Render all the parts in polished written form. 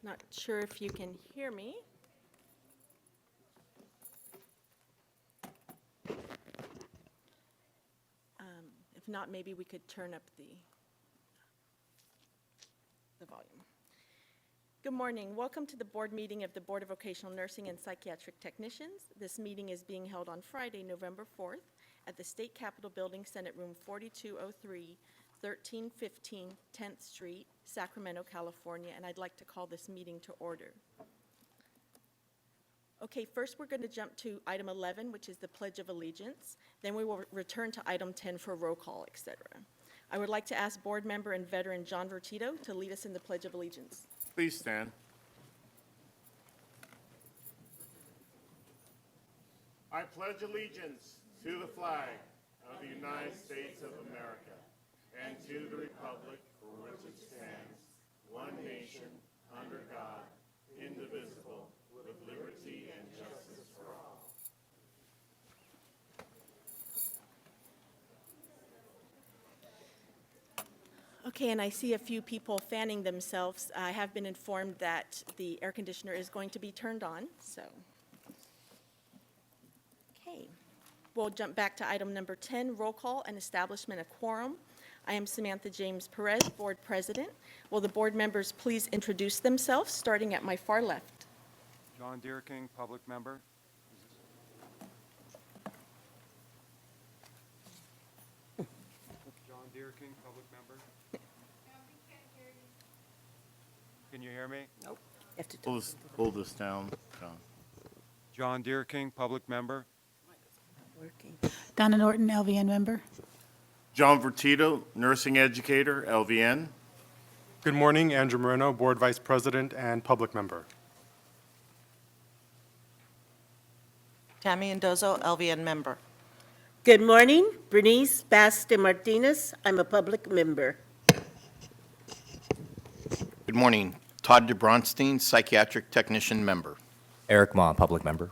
Not sure if you can hear me. If not, maybe we could turn up the volume. Good morning. Welcome to the board meeting of the Board of Vocational Nursing and Psychiatric Technicians. This meeting is being held on Friday, November 4th at the State Capitol Building, Senate Room 4203, 1315 10th Street, Sacramento, California, and I'd like to call this meeting to order. Okay, first we're going to jump to item 11, which is the Pledge of Allegiance. Then we will return to item 10 for roll call, etc. I would like to ask board member and veteran John Vertito to lead us in the Pledge of Allegiance. Please stand. I pledge allegiance to the flag of the United States of America and to the republic for which it stands, one nation, under God, indivisible, with liberty and justice for all. Okay, and I see a few people fanning themselves. I have been informed that the air conditioner is going to be turned on, so. Okay, we'll jump back to item number 10, roll call and establishment of quorum. I am Samantha James Perez, board president. Will the board members please introduce themselves, starting at my far left? John Deerking, public member. John Deerking, public member. Can you hear me? Pull this down, John. John Deerking, public member. Donna Norton, LVN member. John Vertito, nursing educator, LVN. Good morning, Andrew Moreno, Board Vice President and Public Member. Tammy Mendoza, LVN member. Good morning, Bernice Baste Martinez. I'm a public member. Good morning. Todd DeBronstein, Psychiatric Technician Member. Eric Ma, public member.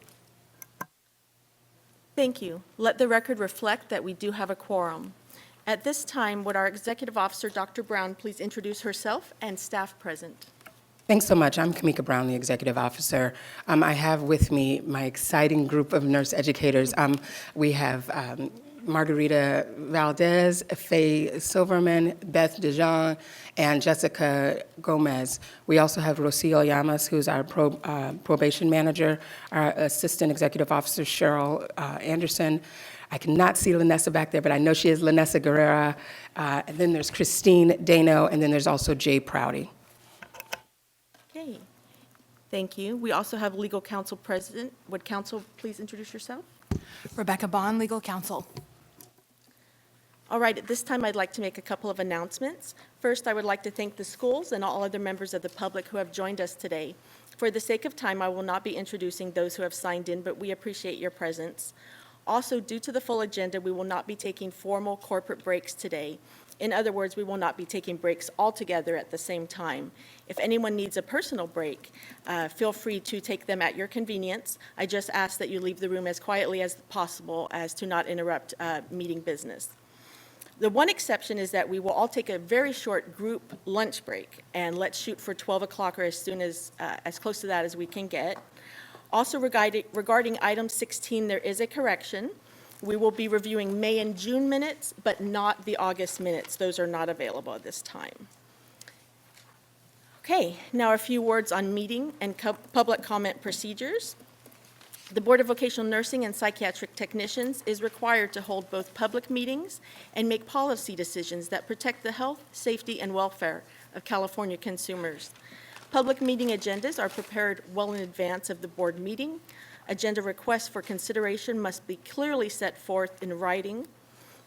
Thank you. Let the record reflect that we do have a quorum. At this time, would our executive officer, Dr. Brown, please introduce herself and staff present? Thanks so much. I'm Kamika Brown, the executive officer. I have with me my exciting group of nurse educators. We have Margarita Valdez, Faye Silverman, Beth DeJean, and Jessica Gomez. We also have Rocio Llamas, who's our probation manager, our assistant executive officer, Cheryl Anderson. I cannot see Lanessa back there, but I know she is Lanessa Guerrera. And then there's Christine Dano, and then there's also Jay Prouty. Okay, thank you. We also have legal counsel present. Would counsel please introduce yourself? Rebecca Bond, legal counsel. All right, at this time, I'd like to make a couple of announcements. First, I would like to thank the schools and all other members of the public who have joined us today. For the sake of time, I will not be introducing those who have signed in, but we appreciate your presence. Also, due to the full agenda, we will not be taking formal corporate breaks today. In other words, we will not be taking breaks altogether at the same time. If anyone needs a personal break, feel free to take them at your convenience. I just ask that you leave the room as quietly as possible as to not interrupt meeting business. The one exception is that we will all take a very short group lunch break, and let's shoot for 12 o'clock or as close to that as we can get. Also regarding item 16, there is a correction. We will be reviewing May and June minutes, but not the August minutes. Those are not available at this time. Okay, now a few words on meeting and public comment procedures. The Board of Vocational Nursing and Psychiatric Technicians is required to hold both public meetings and make policy decisions that protect the health, safety, and welfare of California consumers. Public meeting agendas are prepared well in advance of the board meeting. Agenda requests for consideration must be clearly set forth in writing.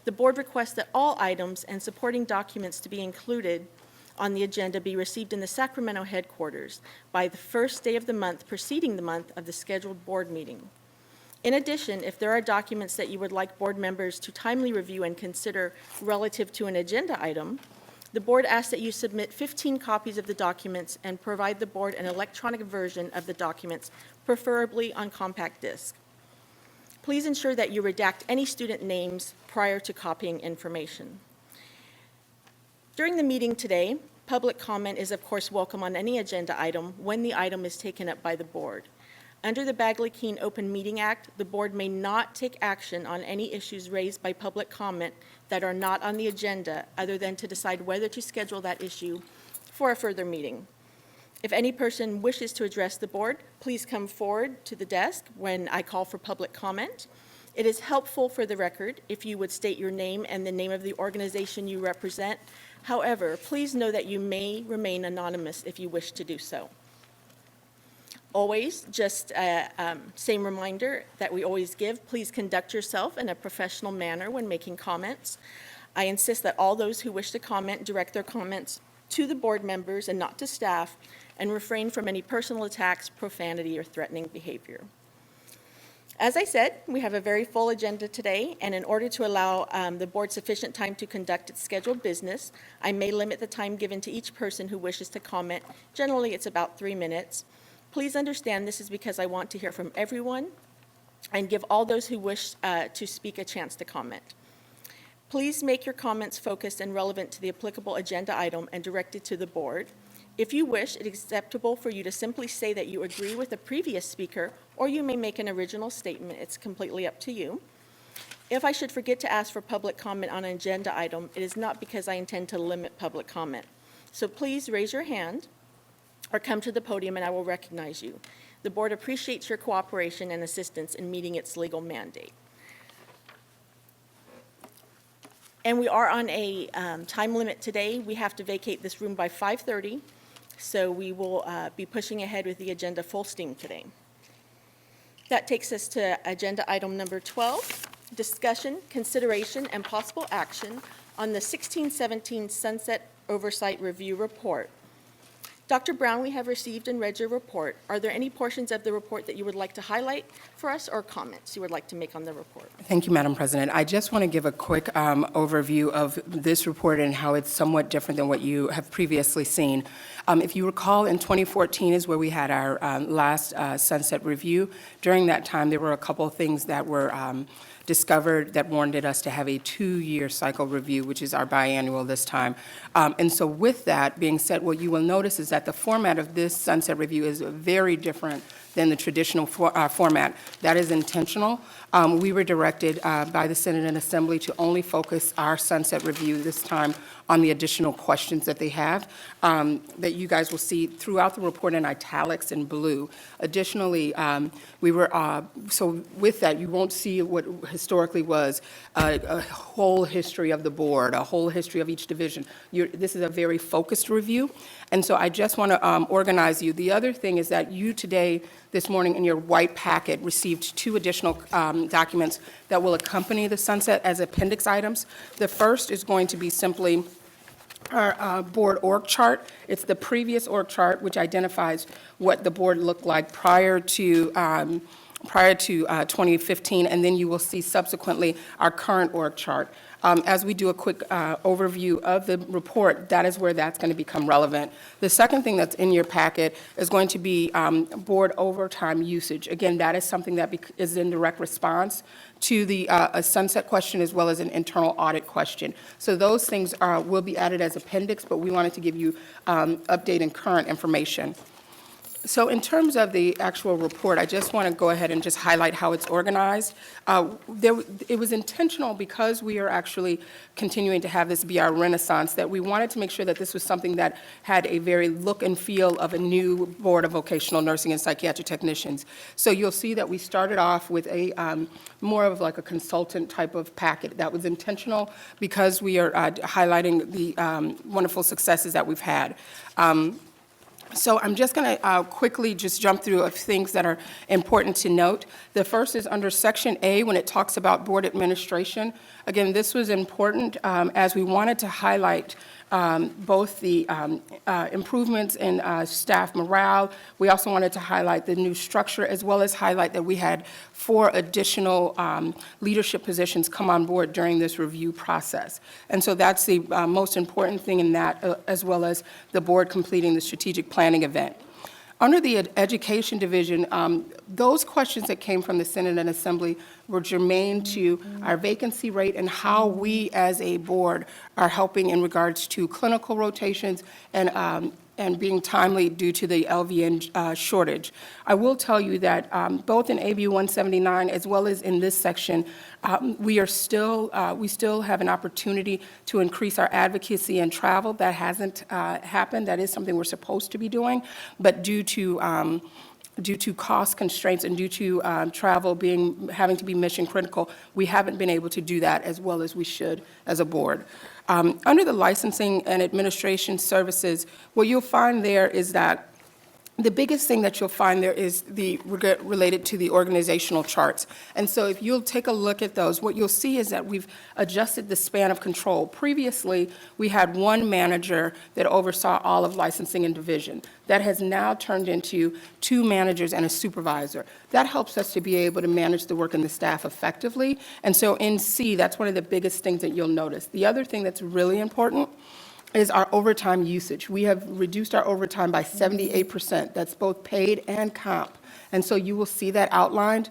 The board requests that all items and supporting documents to be included on the agenda be received in the Sacramento headquarters by the first day of the month preceding the month of the scheduled board meeting. In addition, if there are documents that you would like board members to timely review and consider relative to an agenda item, the board asks that you submit 15 copies of the documents and provide the board an electronic version of the documents, preferably on compact disc. Please ensure that you redact any student names prior to copying information. During the meeting today, public comment is of course welcome on any agenda item when the item is taken up by the board. Under the Bagley-Keene Open Meeting Act, the board may not take action on any issues raised by public comment that are not on the agenda, other than to decide whether to schedule that issue for a further meeting. If any person wishes to address the board, please come forward to the desk when I call for public comment. It is helpful for the record if you would state your name and the name of the organization you represent. However, please know that you may remain anonymous if you wish to do so. Always, just same reminder that we always give, please conduct yourself in a professional manner when making comments. I insist that all those who wish to comment direct their comments to the board members and not to staff, and refrain from any personal attacks, profanity, or threatening behavior. As I said, we have a very full agenda today, and in order to allow the board sufficient time to conduct its scheduled business, I may limit the time given to each person who wishes to comment. Generally, it's about 3 minutes. Please understand this is because I want to hear from everyone and give all those who wish to speak a chance to comment. Please make your comments focused and relevant to the applicable agenda item and directed to the board. If you wish, it is acceptable for you to simply say that you agree with the previous speaker, or you may make an original statement. It's completely up to you. If I should forget to ask for public comment on an agenda item, it is not because I intend to limit public comment. So please raise your hand or come to the podium and I will recognize you. The board appreciates your cooperation and assistance in meeting its legal mandate. And we are on a time limit today. We have to vacate this room by 5:30, so we will be pushing ahead with the agenda full steam today. That takes us to agenda item number 12, discussion, consideration, and possible action on the 1617 Sunset Oversight Review Report. Dr. Brown, we have received and read your report. Are there any portions of the report that you would like to highlight for us or comments you would like to make on the report? Thank you, Madam President. I just want to give a quick overview of this report and how it's somewhat different than what you have previously seen. If you recall, in 2014 is where we had our last sunset review. During that time, there were a couple of things that were discovered that warranted us to have a 2-year cycle review, which is our biannual this time. And so with that being said, what you will notice is that the format of this sunset review is very different than the traditional format. That is intentional. We were directed by the Senate and Assembly to only focus our sunset review this time on the additional questions that they have, that you guys will see throughout the report in italics in blue. Additionally, we were, so with that, you won't see what historically was a whole history of the board, a whole history of each division. This is a very focused review, and so I just want to organize you. The other thing is that you today, this morning in your white packet, received 2 additional documents that will accompany the sunset as appendix items. The first is going to be simply our board org chart. It's the previous org chart, which identifies what the board looked like prior to 2015, and then you will see subsequently our current org chart. As we do a quick overview of the report, that is where that's going to become relevant. The second thing that's in your packet is going to be board overtime usage. Again, that is something that is in direct response to the a sunset question as well as an internal audit question. So those things will be added as appendix, but we wanted to give you update and current information. So in terms of the actual report, I just want to go ahead and just highlight how it's organized. It was intentional because we are actually continuing to have this be our renaissance, that we wanted to make sure that this was something that had a very look and feel of a new Board of Vocational Nursing and Psychiatric Technicians. So you'll see that we started off with a more of like a consultant type of packet. That was intentional because we are highlighting the wonderful successes that we've had. So I'm just going to quickly just jump through a few things that are important to note. The first is under Section A, when it talks about board administration. Again, this was important as we wanted to highlight both the improvements in staff morale. We also wanted to highlight the new structure, as well as highlight that we had 4 additional leadership positions come on board during this review process. And so that's the most important thing in that, as well as the board completing the strategic planning event. Under the Education Division, those questions that came from the Senate and Assembly were germane to our vacancy rate and how we as a board are helping in regards to clinical rotations and being timely due to the LVN shortage. I will tell you that both in AB 179 as well as in this section, we still have an opportunity to increase our advocacy and travel. That hasn't happened. That is something we're supposed to be doing, but due to cost constraints and due to travel having to be mission critical, we haven't been able to do that as well as we should as a board. Under the licensing and administration services, what you'll find there is that the biggest thing that you'll find there is related to the organizational charts. And so if you'll take a look at those, what you'll see is that we've adjusted the span of control. Previously, we had one manager that oversaw all of licensing and division. That has now turned into 2 managers and a supervisor. That helps us to be able to manage the work and the staff effectively. And so in C, that's one of the biggest things that you'll notice. The other thing that's really important is our overtime usage. We have reduced our overtime by 78%. That's both paid and comp. And so you will see that outlined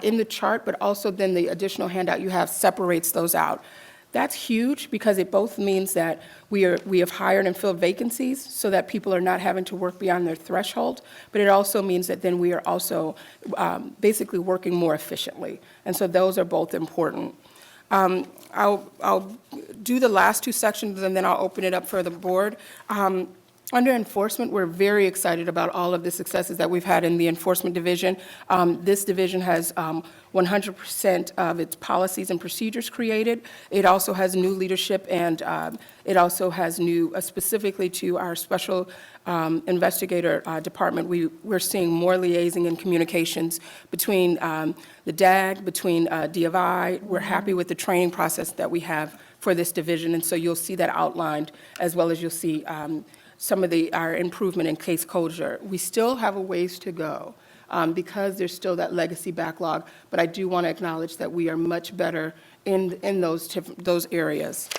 in the chart, but also then the additional handout you have separates those out. That's huge because it both means that we have hired and filled vacancies so that people are not having to work beyond their threshold, but it also means that then we are also basically working more efficiently. And so those are both important. I'll do the last 2 sections, and then I'll open it up for the board. Under enforcement, we're very excited about all of the successes that we've had in the enforcement division. This division has 100% of its policies and procedures created. It also has new leadership, and it also has new, specifically to our special investigator department, we're seeing more liaising and communications between the DAG, between DFI. We're happy with the training process that we have for this division, and so you'll see that outlined, as well as you'll see some of our improvement in case closure. We still have a ways to go because there's still that legacy backlog, but I do want to acknowledge that we are much better in those areas.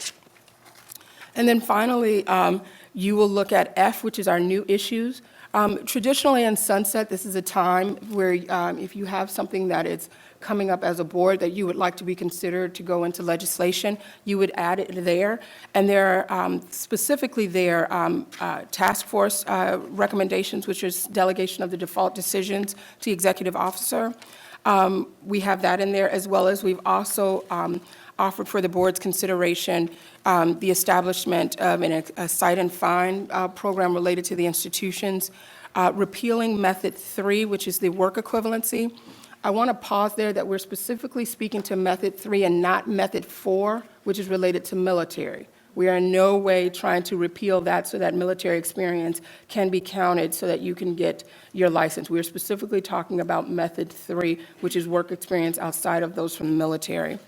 And then finally, you will look at F, which is our new issues. Traditionally in Sunset, this is a time where if you have something that is coming up as a board that you would like to be considered to go into legislation, you would add it there. And there are specifically there task force recommendations, which is delegation of the default decisions to the executive officer. We have that in there, as well as we've also offered for the board's consideration the establishment of a cite and fine program related to the institutions, repealing method 3, which is the work equivalency. I want to pause there that we're specifically speaking to method 3 and not method 4, which is related to military. We are in no way trying to repeal that so that military experience can be counted so that you can get your license. We are specifically talking about method 3, which is work experience outside of those from the military.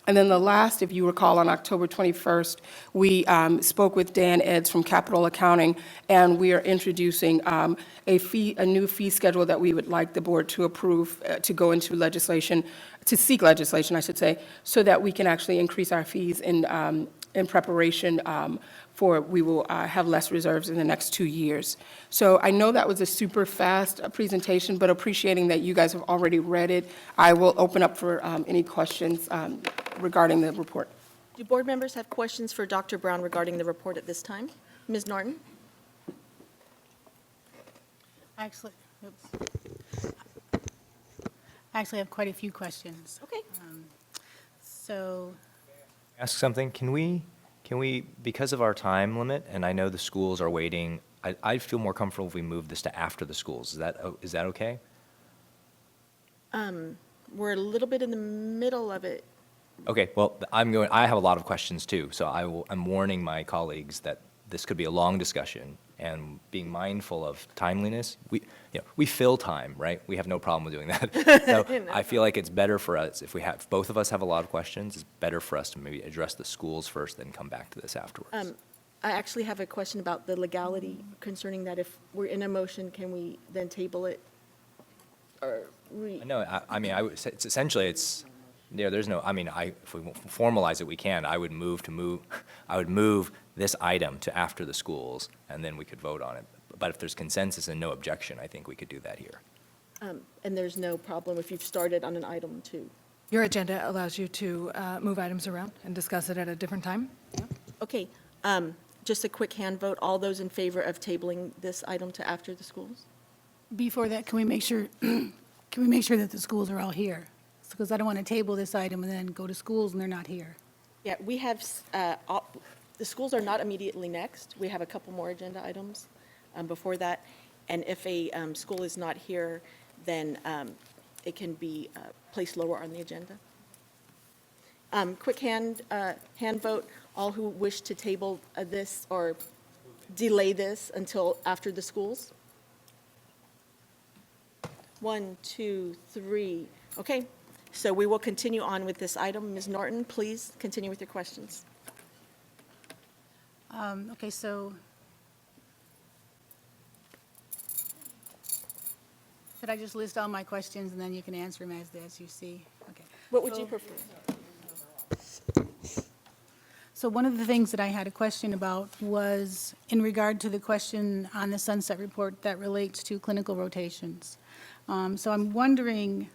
And then the last, if you recall, on October 21st, we spoke with Dan Eds from Capital Accounting, and we are introducing a new fee schedule that we would like the board to approve to go into legislation, to seek legislation, I should say, so that we can actually increase our fees in preparation for we will have less reserves in the next 2 years. So I know that was a super fast presentation, but appreciating that you guys have already read it, I will open up for any questions regarding the report. Do board members have questions for Dr. Brown regarding the report at this time? Ms. Norton? Actually, I actually have quite a few questions. Okay. So, Ask something. Can we, because of our time limit, and I know the schools are waiting, I feel more comfortable if we move this to after the schools. Is that okay? We're a little bit in the middle of it. Okay, well, I have a lot of questions too, so I'm warning my colleagues that this could be a long discussion, and being mindful of timeliness. We fill time, right? We have no problem with doing that. So I feel like it's better for us if both of us have a lot of questions, it's better for us to maybe address the schools first, then come back to this afterwards. I actually have a question about the legality concerning that. If we're in a motion, can we then table it? No, I mean, I would say it's essentially, there's no, I mean, if we formalize it, we can. I would move this item to after the schools, and then we could vote on it. But if there's consensus and no objection, I think we could do that here. And there's no problem if you've started on an item too. Your agenda allows you to move items around and discuss it at a different time. Okay, just a quick hand vote. All those in favor of tabling this item to after the schools? before that, can we make sure, can we make sure that the schools are all here? Because I don't want to table this item and then go to schools and they're not here. Yeah, we have, the schools are not immediately next. We have a couple more agenda items before that. And if a school is not here, then it can be placed lower on the agenda. Quick hand vote, all who wish to table this or delay this until after the schools? 1, 2, 3. Okay, so we will continue on with this item. Ms. Norton, please continue with your questions. Okay, so should I just list all my questions and then you can answer them as you see? Okay. What would you prefer? So one of the things that I had a question about was in regard to the question on the Sunset Report that relates to clinical rotations. So I'm wondering,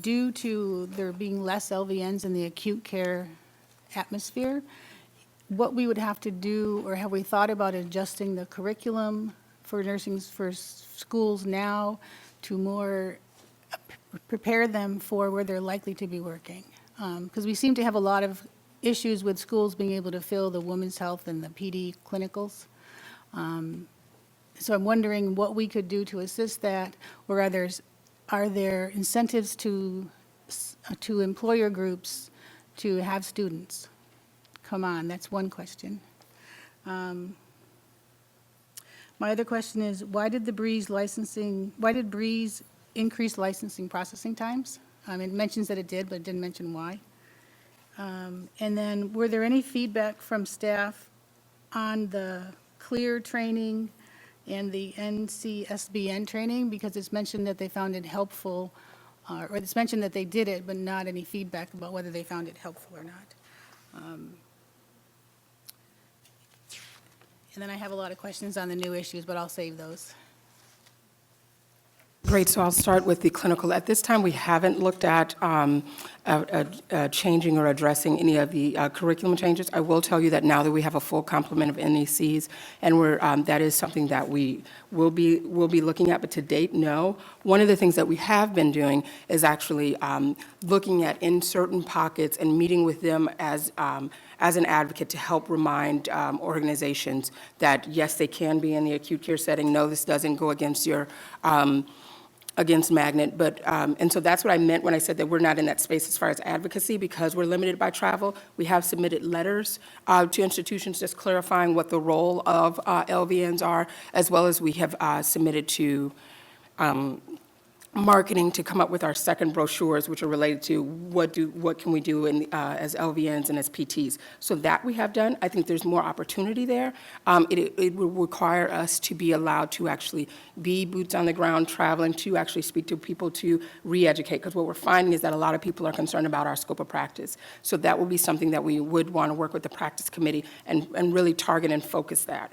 due to there being less LVNs in the acute care atmosphere, what we would have to do, or have we thought about adjusting the curriculum for nursing for schools now to more prepare them for where they're likely to be working? Because we seem to have a lot of issues with schools being able to fill the women's health and the PD clinicals. So I'm wondering what we could do to assist that, or are there incentives to employer groups to have students come on? That's one question. My other question is, why did Breeze increase licensing processing times? It mentions that it did, but it didn't mention why. And then, were there any feedback from staff on the CLEAR training and the NCSBN training? Because it's mentioned that they found it helpful, or it's mentioned that they did it, but not any feedback about whether they found it helpful or not. And then I have a lot of questions on the new issues, but I'll save those. Great, so I'll start with the clinical. At this time, we haven't looked at changing or addressing any of the curriculum changes. I will tell you that now that we have a full complement of NECs, and that is something that we will be looking at, but to date, no. One of the things that we have been doing is actually looking at in certain pockets and meeting with them as an advocate to help remind organizations that, yes, they can be in the acute care setting. No, this doesn't go against your against Magnet, but, and so that's what I meant when I said that we're not in that space as far as advocacy, because we're limited by travel. We have submitted letters to institutions just clarifying what the role of LVNs are, as well as we have submitted to marketing to come up with our second brochures, which are related to what can we do as LVNs and as PTs. So that we have done. I think there's more opportunity there. It will require us to be allowed to actually be boots on the ground, traveling to actually speak to people to re-educate, because what we're finding is that a lot of people are concerned about our scope of practice. So that will be something that we would want to work with the practice committee and really target and focus that.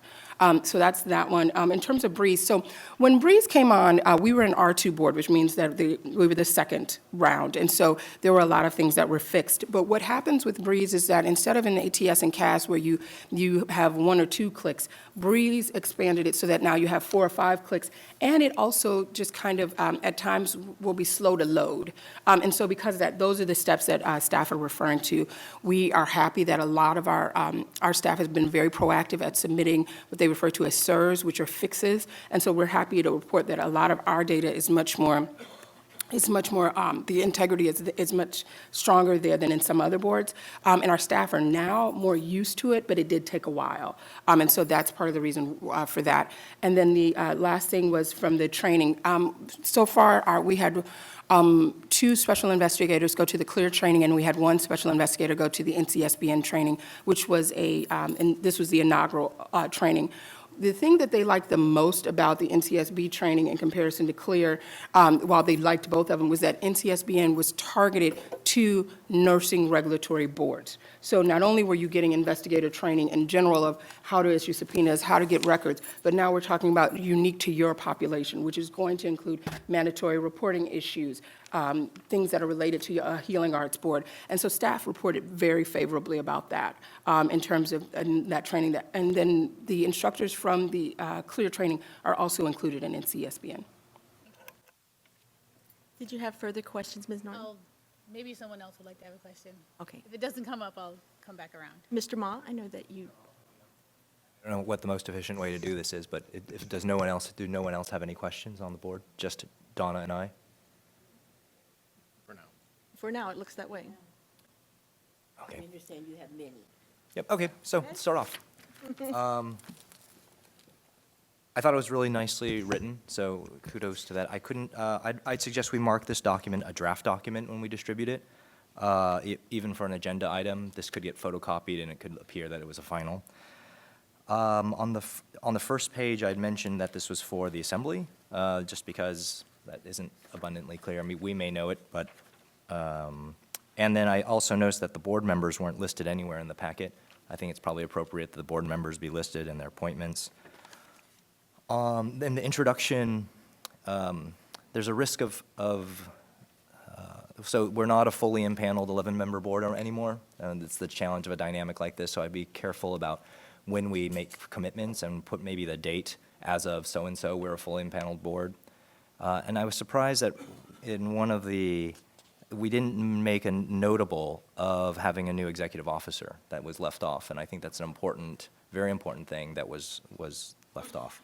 So that's that one. In terms of Breeze, so when Breeze came on, we were an R2 board, which means that we were the second round. And so there were a lot of things that were fixed. But what happens with Breeze is that instead of an ATS and CAS where you have 1 or 2 clicks, Breeze expanded it so that now you have 4 or 5 clicks. And it also just kind of, at times, will be slow to load. And so because of that, those are the steps that staff are referring to. We are happy that a lot of our staff has been very proactive at submitting what they refer to as SIRs, which are fixes. And so we're happy to report that a lot of our data is much more, the integrity is much stronger there than in some other boards. And our staff are now more used to it, but it did take a while. And so that's part of the reason for that. And then the last thing was from the training. So far, we had 2 special investigators go to the CLEAR training, and we had 1 special investigator go to the NCSBN training, which was and this was the inaugural training. The thing that they liked the most about the NCSB training in comparison to CLEAR, while they liked both of them, was that NCSBN was targeted to nursing regulatory boards. So not only were you getting investigator training in general of how to issue subpoenas, how to get records, but now we're talking about unique to your population, which is going to include mandatory reporting issues, things that are related to a healing arts board. And so staff reported very favorably about that in terms of that training. And then the instructors from the CLEAR training are also included in NCSBN. Did you have further questions, Ms. Norton? Maybe someone else would like to have a question. Okay. If it doesn't come up, I'll come back around. Mr. Ma, I know that you, I don't know what the most efficient way to do this is, but does no one else have any questions on the board? Just Donna and I? for now, it looks that way. Okay. I understand you have many. Yep, okay, so let's start off. I thought it was really nicely written, so kudos to that. I'd suggest we mark this document a draft document when we distribute it. Even for an agenda item, this could get photocopied and it could appear that it was a final. On the first page, I'd mentioned that this was for the assembly, just because that isn't abundantly clear. I mean, we may know it, but, and then I also noticed that the board members weren't listed anywhere in the packet. I think it's probably appropriate that the board members be listed and their appointments. Then the introduction, there's a risk so we're not a fully impaneled 11-member board anymore, and it's the challenge of a dynamic like this, so I'd be careful about when we make commitments and put maybe the date as of so-and-so, we're a fully impaneled board. And I was surprised that in one of we didn't make a notable of having a new executive officer. That was left off, and I think that's an important, very important thing that was left off.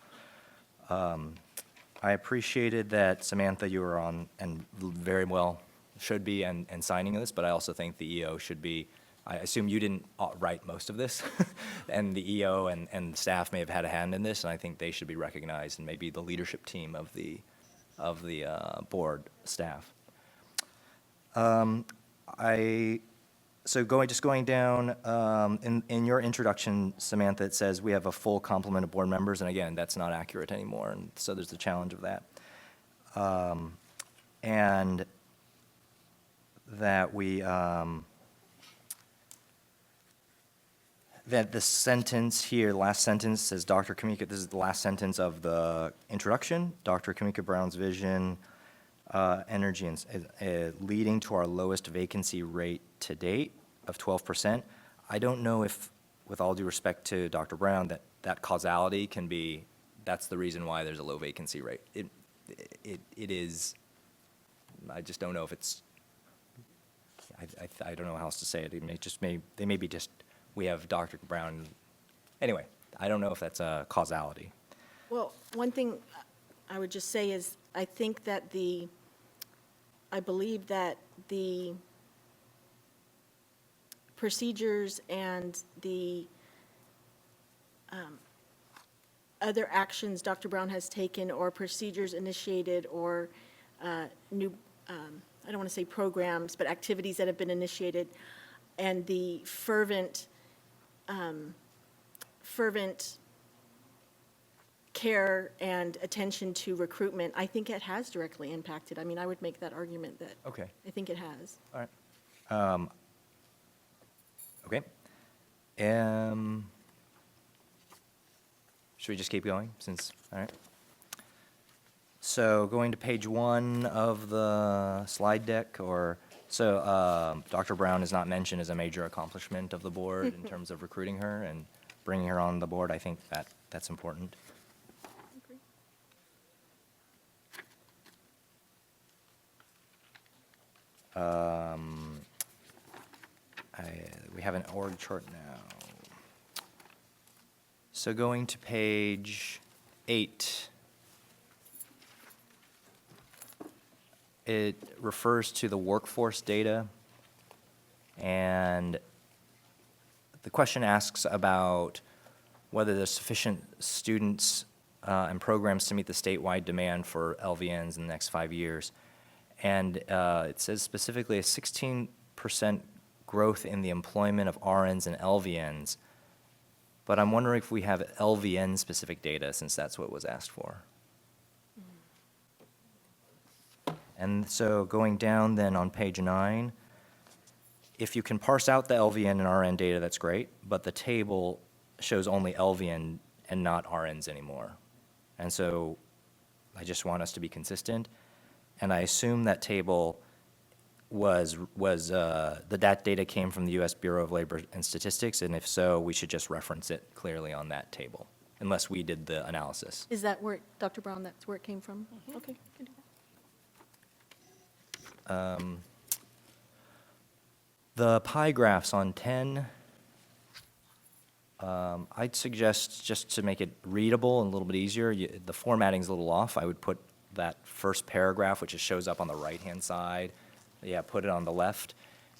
I appreciated that, Samantha, you were on, and very well should be, and signing this, but I also think the EO should be, I assume you didn't write most of this, and the EO and staff may have had a hand in this, and I think they should be recognized, and maybe the leadership team of the board staff. Just going down, in your introduction, Samantha, it says we have a full complement of board members, and again, that's not accurate anymore, and so there's the challenge of that. And that that the sentence here, last sentence says Dr. Kamika, this is the last sentence of the introduction, Dr. Kamika Brown's vision, energy and leading to our lowest vacancy rate to date of 12%. I don't know if, with all due respect to Dr. Brown, that causality can be, that's the reason why there's a low vacancy rate. It is, I just don't know if it's, I don't know how else to say it. They may be just, we have Dr. Brown. Anyway, I don't know if that's a causality. Well, one thing I would just say is, I think that I believe that the procedures and the other actions Dr. Brown has taken, or procedures initiated, or new, I don't want to say programs, but activities that have been initiated, and the fervent care and attention to recruitment, I think it has directly impacted. I mean, I would make that argument that Okay. I think it has. All right. Okay. Should we just keep going all right. So going to page 1 of the slide deck, Dr. Brown is not mentioned as a major accomplishment of the board in terms of recruiting her and bringing her on the board. I think that's important. We have an org chart now. So going to page 8. It refers to the workforce data, and the question asks about whether there's sufficient students and programs to meet the statewide demand for LVNs in the next 5 years. And it says specifically a 16% growth in the employment of RNs and LVNs. but I'm wondering if we have LVN-specific data, since that's what was asked for. And so going down then on page 9, if you can parse out the LVN and RN data, that's great, but the table shows only LVN and not RNs anymore. And so I just want us to be consistent, and I assume that table that data came from the U.S. Bureau of Labor and Statistics, and if so, we should just reference it clearly on that table, unless we did the analysis. Is that where, Dr. Brown, that's where it came from? Okay. can do that. The pie graphs on 10, I'd suggest, just to make it readable and a little bit easier, the formatting's a little off. I would put that first paragraph, which just shows up on the right-hand side, put it on the left.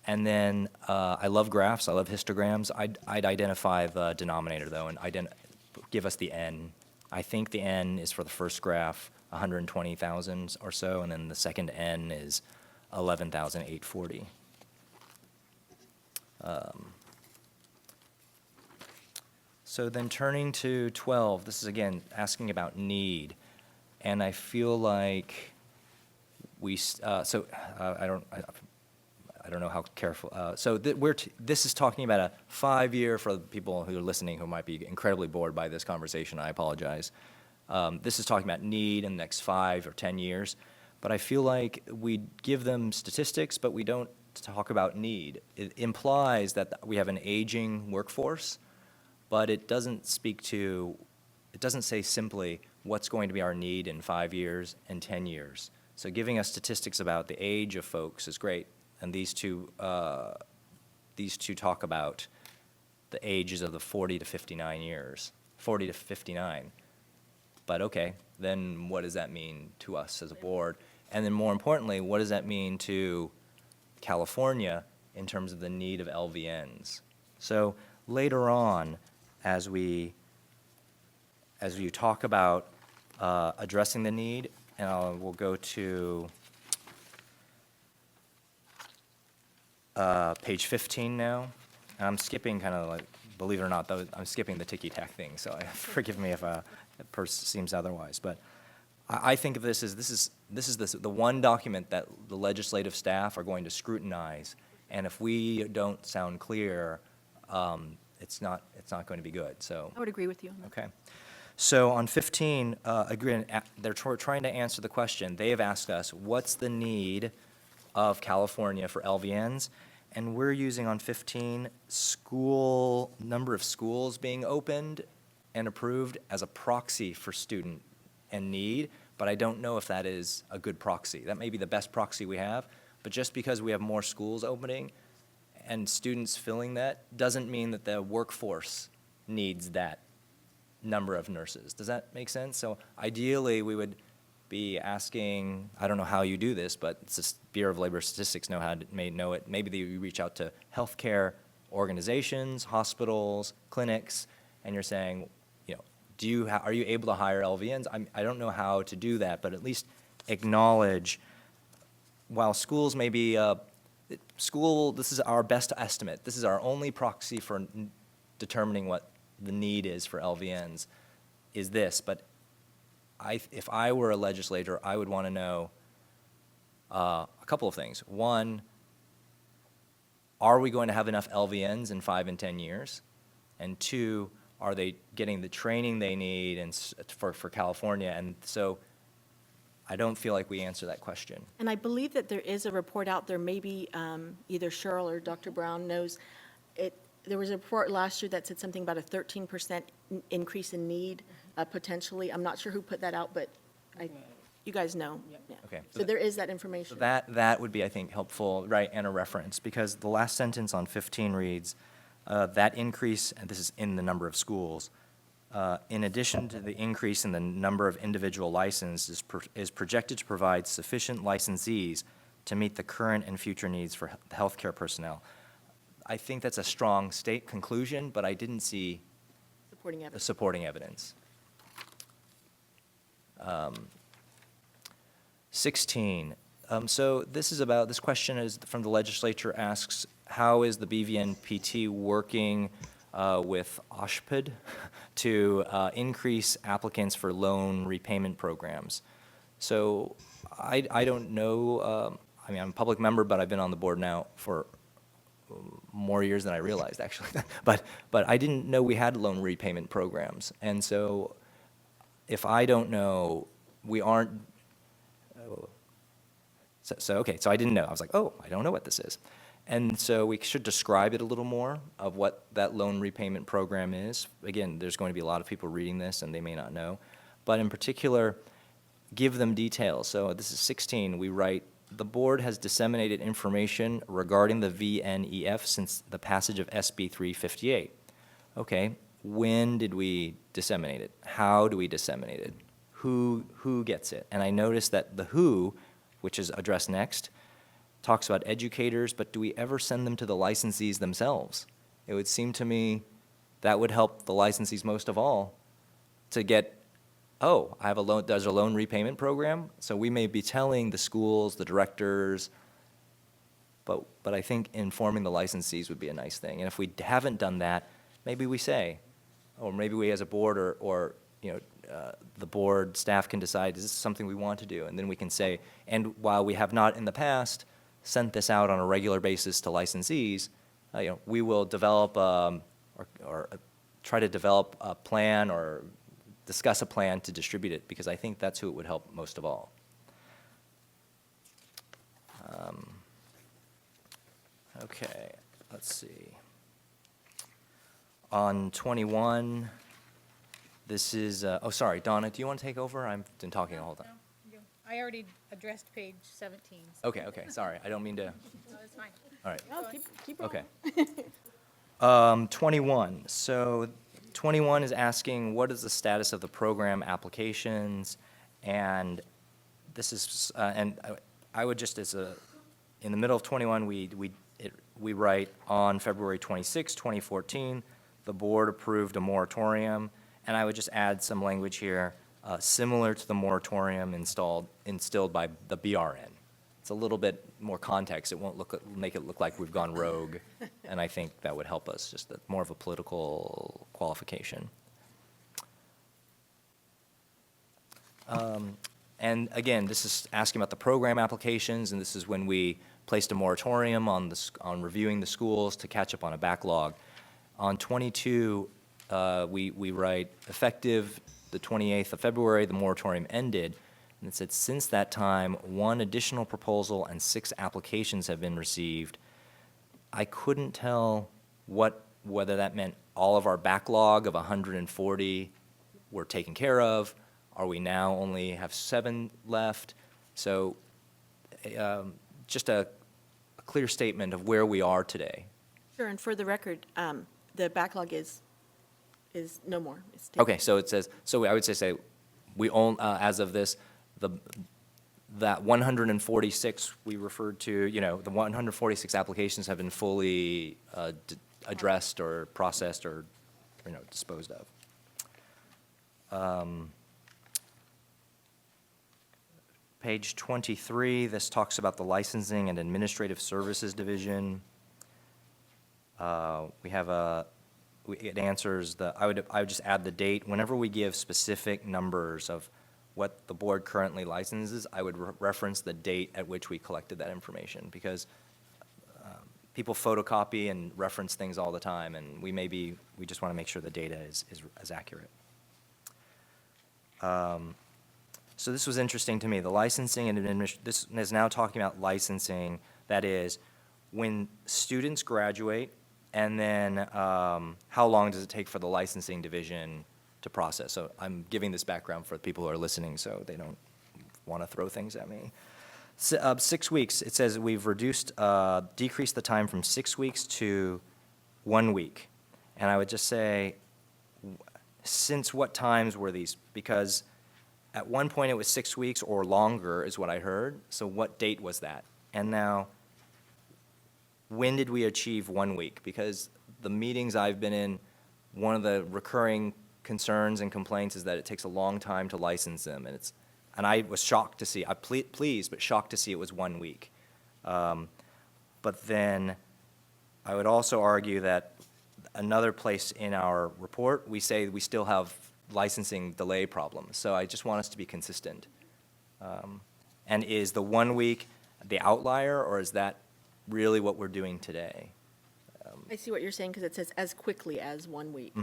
And then I love graphs, I love histograms. I'd identify the denominator, though, and give us the N. I think the N is for the first graph, 120,000 or so, and then the second N is 11,840. So then turning to 12, this is again asking about need, and I feel like I don't know how careful. This is talking about a 5-year, for the people who are listening who might be incredibly bored by this conversation. I apologize. This is talking about need in the next 5 or 10 years, but I feel like we give them statistics, but we don't talk about need. It implies that we have an aging workforce, but it doesn't say simply what's going to be our need in 5 years and 10 years. So giving us statistics about the age of folks is great, and these two talk about the ages of the 40 to 59 years, 40 to 59. But okay, then what does that mean to us as a board? And then more importantly, what does that mean to California in terms of the need of LVNs? So later on, as you talk about addressing the need, and we'll go to page 15 now. And I'm skipping kind of like, believe it or not, though, I'm skipping the ticky-tack thing, so forgive me if it seems otherwise. But I think of this as the one document that the legislative staff are going to scrutinize, and if we don't sound clear, it's not going to be good. So I would agree with you on that. okay. So on 15, again, they're trying to answer the question. They have asked us, what's the need of California for LVNs? And we're using on 15 number of schools being opened and approved as a proxy for student and need, but I don't know if that is a good proxy. That may be the best proxy we have, but just because we have more schools opening and students filling that doesn't mean that the workforce needs that number of nurses. Does that make sense? So ideally, we would be asking, I don't know how you do this, but it's the Bureau of Labor Statistics may know it. Maybe you reach out to healthcare organizations, hospitals, clinics, and you're saying, are you able to hire LVNs? I don't know how to do that, but at least acknowledge, while schools may be, this is our best estimate. This is our only proxy for determining what the need is for LVNs, is this. But if I were a legislator, I would want to know a couple of things. One, are we going to have enough LVNs in 5 and 10 years? And two, are they getting the training they need for California? And so I don't feel like we answer that question. And I believe that there is a report out there, maybe either Cheryl or Dr. Brown knows it. There was a report last year that said something about a 13% increase in need, potentially. I'm not sure who put that out, but you guys know. Yeah. Okay. So there is that information. So that would be, I think, helpful, right, and a reference, because the last sentence on 15 reads, that increase, and this is in the number of schools, in addition to the increase in the number of individual licenses, is projected to provide sufficient licensees to meet the current and future needs for healthcare personnel. I think that's a strong state conclusion, but I didn't see Supporting the evidence. supporting evidence. 16. So this question is from the legislature, asks, how is the BVNPT working with OSHPD to increase applicants for loan repayment programs. So I don't know, I mean, I'm a public member, but I've been on the board now for more years than I realized, actually. But I didn't know we had loan repayment programs. And so if I don't know, we aren't, okay, so I didn't know. I was like, oh, I don't know what this is. And so we should describe it a little more of what that loan repayment program is. Again, there's going to be a lot of people reading this and they may not know. But in particular, give them details. So this is 16, we write, the board has disseminated information regarding the VNEF since the passage of SB 358. Okay, when did we disseminate it? How do we disseminate it? Who gets it? And I noticed that the who, which is addressed next, talks about educators, but do we ever send them to the licensees themselves? It would seem to me that would help the licensees most of all to get, oh, I have a loan, there's a loan repayment program, so we may be telling the schools, the directors, but I think informing the licensees would be a nice thing. And if we haven't done that, maybe we say, or maybe we as a board or you know, the board staff can decide, is this something we want to do? And then we can say, and while we have not in the past sent this out on a regular basis to licensees, you know, we will develop or try to develop a plan or discuss a plan to distribute it, because I think that's who it would help most of all. Okay, let's see. On 21, this is, oh, sorry, Donna, do you want to take over? I've been talking the whole time. I already addressed page 17. Okay, sorry, I don't mean to, No, that's fine. all right. Oh, keep rolling. Okay. 21, so 21 is asking, what is the status of the program applications? And this is, and I would just, as a, in the middle of 21, we write, on February 26, 2014, the board approved a moratorium, and I would just add some language here, similar to the moratorium instilled by the BRN. It's a little bit more context. It won't make it look like we've gone rogue, and I think that would help us, just more of a political qualification. And again, this is asking about the program applications, and this is when we placed a moratorium on reviewing the schools to catch up on a backlog. On 22, we write, effective the 28th of February, the moratorium ended. And it said, since that time, 1 additional proposal and 6 applications have been received. I couldn't tell whether that meant all of our backlog of 140 were taken care of. Are we now only have 7 left? So just a clear statement of where we are today. Sure, and for the record, the backlog is no more. It's taken. Okay, so it says, so I would say we own, as of this, that 146 we referred to, you know, the 146 applications have been fully addressed or processed or, you know, disposed of. Page 23, this talks about the Licensing and Administrative Services Division. It answers I would just add the date. Whenever we give specific numbers of what the board currently licenses, I would reference the date at which we collected that information, because people photocopy and reference things all the time, and we just want to make sure the data is accurate. So this was interesting to me. The licensing and this is now talking about licensing, that is, when students graduate, and then how long does it take for the licensing division to process? So I'm giving this background for the people who are listening so they don't want to throw things at me. 6 weeks, it says we've decreased the time from 6 weeks to 1 week. And I would just say, since what times were these? Because at one point it was 6 weeks or longer is what I heard. So what date was that? And now, when did we achieve 1 week? Because the meetings I've been in, one of the recurring concerns and complaints is that it takes a long time to license them, and I was shocked to see, pleased, but shocked to see it was 1 week. But then I would also argue that another place in our report, we say we still have licensing delay problems. So I just want us to be consistent. And is the 1 week the outlier, or is that really what we're doing today? I see what you're saying, because it says as quickly as 1 week.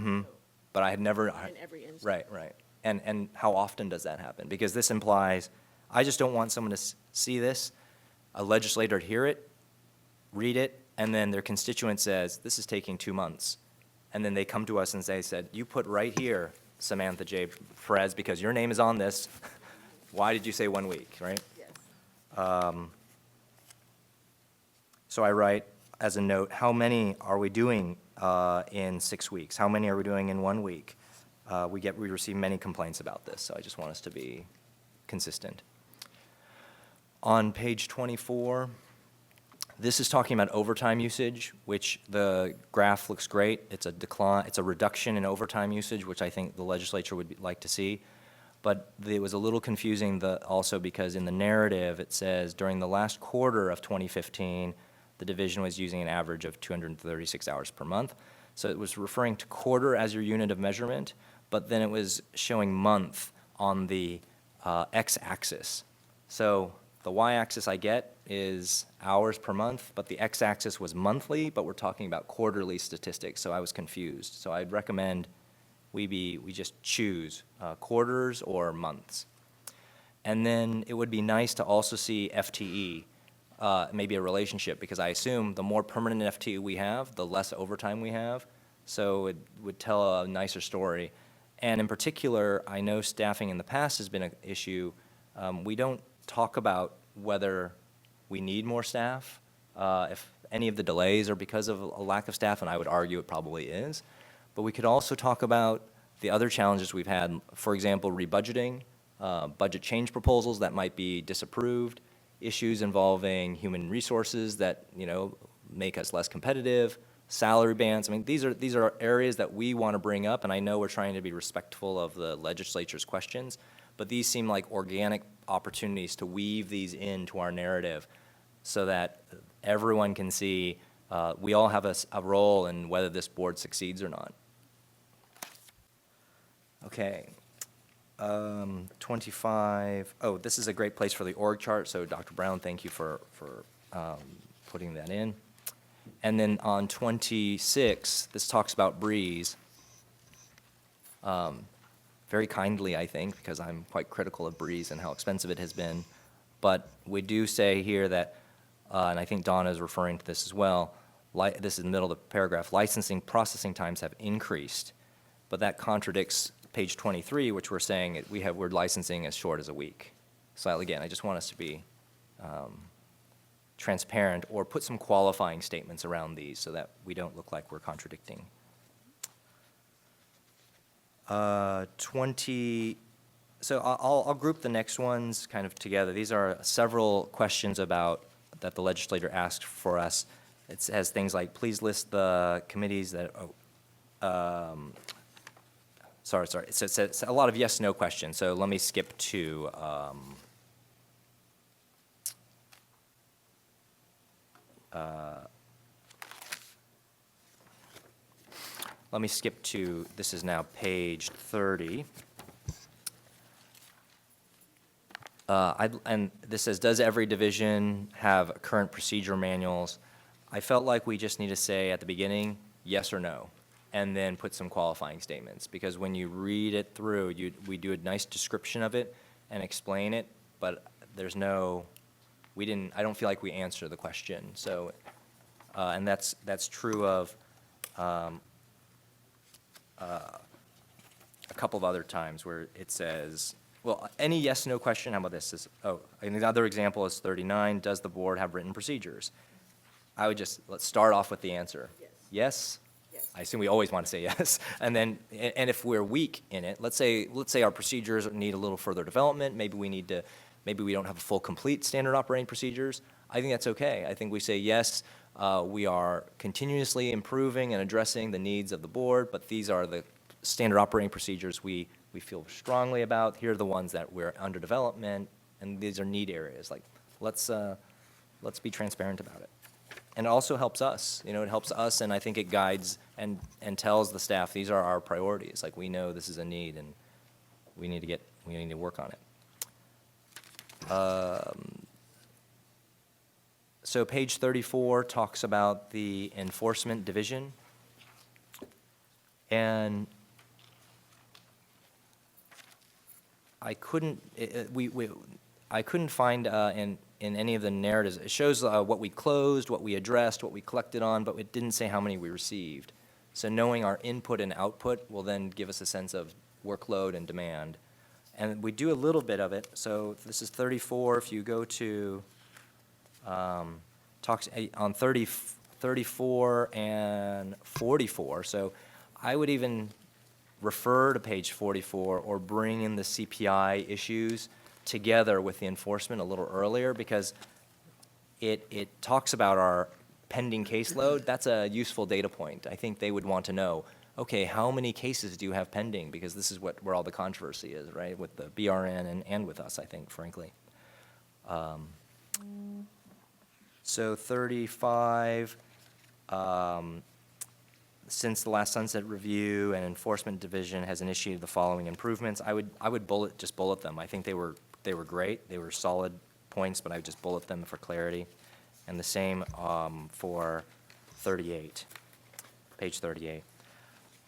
But I had never. In every instance. Right. And how often does that happen? Because this implies, I just don't want someone to see this, a legislator hear it, read it, and then their constituent says, this is taking 2 months. And then they come to us and they said, you put right here, Samantha J. Perez, because your name is on this. Why did you say 1 week, right? Yes. So I write as a note, how many are we doing in 6 weeks? How many are we doing in 1 week? We receive many complaints about this, so I just want us to be consistent. On page 24, this is talking about overtime usage, which the graph looks great. It's a decline, it's a reduction in overtime usage, which I think the legislature would like to see. But it was a little confusing also because in the narrative, it says during the last quarter of 2015, the division was using an average of 236 hours per month. So it was referring to quarter as your unit of measurement, but then it was showing month on the x-axis. So the y-axis I get is hours per month, but the x-axis was monthly, but we're talking about quarterly statistics, so I was confused. So I'd recommend we just choose quarters or months. And then it would be nice to also see FTE, maybe a relationship, because I assume the more permanent FTE we have, the less overtime we have. So it would tell a nicer story. And in particular, I know staffing in the past has been an issue. We don't talk about whether we need more staff, if any of the delays are because of a lack of staff, and I would argue it probably is. But we could also talk about the other challenges we've had, for example, rebudgeting, budget change proposals that might be disapproved, issues involving human resources that, make us less competitive, salary bands. I mean, these are areas that we want to bring up, and I know we're trying to be respectful of the legislature's questions, but these seem like organic opportunities to weave these into our narrative so that everyone can see we all have a role in whether this board succeeds or not. Okay. 25, this is a great place for the org chart, so Dr. Brown, thank you for putting that in. And then on 26, this talks about Breeze. Very kindly, I think, because I'm quite critical of Breeze and how expensive it has been. But we do say here that, and I think Donna is referring to this as well, this is in the middle of the paragraph, licensing processing times have increased, but that contradicts page 23, which we're saying we're licensing as short as a week. So again, I just want us to be transparent or put some qualifying statements around these so that we don't look like we're contradicting. 20, so I'll group the next ones kind of together. These are several questions that the legislator asked for us. It has things like, please list the committees that, sorry. It's a lot of yes/no questions, so let me skip to, this is now page 30. And this says, does every division have current procedure manuals? I felt like we just need to say at the beginning, yes or no, and then put some qualifying statements. Because when you read it through, we do a nice description of it and explain it, but there's no, I don't feel like we answer the question. So, and that's true of a couple of other times where it says, well, any yes/no question, how about this? And the other example is 39, does the board have written procedures? I would let's start off with the answer. Yes? Yes. I assume we always want to say yes. And then, and if we're weak in it, let's say our procedures need a little further development, maybe we don't have a full, complete standard operating procedures, I think that's okay. I think we say yes, we are continuously improving and addressing the needs of the board, but these are the standard operating procedures we feel strongly about. Here are the ones that we're under development, and these are need areas. Like, let's be transparent about it. And it also helps us. It helps us, and I think it guides and tells the staff, these are our priorities. Like, we know this is a need, and we need to work on it. So page 34 talks about the enforcement division. And I couldn't, I couldn't find in any of the narratives, it shows what we closed, what we addressed, what we collected on, but it didn't say how many we received. So knowing our input and output will then give us a sense of workload and demand. And we do a little bit of it. So this is 34. If you go to, talks on 34 and 44. So I would even refer to page 44 or bring in the CPI issues together with the enforcement a little earlier, because it talks about our pending caseload. That's a useful data point. I think they would want to know, okay, how many cases do you have pending? Because this is where all the controversy is, right, with the BRN and with us, I think, frankly. So 35, since the last sunset review and enforcement division has initiated the following improvements, I would bullet them. I think they were great. They were solid points, but I would just bullet them for clarity. And the same for 38, page 38.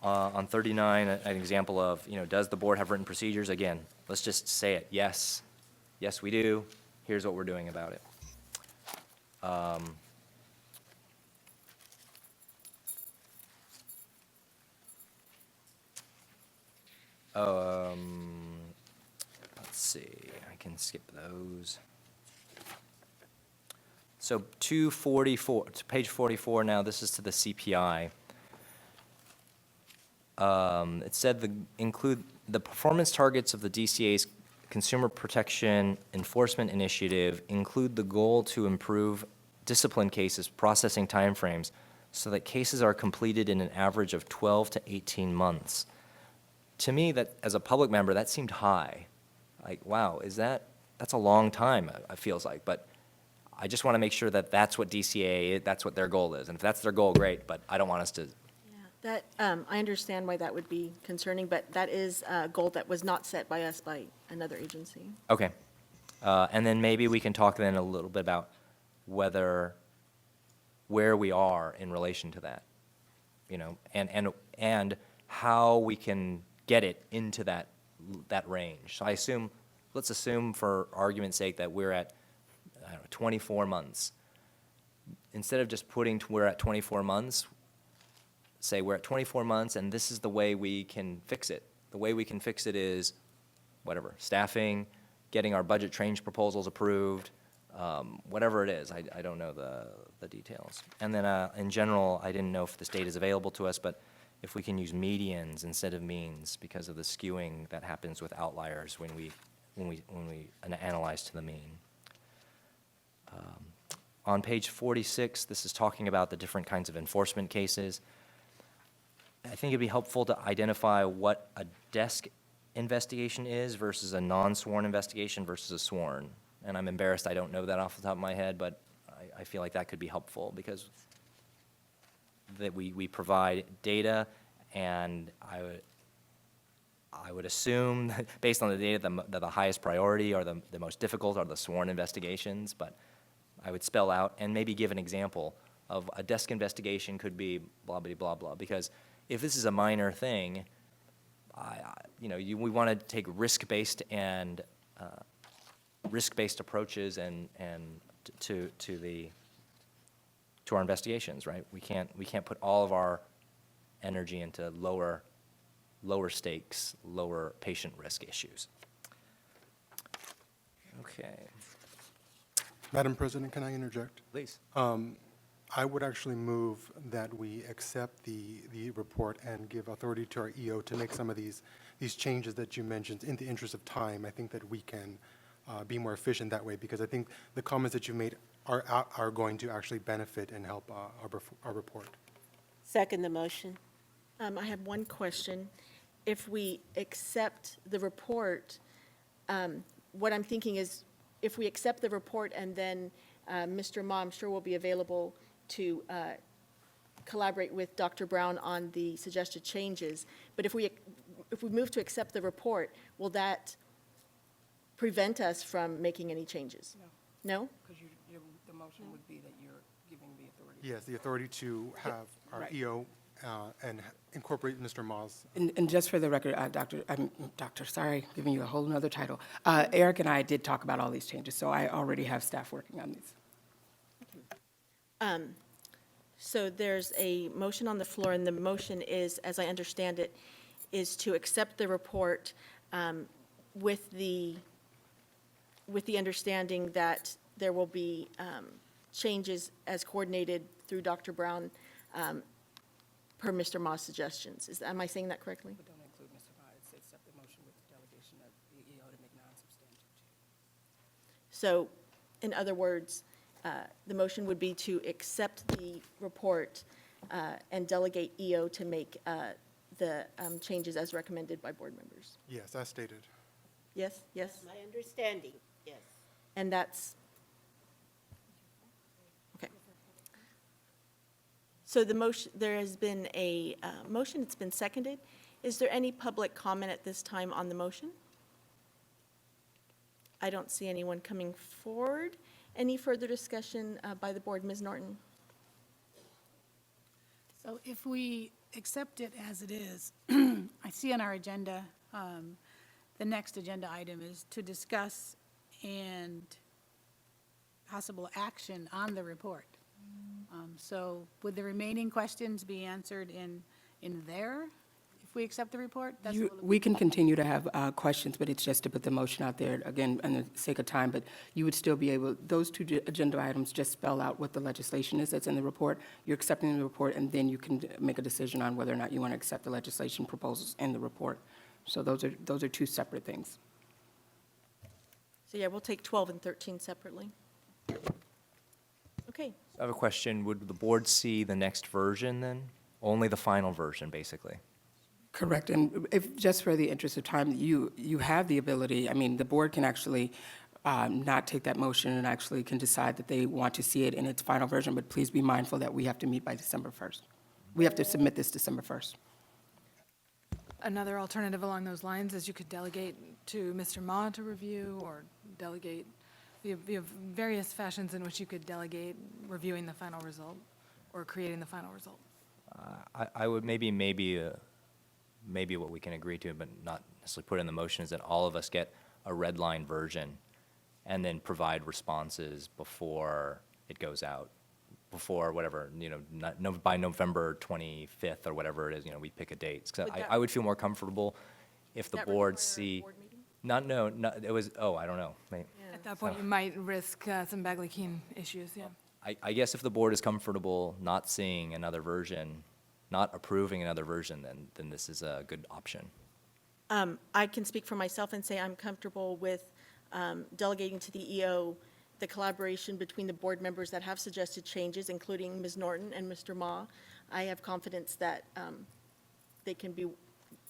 On 39, an example of, does the board have written procedures? Again, let's just say it. Yes. Yes, we do. Here's what we're doing about it. Let's see, I can skip those. So 244, to page 44 now, this is to the CPI. It said include the performance targets of the DCA's Consumer Protection Enforcement Initiative include the goal to improve discipline cases processing timeframes so that cases are completed in an average of 12 to 18 months. To me, that as a public member, that seemed high. Like, wow, that's a long time, it feels like. But I just want to make sure that that's what DCA, that's what their goal is. And if that's their goal, great, but I don't want us to. Yeah, I understand why that would be concerning, but that is a goal that was not set by us, by another agency. Okay. And then maybe we can talk then a little bit about where we are in relation to that, and how we can get it into that range. So let's assume for argument's sake that we're at, 24 months. Instead of just putting we're at 24 months, say we're at 24 months and this is the way we can fix it. The way we can fix it is staffing, getting our budget change proposals approved, whatever it is. I don't know the details. And then in general, I didn't know if this data is available to us, but if we can use medians instead of means because of the skewing that happens with outliers when we analyze to the mean. On page 46, this is talking about the different kinds of enforcement cases. I think it'd be helpful to identify what a desk investigation is versus a non-sworn investigation versus a sworn. And I'm embarrassed I don't know that off the top of my head, but I feel like that could be helpful because that we provide data, and I would assume that based on the data that the highest priority or the most difficult are the sworn investigations, but I would spell out and maybe give an example of a desk investigation could be blah, blah, blah, blah, because if this is a minor thing, we want to take risk-based and risk-based approaches and to our investigations, right? We can't put all of our energy into lower stakes, lower patient risk issues. Okay. Madam President, can I interject? Please. I would actually move that we accept the report and give authority to our EO to make some of these changes that you mentioned in the interest of time. I think that we can be more efficient that way because I think the comments that you made are going to actually benefit and help our report. Second the motion. I have one question. If we accept the report, what I'm thinking is if we accept the report and then Mr. Ma, I'm sure will be available to collaborate with Dr. Brown on the suggested changes. But if we move to accept the report, will that prevent us from making any changes? No? Because the motion would be that you're giving the authority. Yes, the authority to have our Right. EO and incorporate Mr. Ma's. And just for the record, sorry, giving you a whole nother title. Eric and I did talk about all these changes, so I already have staff working on these. So there's a motion on the floor, and the motion is, as I understand it, is to accept the report with the understanding that there will be changes as coordinated through Dr. Brown per Mr. Ma's suggestions. Am I saying that correctly? But don't include Mr. Ma, it's accept the motion with the delegation of the EO to make non-substantial changes. So, in other words, the motion would be to accept the report and delegate EO to make the changes as recommended by board members. Yes, as stated. Yes, yes? My understanding, yes. And that's, okay. So the motion, there has been a motion, it's been seconded. Is there any public comment at this time on the motion? I don't see anyone coming forward. Any further discussion by the board? Ms. Norton? So if we accept it as it is, I see on our agenda, the next agenda item is to discuss and possible action on the report. So would the remaining questions be answered in there if we accept the report? That's what we'll- We can continue to have questions, but it's just to put the motion out there, again, on the sake of time, but you would still be able, those two agenda items just spell out what the legislation is that's in the report. You're accepting the report, and then you can make a decision on whether or not you want to accept the legislation proposals in the report. So those are two separate things. So yeah, we'll take 12 and 13 separately. Okay. I have a question. Would the board see the next version then? Only the final version, basically? Correct, and if, just for the interest of time, you have the ability, I mean, the board can actually not take that motion and actually can decide that they want to see it in its final version, but please be mindful that we have to meet by December 1st. We have to submit this December 1st. Another alternative along those lines is you could delegate to Mr. Ma to review, or delegate, you have various fashions in which you could delegate reviewing the final result or creating the final result. I would maybe what we can agree to, but not necessarily put in the motion, is that all of us get a red line version and then provide responses before it goes out, before whatever, by November 25th or whatever it is, we pick a date. 'Cause I would feel more comfortable if the That board require a see, board meeting? no, it was, I don't know. At that point, you might risk some Bagley-Keene issues, yeah. I guess if the board is comfortable not seeing another version, not approving another version, then this is a good option. I can speak for myself and say I'm comfortable with delegating to the EO the collaboration between the board members that have suggested changes, including Ms. Norton and Mr. Ma. I have confidence that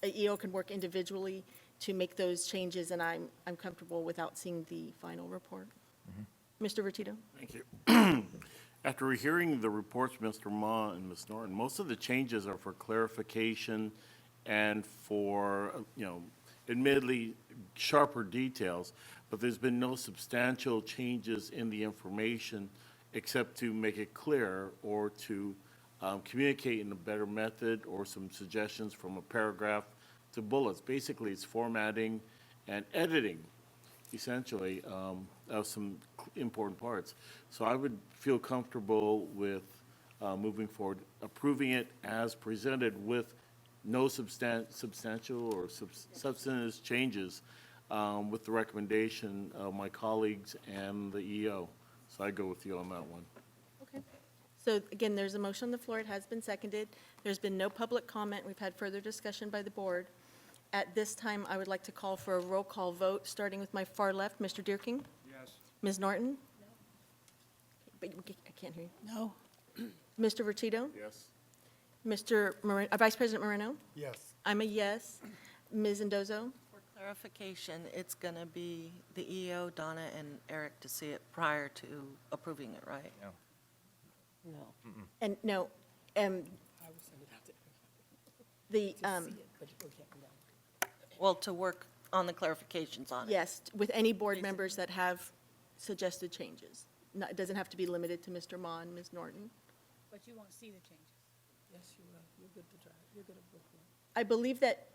EO can work individually to make those changes, and I'm comfortable without seeing the final report. Mr. Vertito? Thank you. After hearing the reports from Mr. Ma and Ms. Norton, most of the changes are for clarification and for, admittedly sharper details, but there's been no substantial changes in the information except to make it clear or to communicate in a better method, or some suggestions from a paragraph to bullets. Basically, it's formatting and editing, essentially, of some important parts. So I would feel comfortable with moving forward, approving it as presented with no substantial or substantive changes, with the recommendation of my colleagues and the EO. So I go with you on that one. Okay. So again, there's a motion on the floor. It has been seconded. There's been no public comment. We've had further discussion by the board. At this time, I would like to call for a roll call vote, starting with my far left, Mr. Deerking. Yes. Ms. Norton? But I can't hear you. No? Mr. Vertito? Yes? Vice President Moreno? Yes. I'm a yes. Ms. Mendoza? For clarification, it's going to be the EO, Donna, and Eric to see it prior to approving it, right? No. No. And no, The, Well, to work on the clarifications on it. yes, with any board members that have suggested changes. It doesn't have to be limited to Mr. Ma and Ms. Norton. But you won't see the changes. Yes, you will. You're good to try. You're good at book one. I believe that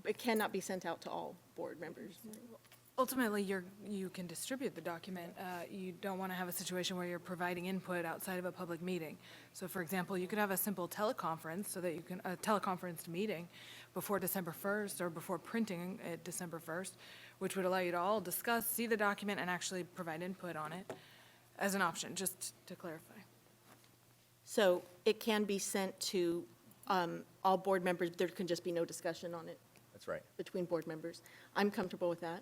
it cannot be sent out to all board members. Ultimately, you can distribute the document. You don't want to have a situation where you're providing input outside of a public meeting. So for example, you could have a simple teleconference so that you can, a teleconferenced meeting before December 1st or before printing it December 1st, which would allow you to all discuss, see the document, and actually provide input on it as an option, just to clarify. So it can be sent to all board members. There can just be no discussion on it That's right. between board members. I'm comfortable with that.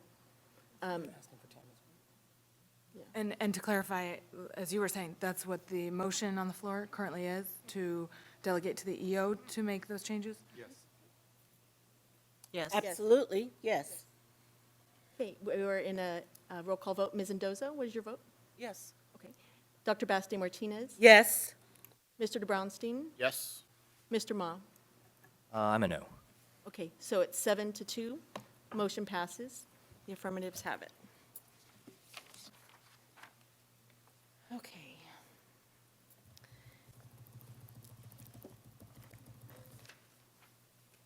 And to clarify, as you were saying, that's what the motion on the floor currently is, to delegate to the EO to make those changes? Yes. Yes. Absolutely, yes. Okay, we were in a roll call vote. Ms. Mendoza, what is your vote? Yes. Okay. Dr. Baste Martinez? Yes. Mr. de Brownstein? Yes. Mr. Ma? I'm a no. Okay, so it's 7-2. Motion passes. The affirmatives have it. Okay.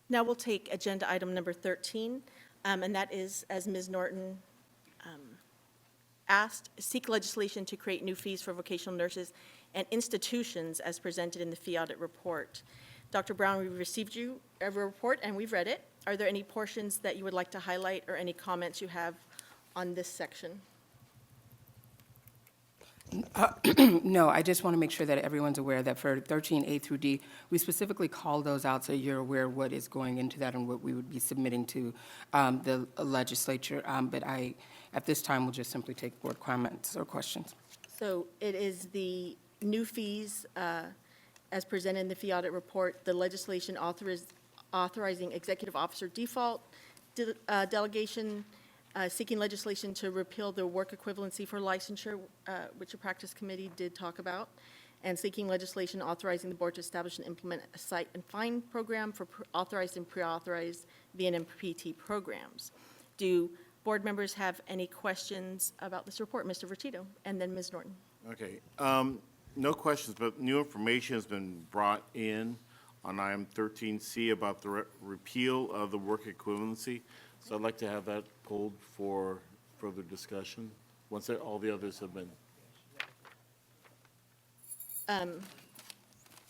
Now we'll take agenda item number 13, and that is, as Ms. Norton asked, seek legislation to create new fees for vocational nurses and institutions as presented in the fee audit report. Dr. Brown, we received you a report and we've read it. Are there any portions that you would like to highlight or any comments you have on this section? No, I just want to make sure that everyone's aware that for 13A through D, we specifically call those out so you're aware what is going into that and what we would be submitting to the legislature. But at this time, we'll just simply take board comments or questions. So it is the new fees as presented in the fee audit report, the legislation authorizing executive officer default delegation, seeking legislation to repeal the work equivalency for licensure, which the practice committee did talk about, and seeking legislation authorizing the board to establish and implement a cite and fine program for authorized and pre-authorized VNMPT programs. Do board members have any questions about this report? Mr. Vertito, and then Ms. Norton. Okay, no questions, but new information has been brought in on item 13C about the repeal of the work equivalency. So I'd like to have that pulled for further discussion, once all the others have been.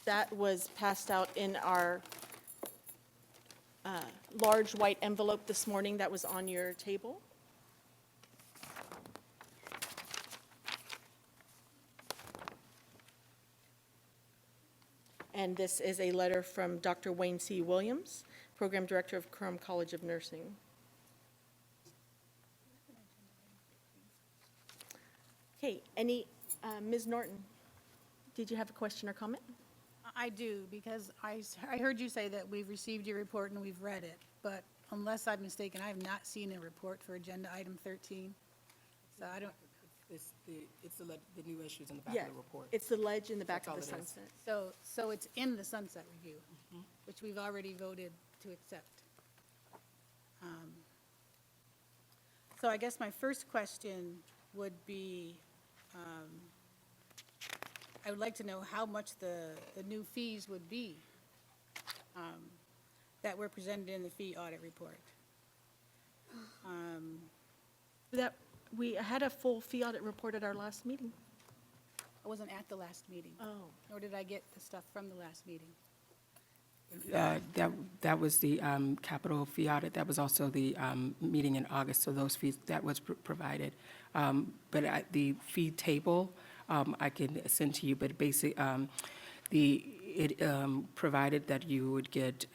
That was passed out in our large white envelope this morning that was on your table. And this is a letter from Dr. Wayne C. Williams, Program Director of Currum College of Nursing. Okay, Ms. Norton, did you have a question or comment? I do, because I heard you say that we've received your report and we've read it, but unless I'm mistaken, I have not seen a report for agenda item 13. So I don't, It's the new issues in the back Yeah, of the report. it's the ledge in the back of the That's all it is. sunset. so it's in the sunset review, which we've already voted to accept. So I guess my first question would be, I would like to know how much the new fees would be that were presented in the fee audit report. That, we had a full fee audit report at our last meeting. I wasn't at the last meeting. Oh. Nor did I get the stuff from the last meeting. That was the capital fee audit. That was also the meeting in August, so those fees, that was provided. But the fee table, I can send to you, but basically, it provided that you would get,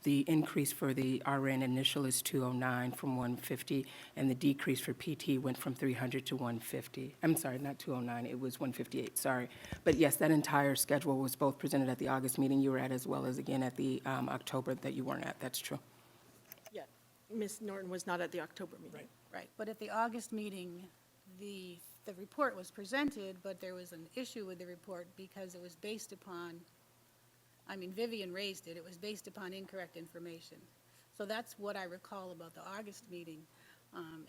the increase for the RN initial is 209 from 150, and the decrease for PT went from 300 to 150. I'm sorry, not 209, it was 158, sorry. But yes, that entire schedule was both presented at the August meeting you were at, as well as again at the October that you weren't at, that's true. Yeah, Ms. Norton was not at the October meeting. Right, but at the August meeting, the report was presented, but there was an issue with the report because it was based upon I mean, Vivian raised it, it was based upon incorrect information. So that's what I recall about the August meeting.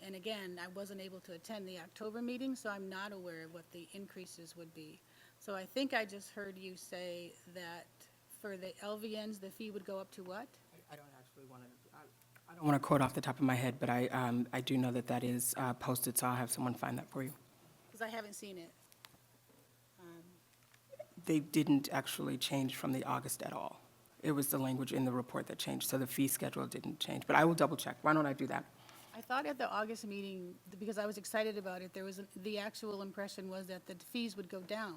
And again, I wasn't able to attend the October meeting, so I'm not aware of what the increases would be. So I think I just heard you say that for the LVNs, the fee would go up to what? I don't actually want to, I don't want to quote off the top of my head, but I do know that that is posted, so I'll have someone find that for you. Because I haven't seen it. They didn't actually change from the August at all. It was the language in the report that changed, so the fee schedule didn't change. But I will double check. Why don't I do that? I thought at the August meeting, because I was excited about it, there was, the actual impression was that the fees would go down.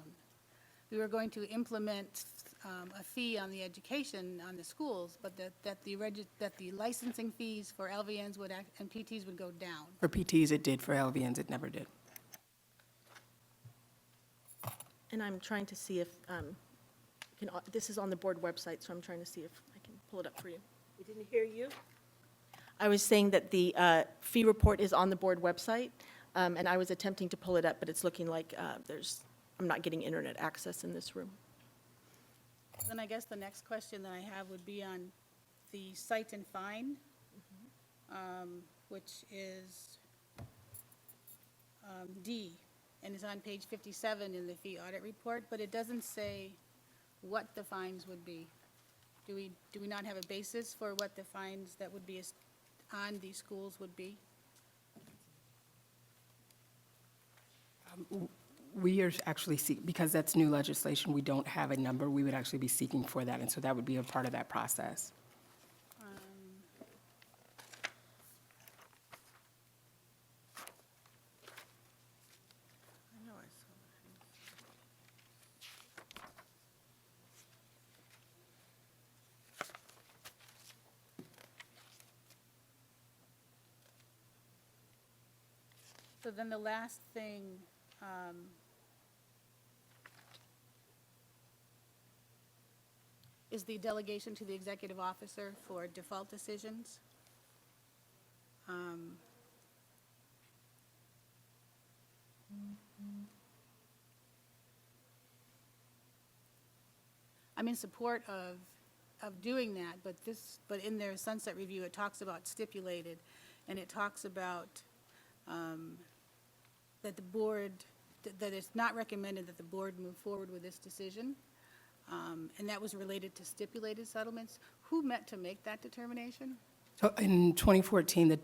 We were going to implement a fee on the education on the schools, but that the licensing fees for LVNs would and PTs would go down. For PTs, it did. For LVNs, it never did. And I'm trying to see if, this is on the board website, so I'm trying to see if I can pull it up for you. We didn't hear you? I was saying that the fee report is on the board website, and I was attempting to pull it up, but it's looking like I'm not getting internet access in this room. Then I guess the next question that I have would be on the cite and fine, which is D, and it's on page 57 in the fee audit report, but it doesn't say what the fines would be. Do we not have a basis for what the fines that would be on these schools would be? We are actually because that's new legislation, we don't have a number. We would actually be seeking for that, and so that would be a part of that process. I know I saw that. So then the last thing, is the delegation to the executive officer for default decisions. I'm in support of doing that, but in their sunset review, it talks about stipulated, and it talks about that the board, that it's not recommended that the board move forward with this decision, and that was related to stipulated settlements. Who met to make that determination? So in 2014, the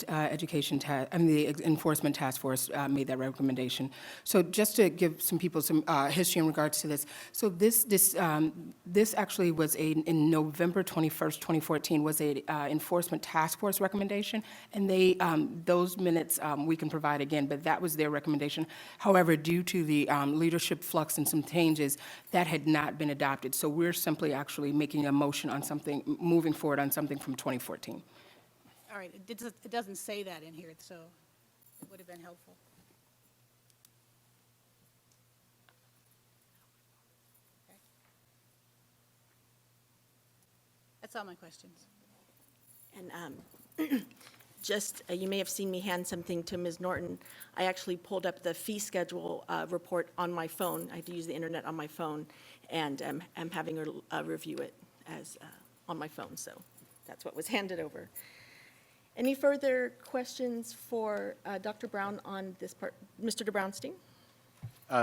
the Enforcement Task Force made that recommendation. So just to give some people some history in regards to this, so this actually was in November 21st, 2014, was a Enforcement Task Force recommendation, and they those minutes we can provide again, but that was their recommendation. However, due to the leadership flux and some changes, that had not been adopted. So we're simply actually making a motion on something, moving forward on something from 2014. All right, it doesn't say that in here, so it would have been helpful. Okay. That's all my questions. And you may have seen me hand something to Ms. Norton. I actually pulled up the fee schedule report on my phone. I had to use the internet on my phone, and I'm having her review it as on my phone, so that's what was handed over. Any further questions for Dr. Brown on this part? Mr. DeBrownstein?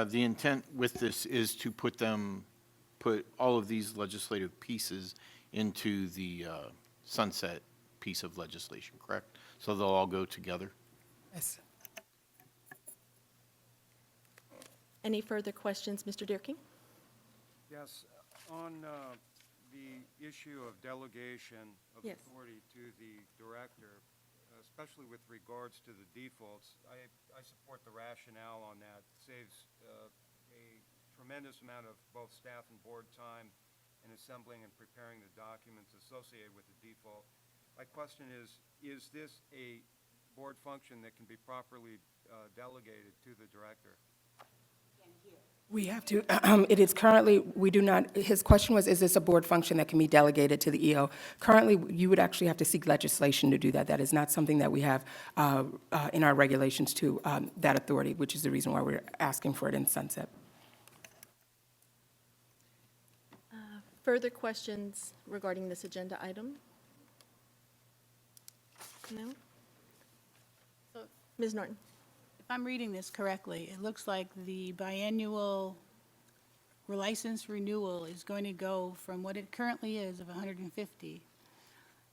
The intent with this is to put all of these legislative pieces into the sunset piece of legislation, correct? So they'll all go together? Yes. Any further questions, Mr. Deerking? Yes, on the issue of delegation of Yes. authority to the director, especially with regards to the defaults, I support the rationale on that. Saves a tremendous amount of both staff and board time in assembling and preparing the documents associated with the default. My question is this a board function that can be properly delegated to the director? We have to, it is currently, we do not, his question was, is this a board function that can be delegated to the EO? Currently, you would actually have to seek legislation to do that. That is not something that we have in our regulations to that authority, which is the reason why we're asking for it in sunset. Further questions regarding this agenda item? No? Ms. Norton? If I'm reading this correctly, it looks like the biannual license renewal is going to go from what it currently is of 150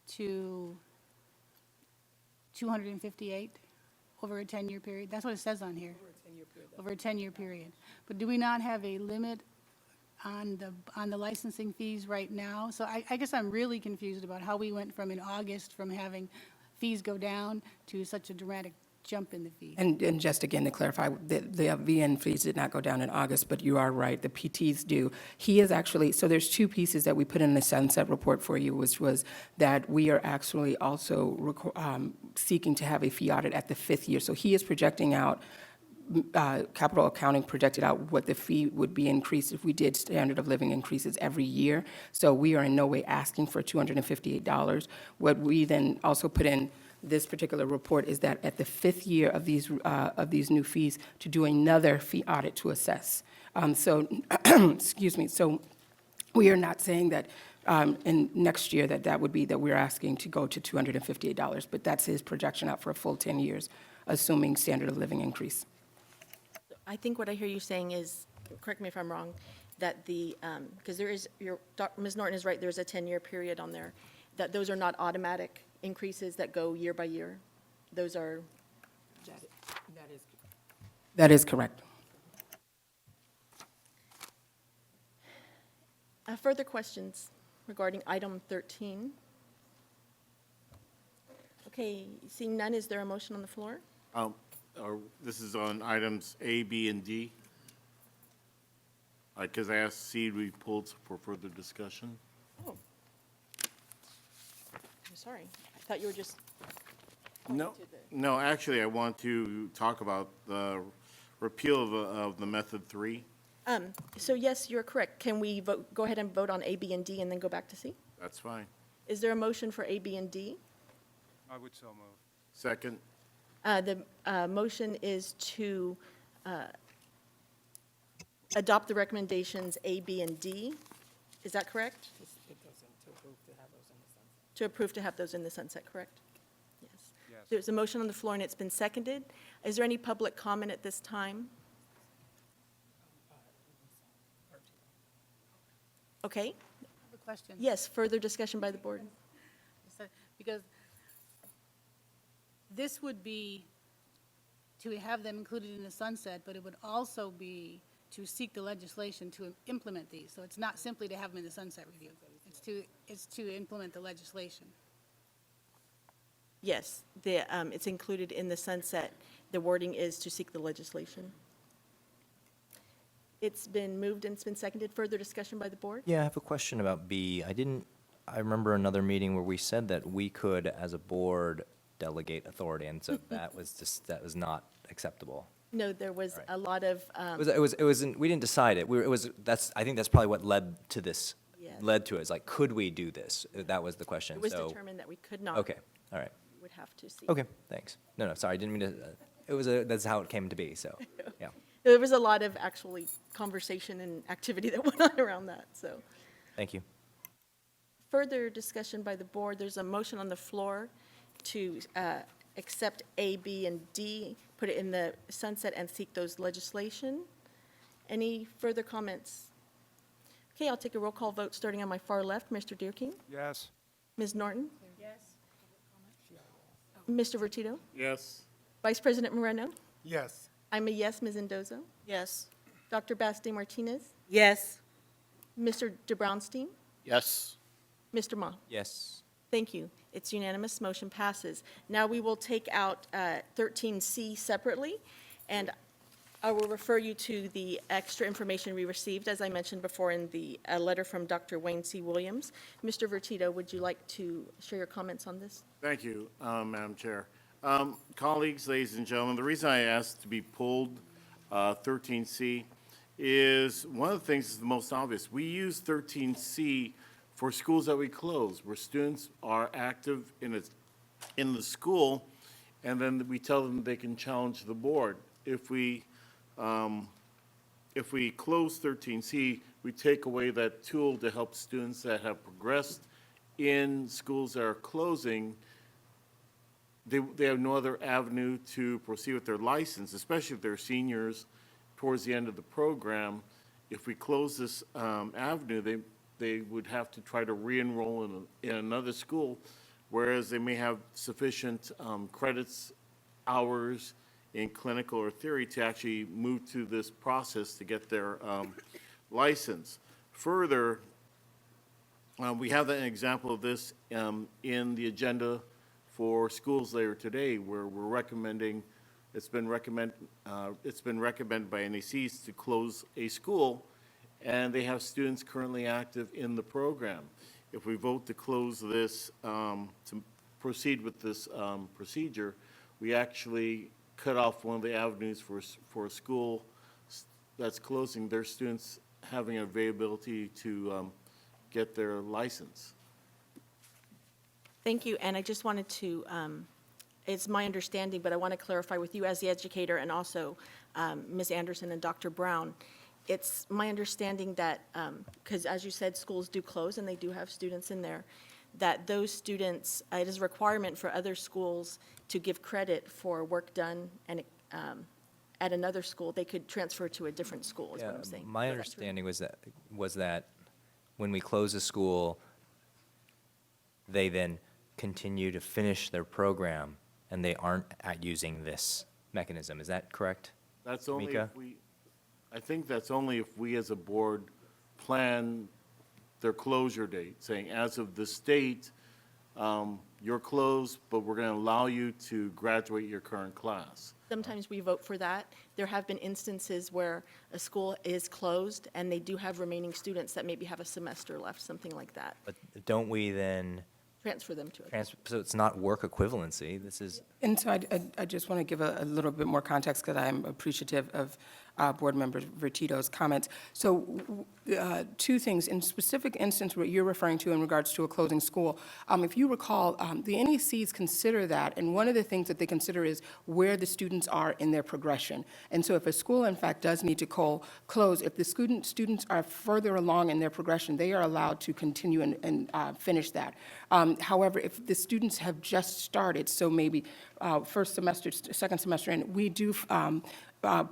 to 258 over a 10-year period. That's what it says on here. Over a 10-year period. But do we not have a limit on the licensing fees right now? So I guess I'm really confused about how we went from in August from having fees go down to such a dramatic jump in the fees. And just again to clarify, the VN fees did not go down in August, but you are right, the PTs do. He is actually, so there's two pieces that we put in the sunset report for you, which was that we are actually also seeking to have a fee audit at the 5th year. So he is projecting out, capital accounting projected out what the fee would be increased if we did standard of living increases every year. So we are in no way asking for $258. What we then also put in this particular report is that at the 5th year of these new fees, to do another fee audit to assess. So, excuse me, so we are not saying that in next year that would be that we're asking to go to $258, but that's his projection out for a full 10 years, assuming standard of living increase. I think what I hear you saying is, correct me if I'm wrong, that because there is, Ms. Norton is right, there's a 10-year period on there, that those are not automatic increases that go year by year. Those are. That is correct. Further questions regarding item 13? Okay, seeing none, is there a motion on the floor? This is on items A, B, and D. Because I asked C to be pulled for further discussion. Oh. I'm sorry. I thought you were just. No, no, actually, I want to talk about the repeal of the method 3. So yes, you're correct. Can we go ahead and vote on A, B, and D and then go back to C? That's fine. Is there a motion for A, B, and D? I would so move. Second, The motion is to adopt the recommendations A, B, and D. Is that correct? To approve to have those in the sunset, correct? Yes. Yes. There's a motion on the floor and it's been seconded. Is there any public comment at this time? Okay. I have a question. Yes, further discussion by the board. Because this would be to have them included in the sunset, but it would also be to seek the legislation to implement these. So it's not simply to have them in the sunset review. It's to implement the legislation. Yes, it's included in the sunset. The wording is to seek the legislation. It's been moved and it's been seconded. Further discussion by the board? Yeah, I have a question about B. I remember another meeting where we said that we could, as a board, delegate authority, and so that was not acceptable. No, there was Right. a lot of, It wasn't, we didn't decide it. I think that's probably what led to this, Yes. led to it. It's like, could we do this? That was the question, it was so. determined that we could not. Okay, all right. We would have to see. Okay, thanks. No, sorry, I didn't mean to, that's how it came to be, so, yeah. There was a lot of actually conversation and activity that went on around that, so. Thank you. Further discussion by the board, there's a motion on the floor to accept A, B, and D, put it in the sunset and seek those legislation. Any further comments? Okay, I'll take a roll call vote, starting on my far left. Mr. Deerking? Yes. Ms. Norton? Yes. Mr. Vertito? yes. Vice President Moreno? Yes. I'm a yes. Ms. Mendoza? Yes. Dr. Basti Martinez? Yes. Mr. DeBrownstein? Yes. Mr. Ma? Yes. Thank you. It's unanimous. Motion passes. Now we will take out 13C separately, and I will refer you to the extra information we received, as I mentioned before, in the letter from Dr. Wayne C. Williams. Mr. Vertito, would you like to share your comments on this? Thank you, Madam Chair. Colleagues, ladies and gentlemen, the reason I asked to be pulled 13C is one of the things is the most obvious. We use 13C for schools that we close, where students are active in the school, and then we tell them they can challenge the board. If we close 13C, we take away that tool to help students that have progressed in schools that are closing. They have no other avenue to proceed with their license, especially if they're seniors towards the end of the program. If we close this avenue, they would have to try to re-enroll in another school, whereas they may have sufficient credits, hours in clinical or theory to actually move to this process to get their license. Further, we have an example of this in the agenda for schools later today, where we're recommending, it's been recommended by NACs to close a school, and they have students currently active in the program. If we vote to close this, to proceed with this procedure, we actually cut off one of the avenues for a school that's closing, their students having availability to get their license. Thank you, and I just wanted to, it's my understanding, but I want to clarify with you as the educator and also Ms. Anderson and Dr. Brown. It's my understanding that, because as you said, schools do close and they do have students in there, that those students, it is a requirement for other schools to give credit for work done and at another school, they could transfer to a different school, is what I'm saying. My understanding was that when we close a school, they then continue to finish their program, and they aren't using this mechanism. Is that correct? That's only Mika? if I think that's only if we as a board plan their closure date, saying as of this date, you're closed, but we're going to allow you to graduate your current class. Sometimes we vote for that. There have been instances where a school is closed and they do have remaining students that maybe have a semester left, something like that. But don't we then Transfer them to it. transfer, so it's not work equivalency, this is, And so I just want to give a little bit more context because I'm appreciative of Board Member Vertito's comments. So two things. In specific instance, what you're referring to in regards to a closing school, if you recall, the NECs consider that, and one of the things that they consider is where the students are in their progression. And so if a school, in fact, does need to close, if the students are further along in their progression, they are allowed to continue and finish that. However, if the students have just started, so maybe first semester, second semester, and we do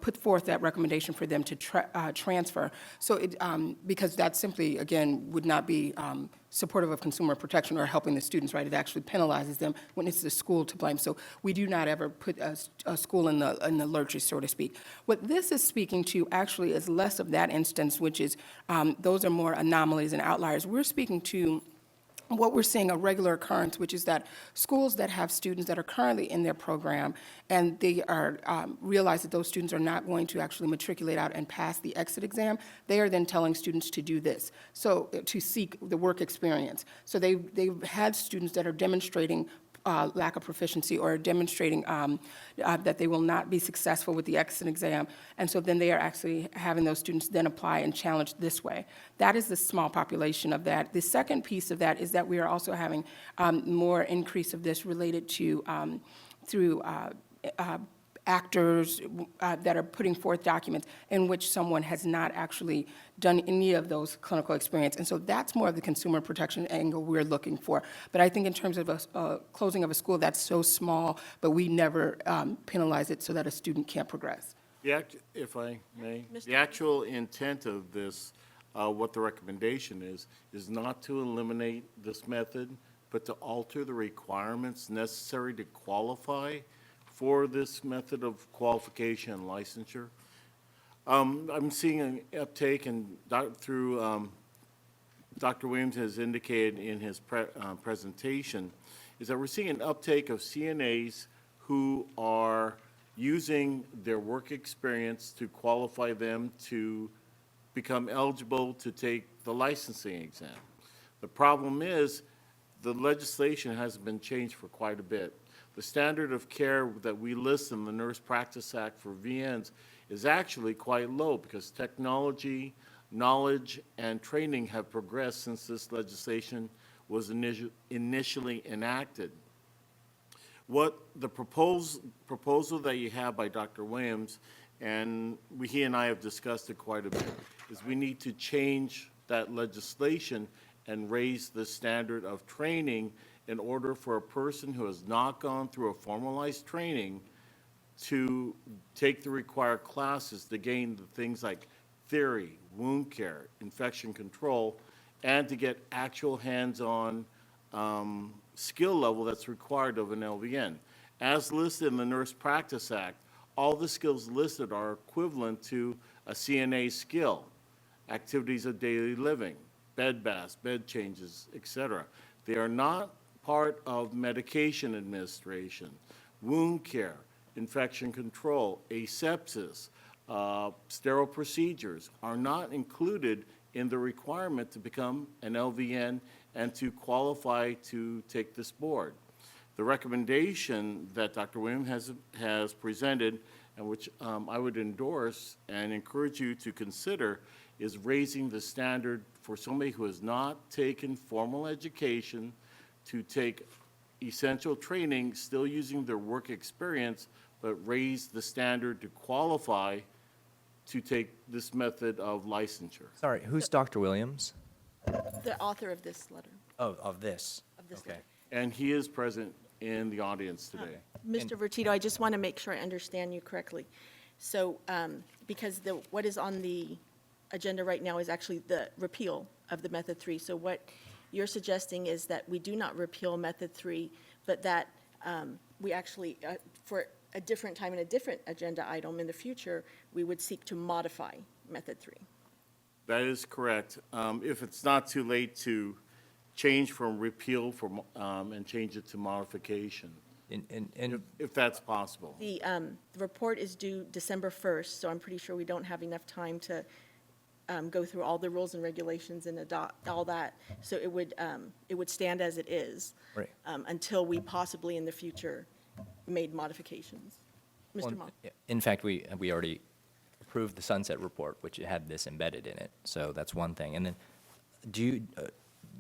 put forth that recommendation for them to transfer. So because that simply, again, would not be supportive of consumer protection or helping the students, right? It actually penalizes them when it's the school to blame. So we do not ever put a school in the lurches, so to speak. What this is speaking to actually is less of that instance, which is those are more anomalies and outliers. We're speaking to what we're seeing a regular occurrence, which is that schools that have students that are currently in their program and they are realize that those students are not going to actually matriculate out and pass the exit exam, they are then telling students to do this, so to seek the work experience. So they've had students that are demonstrating lack of proficiency or demonstrating that they will not be successful with the exit exam. And so then they are actually having those students then apply and challenge this way. That is the small population of that. The second piece of that is that we are also having more increase of this related to through actors that are putting forth documents in which someone has not actually done any of those clinical experience. And so that's more of the consumer protection angle we're looking for. But I think in terms of a closing of a school, that's so small, but we never penalize it so that a student can't progress. If I may, the actual intent of this, what the recommendation is not to eliminate this method, but to alter the requirements necessary to qualify for this method of qualification and licensure. I'm seeing an uptake, and through Dr. Williams has indicated in his presentation, is that we're seeing an uptake of CNAs who are using their work experience to qualify them to become eligible to take the licensing exam. The problem is the legislation hasn't been changed for quite a bit. The standard of care that we list in the Nurse Practice Act for VNs is actually quite low because technology, knowledge, and training have progressed since this legislation was initially enacted. What the proposal that you have by Dr. Williams and he and I have discussed it quite a bit, is we need to change that legislation and raise the standard of training in order for a person who has not gone through a formalized training to take the required classes to gain the things like theory, wound care, infection control, and to get actual hands-on skill level that's required of an LVN. As listed in the Nurse Practice Act, all the skills listed are equivalent to a CNA skill, activities of daily living, bed baths, bed changes, etc. They are not part of medication administration, wound care, infection control, asepsis, sterile procedures are not included in the requirement to become an LVN and to qualify to take this board. The recommendation that Dr. Williams has presented, and which I would endorse and encourage you to consider, is raising the standard for somebody who has not taken formal education to take essential training, still using their work experience, but raise the standard to qualify to take this method of licensure. Sorry, who's Dr. Williams? The author of this letter, Oh, of this. of this Okay. letter. And he is present in the audience today. Mr. Vertito, I just want to make sure I understand you correctly. So, because what is on the agenda right now is actually the repeal of the Method 3. So what you're suggesting is that we do not repeal Method 3, but that we actually, for a different time and a different agenda item in the future, we would seek to modify Method 3. That is correct. If it's not too late to change from repeal and change it to modification, And if that's possible. The report is due December 1st, so I'm pretty sure we don't have enough time to go through all the rules and regulations and adopt all that. So it would stand as it is. Right. Until we possibly in the future made modifications. Mr. Mon. in fact, we already approved the sunset report, which had this embedded in it. So that's one thing. And then,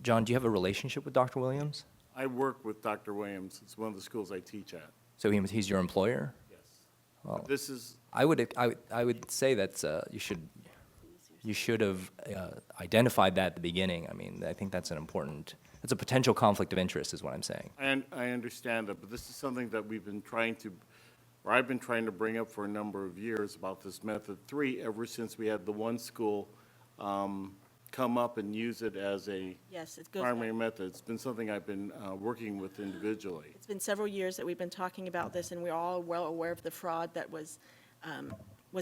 John, do you have a relationship with Dr. Williams? I work with Dr. Williams. It's one of the schools I teach at. So he's your employer? Yes. Well, This is, I would say that you should have identified that at the beginning. I mean, I think that's it's a potential conflict of interest is what I'm saying. and I understand that, but this is something that I've been trying to bring up for a number of years about this Method 3 ever since we had the one school come up and use it as a Yes, it goes primary back. method. It's been something I've been working with individually. It's been several years that we've been talking about this, and we're all well aware of the fraud that was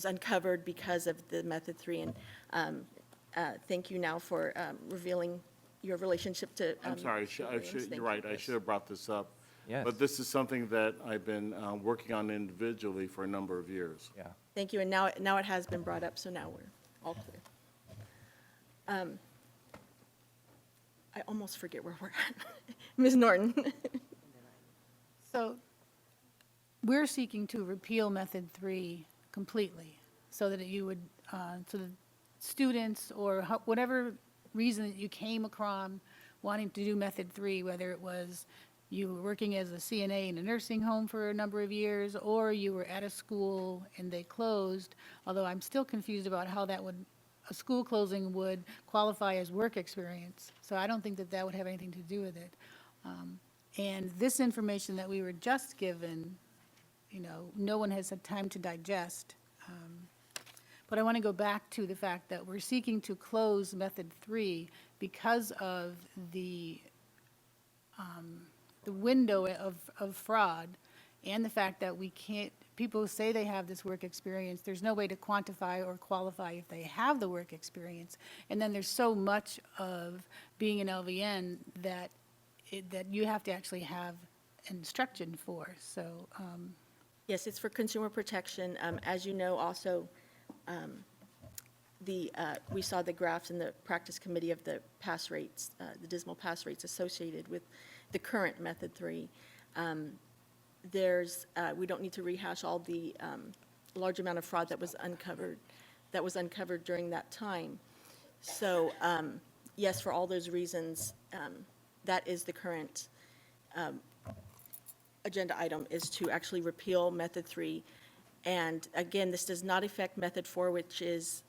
uncovered because of the Method 3. And thank you now for revealing your relationship to. I'm sorry, Williams. Thank you're right, you. I should have brought this up. Yes. But this is something that I've been working on individually for a number of years. Yeah. Thank you, and now it has been brought up, so now we're all clear. I almost forget where we're at. Ms. Norton. So we're seeking to repeal Method 3 completely, so that you would, so that students or whatever reason that you came across wanting to do Method 3, whether it was you were working as a CNA in a nursing home for a number of years, or you were at a school and they closed, although I'm still confused about how a school closing would qualify as work experience. So I don't think that would have anything to do with it. And this information that we were just given, no one has had time to digest. But I want to go back to the fact that we're seeking to close Method 3 because of the window of fraud and the fact that we can't, people who say they have this work experience, there's no way to quantify or qualify if they have the work experience. And then there's so much of being an LVN that you have to actually have instruction for, so. Yes, it's for consumer protection. As you know, also, we saw the graphs in the practice committee of the pass rates, the dismal pass rates associated with the current Method 3. We don't need to rehash all the large amount of fraud that was uncovered during that time. So, yes, for all those reasons, that is the current agenda item, is to actually repeal Method 3 And again, this does not affect Method 4, which is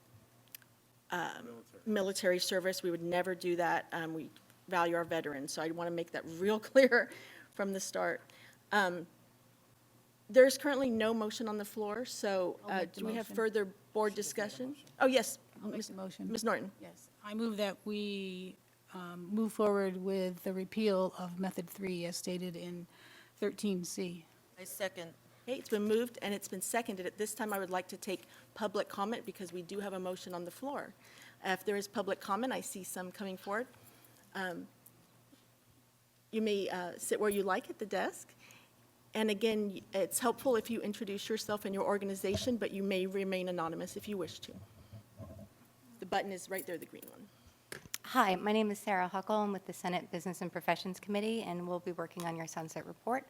military service. We would never do that. We value our veterans, so I want to make that real clear from the start. There's currently no motion on the floor, so I'll make the do we have motion. further board discussion? Oh, yes. I'll make the motion. Ms. Norton. Yes, I move that we move forward with the repeal of Method 3 as stated in 13C. I second. Okay, it's been moved and it's been seconded. At this time, I would like to take public comment because we do have a motion on the floor. If there is public comment, I see some coming forward. You may sit where you like at the desk. And again, it's helpful if you introduce yourself and your organization, but you may remain anonymous if you wish to. The button is right there, the green one. Hi, my name is Sarah Huckle. I'm with the Senate Business and Professions Committee, and we'll be working on your sunset report.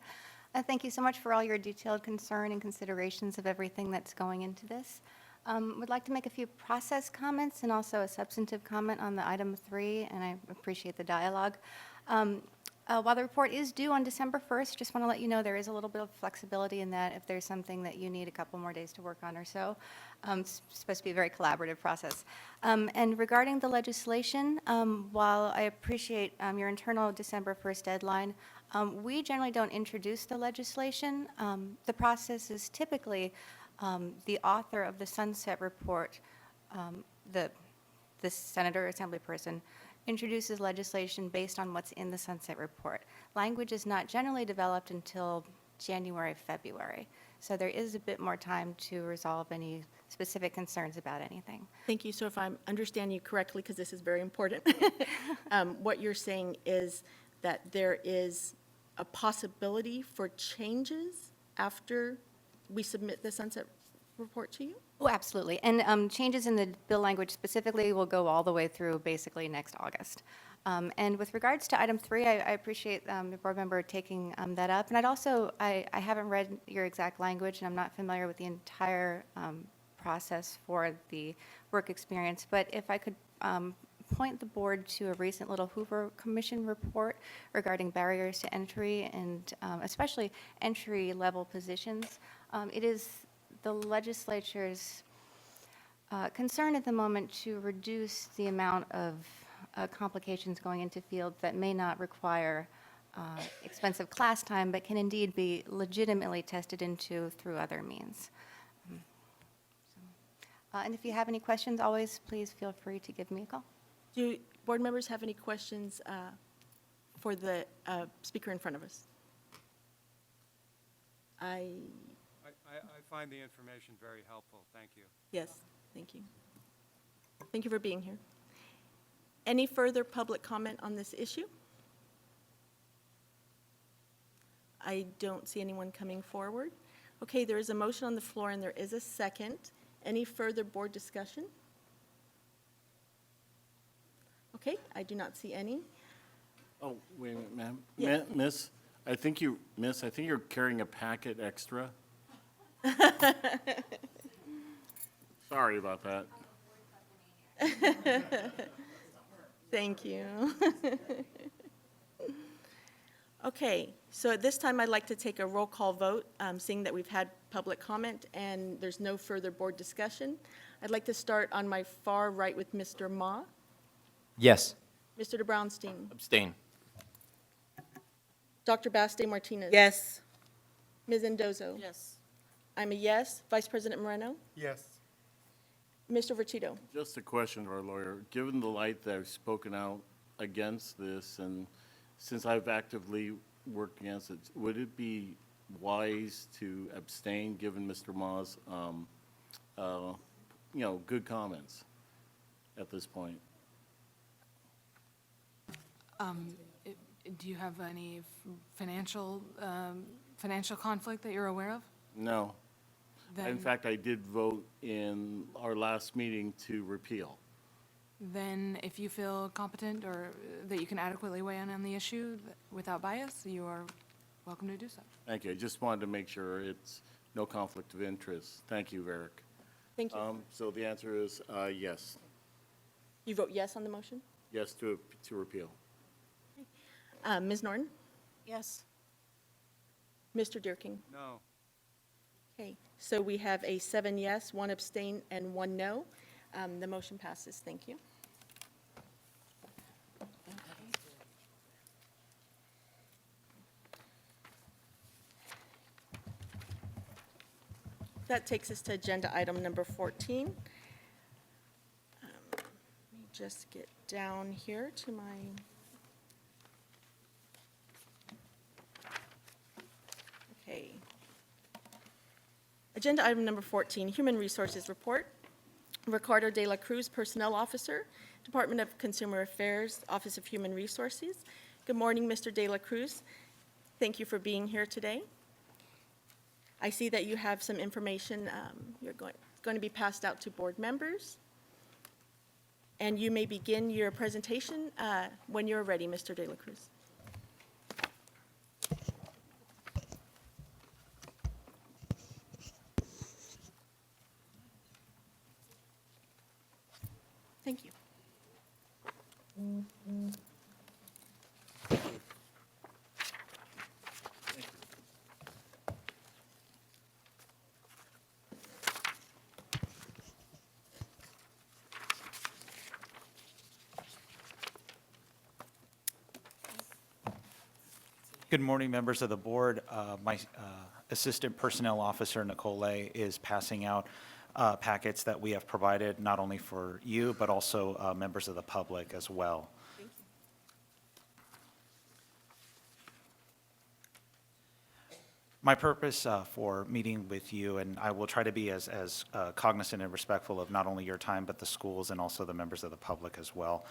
Thank you so much for all your detailed concern and considerations of everything that's going into this. Would like to make a few process comments and also a substantive comment on the item 3, and I appreciate the dialogue. While the report is due on December 1st, just want to let you know there is a little bit of flexibility in that if there's something that you need a couple more days to work on or so. It's supposed to be a very collaborative process. And regarding the legislation, while I appreciate your internal December 1st deadline, we generally don't introduce the legislation. The process is typically the author of the sunset report, the senator or assembly person, introduces legislation based on what's in the sunset report. Language is not generally developed until January, February. So there is a bit more time to resolve any specific concerns about anything. Thank you. So if I understand you correctly, because this is very important, what you're saying is that there is a possibility for changes after we submit the sunset report to you? Oh, absolutely. And changes in the bill language specifically will go all the way through basically next August. And with regards to item 3, I appreciate the board member taking that up. And I haven't read your exact language, and I'm not familiar with the entire process for the work experience. But if I could point the board to a recent little Hoover Commission report regarding barriers to entry and especially entry-level positions. It is the legislature's concern at the moment to reduce the amount of complications going into fields that may not require expensive class time, but can indeed be legitimately tested into through other means. And if you have any questions, always please feel free to give me a call. Do board members have any questions for the speaker in front of us? I find the information very helpful. Thank you. Yes, thank you. Thank you for being here. Any further public comment on this issue? I don't see anyone coming forward. Okay, there is a motion on the floor and there is a second. Any further board discussion? Okay, I do not see any. Oh, wait a minute, ma'am. Yes. Miss, I think you're carrying a packet extra. Sorry about that. Thank you. Okay, so at this time, I'd like to take a roll call vote, seeing that we've had public comment and there's no further board discussion. I'd like to start on my far right with Mr. Ma. Yes. Mr. de Brownstein. Abstain. Dr. Baste Martinez. Yes. Ms. Endozo. Yes. I'm a yes. Vice President Moreno. Yes. Mr. Verchito. Just a question to our lawyer. Given the light that I've spoken out against this, and since I've actively worked against it, would it be wise to abstain, given Mr. Ma's, good comments at this point? Do you have any financial conflict that you're aware of? No. In Then- fact, I did vote in our last meeting to repeal. Then if you feel competent or that you can adequately weigh in on the issue without bias, you are welcome to do so. Thank you. I just wanted to make sure it's no conflict of interest. Thank you, Eric. Thank you. So the answer is yes. You vote yes on the motion? Yes to repeal. Ms. Norton? Yes. Mr. Deerking? No. Okay, So we have a 7 yes, 1 abstain, and 1 no. The motion passes. Thank you. That takes us to agenda item number 14. Let me just get down here to my... Okay. Agenda item number 14, Human Resources Report. Ricardo de la Cruz, Personnel Officer, Department of Consumer Affairs, Office of Human Resources. Good morning, Mr. de la Cruz. Thank you for being here today. I see that you have some information you're going to be passed out to board members. And you may begin your presentation when you're ready, Mr. de la Cruz. Thank you. Good morning, members of the board. My Assistant Personnel Officer, Nicole, is passing out packets that we have provided not only for you, but also members of the public as well. Thank you. My purpose for meeting with you, and I will try to be as cognizant and respectful of not only your time, but the schools and also the members of the public as well.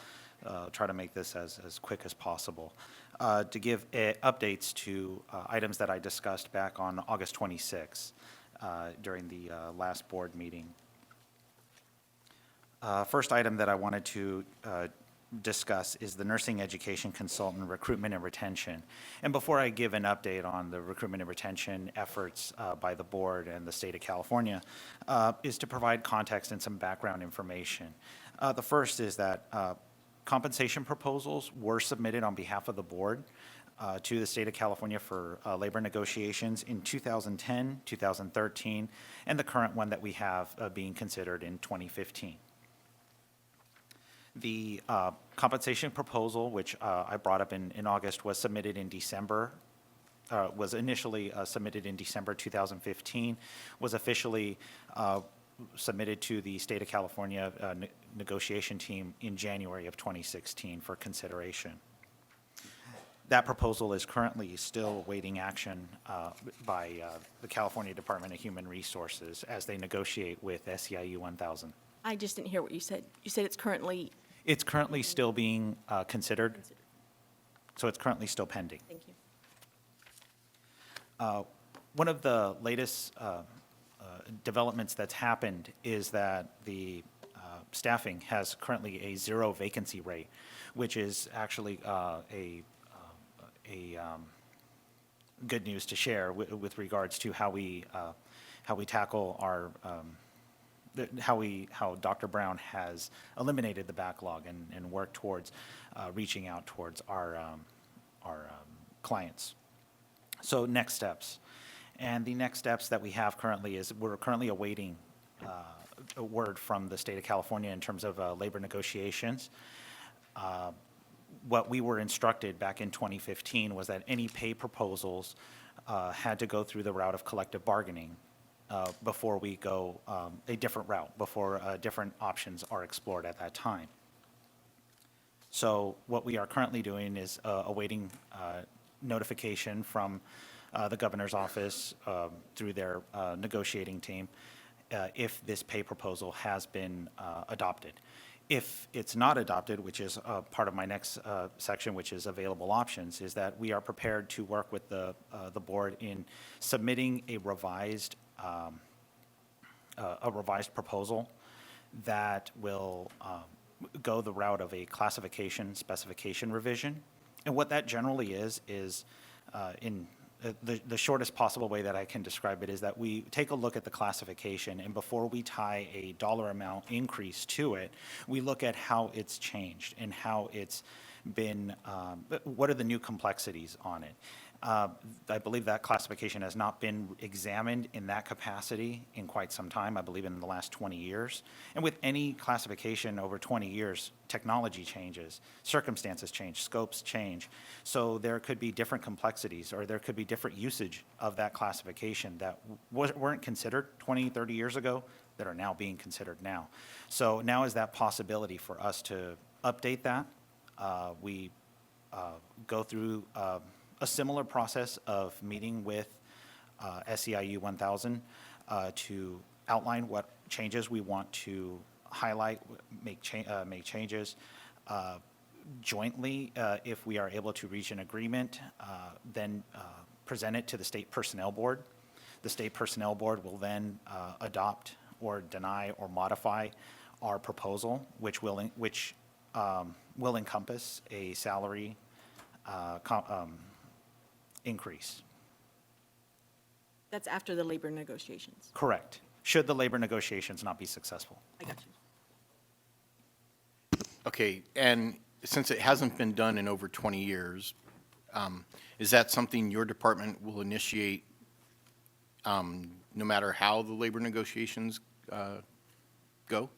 Try to make this as quick as possible. To give updates to items that I discussed back on August 26th during the last board meeting. First item that I wanted to discuss is the nursing education consultant recruitment and retention. And before I give an update on the recruitment and retention efforts by the board and the state of California, is to provide context and some background information. The first is that compensation proposals were submitted on behalf of the board to the state of California for labor negotiations in 2010, 2013, and the current one that we have being considered in 2015. The compensation proposal, which I brought up in August, was submitted in December, was initially submitted in December 2015, was officially submitted to the state of California negotiation team in January of 2016 for consideration. That proposal is currently still awaiting action by the California Department of Human Resources as they negotiate with SEIU 1000. I just didn't hear what you said. You said it's currently... It's currently still being considered, so it's currently still pending. Thank you. One of the latest developments that's happened is that the staffing has currently a 0 vacancy rate, which is actually good news to share with regards to how we tackle our how Dr. Brown has eliminated the backlog and worked towards reaching out towards our clients. So next steps. And the next steps that we have currently is we're currently awaiting a word from the state of California in terms of labor negotiations. What we were instructed back in 2015 was that any pay proposals had to go through the route of collective bargaining before we go a different route, before different options are explored at that time. So what we are currently doing is awaiting notification from the governor's office through their negotiating team if this pay proposal has been adopted. If it's not adopted, which is part of my next section, which is available options, is that we are prepared to work with the board in submitting a revised proposal that will go the route of a classification specification revision. And what that generally is in the shortest possible way that I can describe it is that we take a look at the classification, and before we tie a dollar amount increase to it, we look at how it's changed and how it's been, what are the new complexities on it. I believe that classification has not been examined in that capacity in quite some time, I believe in the last 20 years. And with any classification over 20 years, technology changes, circumstances change, scopes change. So there could be different complexities, or there could be different usage of that classification that weren't considered 20, 30 years ago that are now being considered now. So now is that possibility for us to update that. We go through a similar process of meeting with SEIU 1000 to outline what changes we want to highlight, make changes jointly. If we are able to reach an agreement, then present it to the State Personnel Board. The State Personnel Board will then adopt or deny or modify our proposal, which will encompass a salary increase. That's after the labor negotiations. Correct. Should the labor negotiations not be successful. I got you. Okay, and since it hasn't been done in over 20 years, is that something your department will initiate no matter how the labor negotiations go?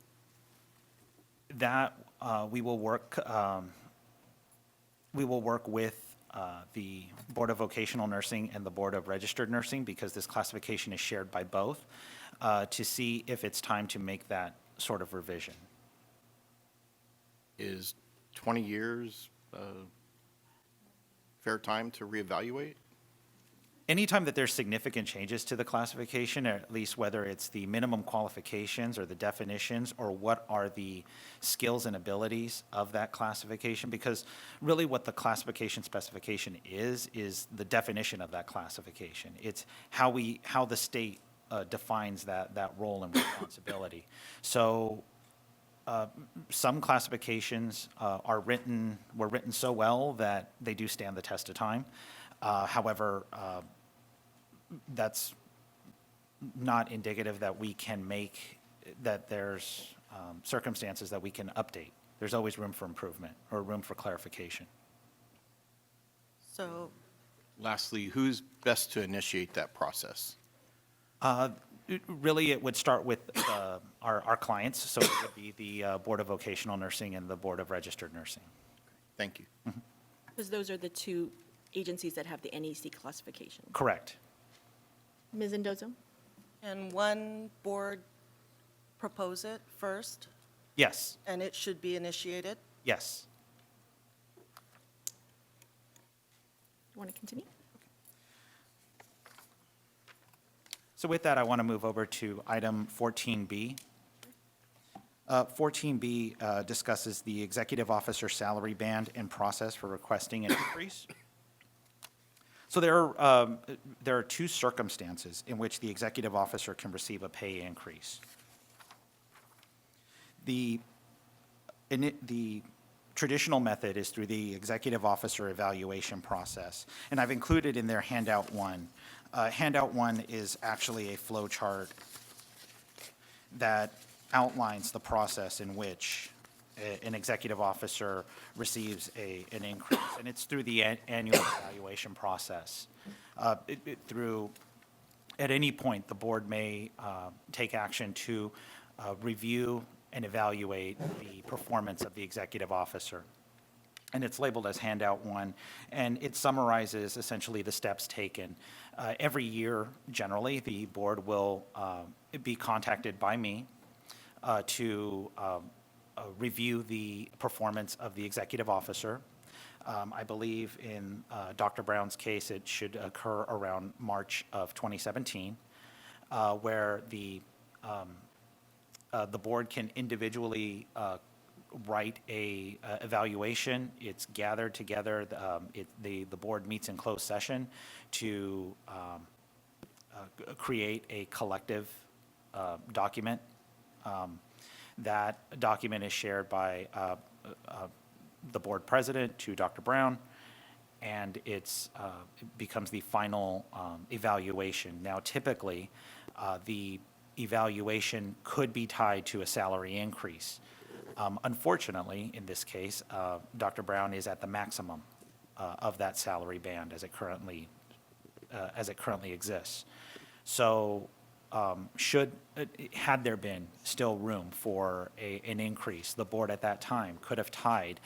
That we will work with the Board of Vocational Nursing and the Board of Registered Nursing, because this classification is shared by both, to see if it's time to make that sort of revision. Is 20 years fair time to reevaluate? Anytime that there's significant changes to the classification, or at least whether it's the minimum qualifications or the definitions, or what are the skills and abilities of that classification, because really what the classification specification is the definition of that classification. It's how the state defines that role and responsibility. So some classifications were written so well that they do stand the test of time. However, that's not indicative that we can that there's circumstances that we can update. There's always room for improvement or room for clarification. So, Lastly, who's best to initiate that process? Really, it would start with our clients, so it would be the Board of Vocational Nursing and the Board of Registered Nursing. Thank you. Because those are the two agencies that have the NEC classification. Correct. Ms. Mendoza? can one board propose it first, Yes, and it should be initiated? yes. You want to continue? So with that, I want to move over to item 14B. 14B discusses the executive officer salary band and process for requesting an increase. So there are two circumstances in which the executive officer can receive a pay increase. The traditional method is through the executive officer evaluation process, and I've included in there handout one. Handout one is actually a flow chart that outlines the process in which an executive officer receives an increase, and it's through the annual evaluation process. At any point, the board may take action to review and evaluate the performance of the executive officer. And it's labeled as handout one, and it summarizes essentially the steps taken. Every year, generally, the board will be contacted by me to review the performance of the executive officer. I believe in Dr. Brown's case, it should occur around March of 2017, where the board can individually write a evaluation. It's gathered together. The board meets in closed session to create a collective document. That document is shared by the board president to Dr. Brown, and it becomes the final evaluation. Now, typically, the evaluation could be tied to a salary increase. Unfortunately, in this case, Dr. Brown is at the maximum of that salary band as it currently exists. So had there been still room for an increase, the board at that time could have tied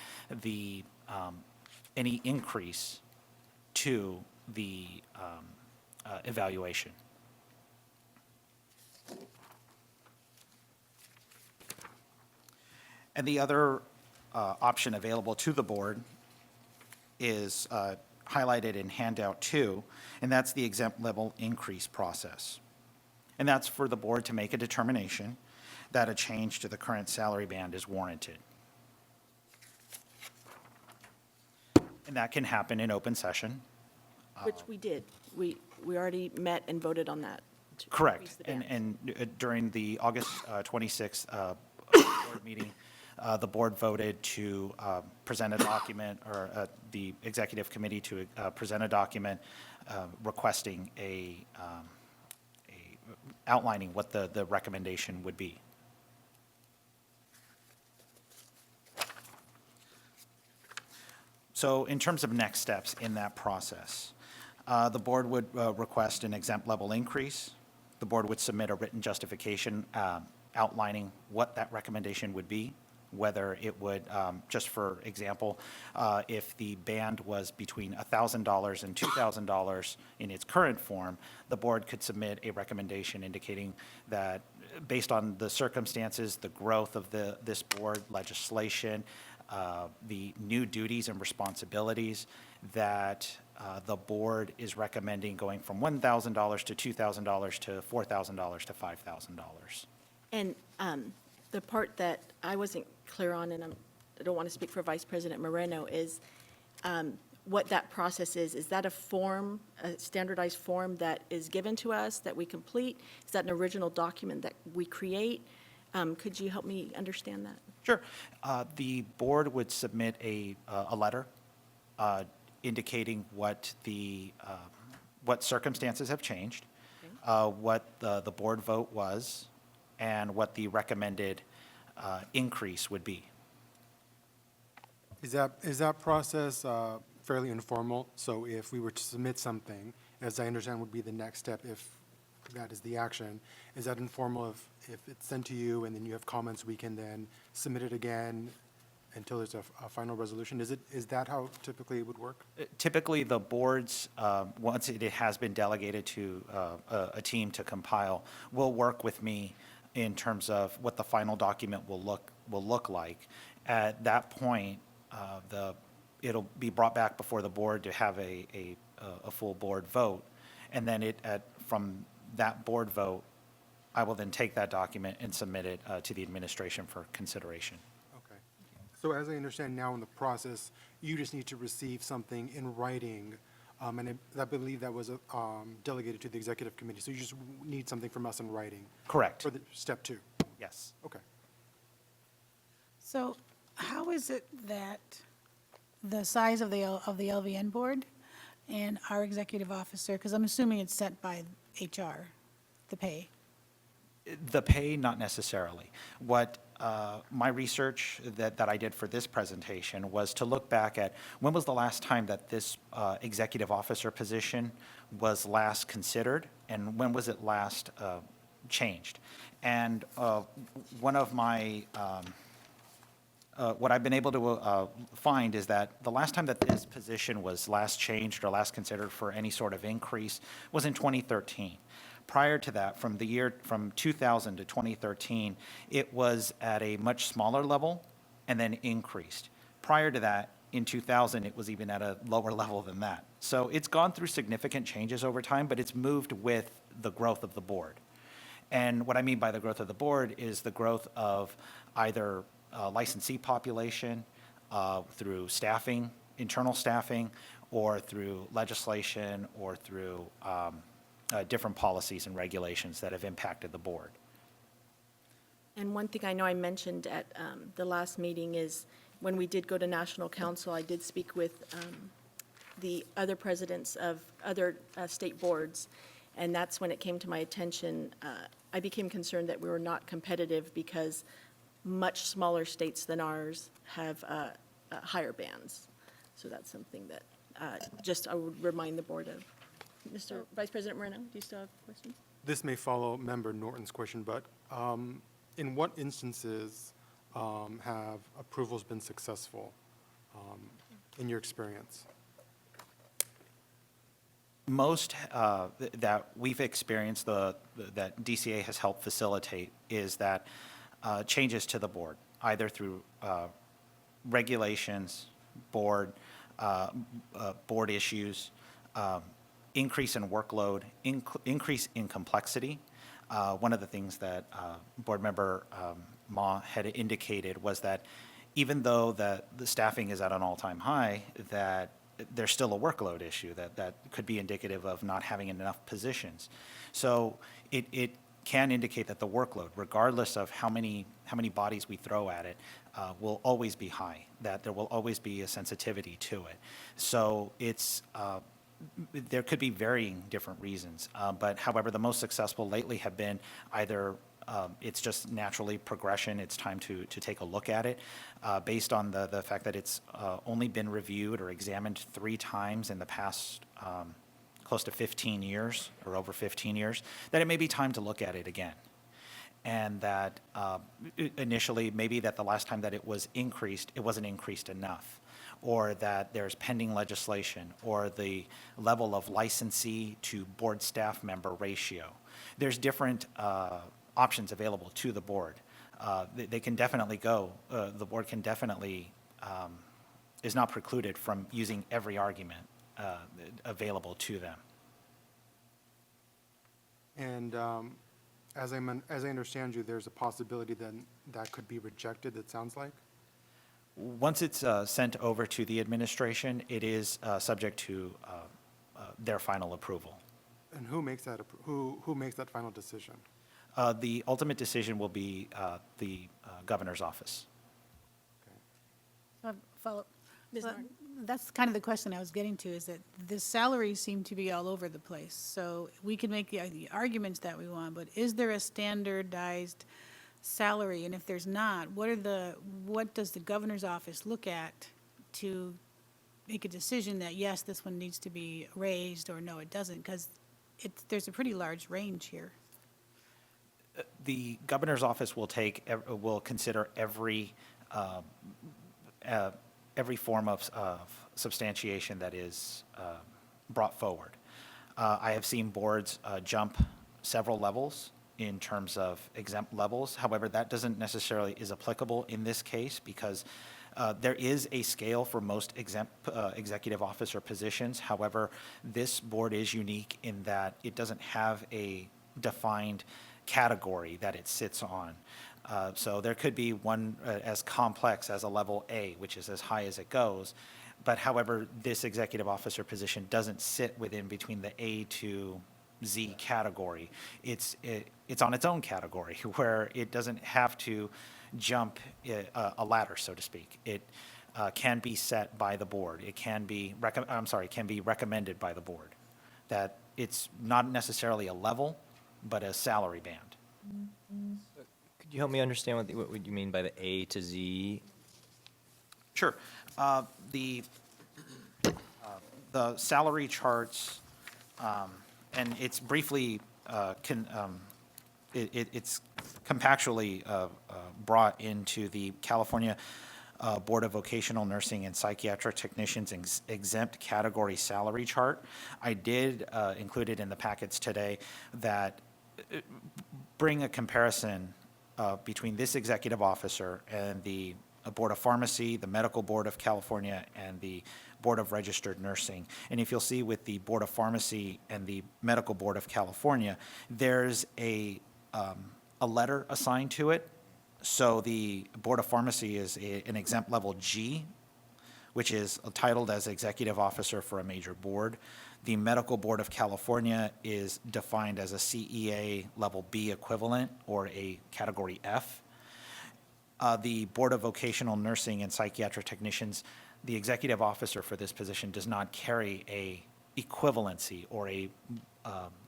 any increase to the evaluation. And the other option available to the board is highlighted in handout 2, and that's the exempt level increase process. And that's for the board to make a determination that a change to the current salary band is warranted. And that can happen in open session. Which we did. We already met and voted on that. to increase Correct. the bands. And during the August 26th board meeting, the board voted to present a document, or the executive committee to present a document requesting outlining what the recommendation would be. So in terms of next steps in that process, the board would request an exempt level increase. The board would submit a written justification outlining what that recommendation would be, whether it would, just for example, if the band was between $1,000 and $2,000 in its current form, the board could submit a recommendation indicating that based on the circumstances, the growth of this board, legislation, the new duties and responsibilities, that the board is recommending going from $1,000 to $2,000 to $4,000 to $5,000. And the part that I wasn't clear on, and I don't want to speak for Vice President Moreno, is what that process is. Is that a form, a standardized form that is given to us that we complete? Is that an original document that we create? Could you help me understand that? Sure. The board would submit a letter indicating what circumstances have changed, what the board vote was, and what the recommended increase would be. Is that process fairly informal? So if we were to submit something, as I understand would be the next step if that is the action, is that informal if it's sent to you and then you have comments, we can then submit it again until there's a final resolution? Is that how typically it would work? Typically, the boards, once it has been delegated to a team to compile, will work with me in terms of what the final document will look like. At that point, it'll be brought back before the board to have a full board vote, and then from that board vote, I will then take that document and submit it to the administration for consideration. Okay. So as I understand now in the process, you just need to receive something in writing, and I believe that was delegated to the executive committee. So you just need something from us in writing. Correct. For the step 2. Yes. Okay. So how is it that the size of the LVN board and our executive officer, because I'm assuming it's set by HR, the pay? The pay, not necessarily. What my research that I did for this presentation was to look back at when was the last time that this executive officer position was last considered, and when was it last changed. And one of my, what I've been able to find is that the last time that this position was last changed or last considered for any sort of increase was in 2013. Prior to that, from 2000 to 2013, it was at a much smaller level and then increased. Prior to that, in 2000, it was even at a lower level than that. So it's gone through significant changes over time, but it's moved with the growth of the board. And what I mean by the growth of the board is the growth of either licensee population through staffing, internal staffing, or through legislation, or through different policies and regulations that have impacted the board. And one thing I know I mentioned at the last meeting is when we did go to National Council, I did speak with the other presidents of other state boards, and that's when it came to my attention. I became concerned that we were not competitive because much smaller states than ours have higher bands. So that's something that just I would remind the board of. Mr. Vice President Moreno, do you still have questions? This may follow Member Norton's question, but in what instances have approvals been successful in your experience? Most that we've experienced, that DCA has helped facilitate, is that changes to the board, either through regulations, board issues, increase in workload, increase in complexity. One of the things that Board Member Ma had indicated was that even though the staffing is at an all-time high, that there's still a workload issue that could be indicative of not having enough positions. So it can indicate that the workload, regardless of how many bodies we throw at it, will always be high, that there will always be a sensitivity to it. So it's there could be varying different reasons, but however, the most successful lately have been either it's just naturally progression, it's time to take a look at it, based on the fact that it's only been reviewed or examined 3 times in the past close to 15 years or over 15 years, that it may be time to look at it again. And that initially, maybe that the last time that it was increased, it wasn't increased enough, or that there's pending legislation, or the level of licensee to board staff member ratio. There's different options available to the board. They can definitely go, the board can definitely, is not precluded from using every argument available to them. And as I understand you, there's a possibility then that could be rejected, it sounds like? Once it's sent over to the administration, it is subject to their final approval. And who makes that, who makes that final decision? The ultimate decision will be the governor's office. Follow. Ms. Well, Martin? that's kind of the question I was getting to, is that the salaries seem to be all over the place. So we can make the arguments that we want, but is there a standardized salary? And if there's not, what does the governor's office look at to make a decision that, yes, this one needs to be raised, or no, it doesn't? Because there's a pretty large range here. The governor's office will consider every form of substantiation that is brought forward. I have seen boards jump several levels in terms of exempt levels. However, that doesn't necessarily is applicable in this case, because there is a scale for most executive officer positions. However, this board is unique in that it doesn't have a defined category that it sits on. So there could be one as complex as a level A, which is as high as it goes. But however, this executive officer position doesn't sit within between the A to Z category. It's on its own category where it doesn't have to jump a ladder, so to speak. It can be set by the board. It can be can be recommended by the board. That it's not necessarily a level, but a salary band. Could you help me understand what you mean by the A to Z? Sure. The salary charts, and it's briefly, it's compactually brought into the California Board of Vocational Nursing and Psychiatric Technicians exempt category salary chart. I did include it in the packets today that bring a comparison between this executive officer and the Board of Pharmacy, the Medical Board of California, and the Board of Registered Nursing. And if you'll see with the Board of Pharmacy and the Medical Board of California, there's a letter assigned to it. So the Board of Pharmacy is an exempt level G, which is titled as Executive Officer for a major board. The Medical Board of California is defined as a CEA level B equivalent, or a category F. The Board of Vocational Nursing and Psychiatric Technicians, the executive officer for this position does not carry a equivalency or a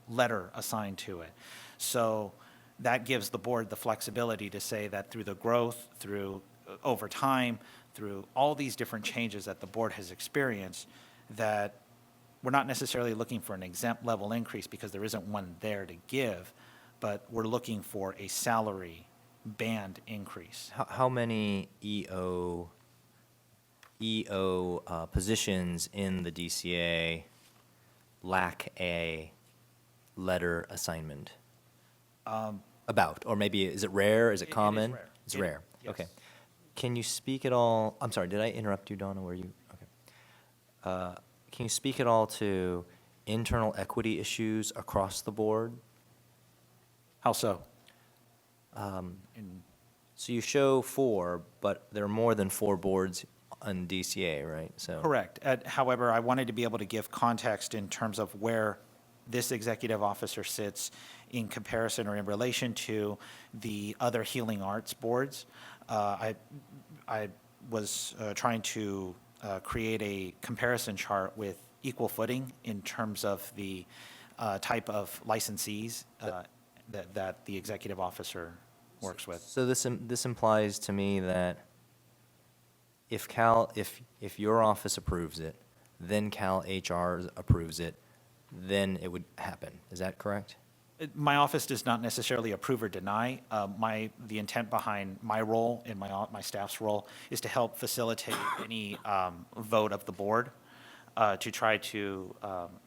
letter assigned to it. So that gives the board the flexibility to say that through the growth, through over time, through all these different changes that the board has experienced, that we're not necessarily looking for an exempt level increase because there isn't one there to give, but we're looking for a salary band increase. How many positions in the DCA lack a letter assignment? About, or maybe, is it rare, is it It is common? rare. It's rare, Yes. okay. Can you speak at all, I'm sorry, did I interrupt you, Donna, were you, okay. Can you speak at all to internal equity issues across the board? How so? So you show 4, but there are more than 4 boards on DCA, right? So Correct. However, I wanted to be able to give context in terms of where this executive officer sits in comparison or in relation to the other healing arts boards. I was trying to create a comparison chart with equal footing in terms of the type of licensees that the executive officer works with. So this implies to me that if your office approves it, then Cal HR approves it, then it would happen. Is that correct? My office does not necessarily approve or deny. The intent behind my role and my staff's role is to help facilitate any vote of the board to try to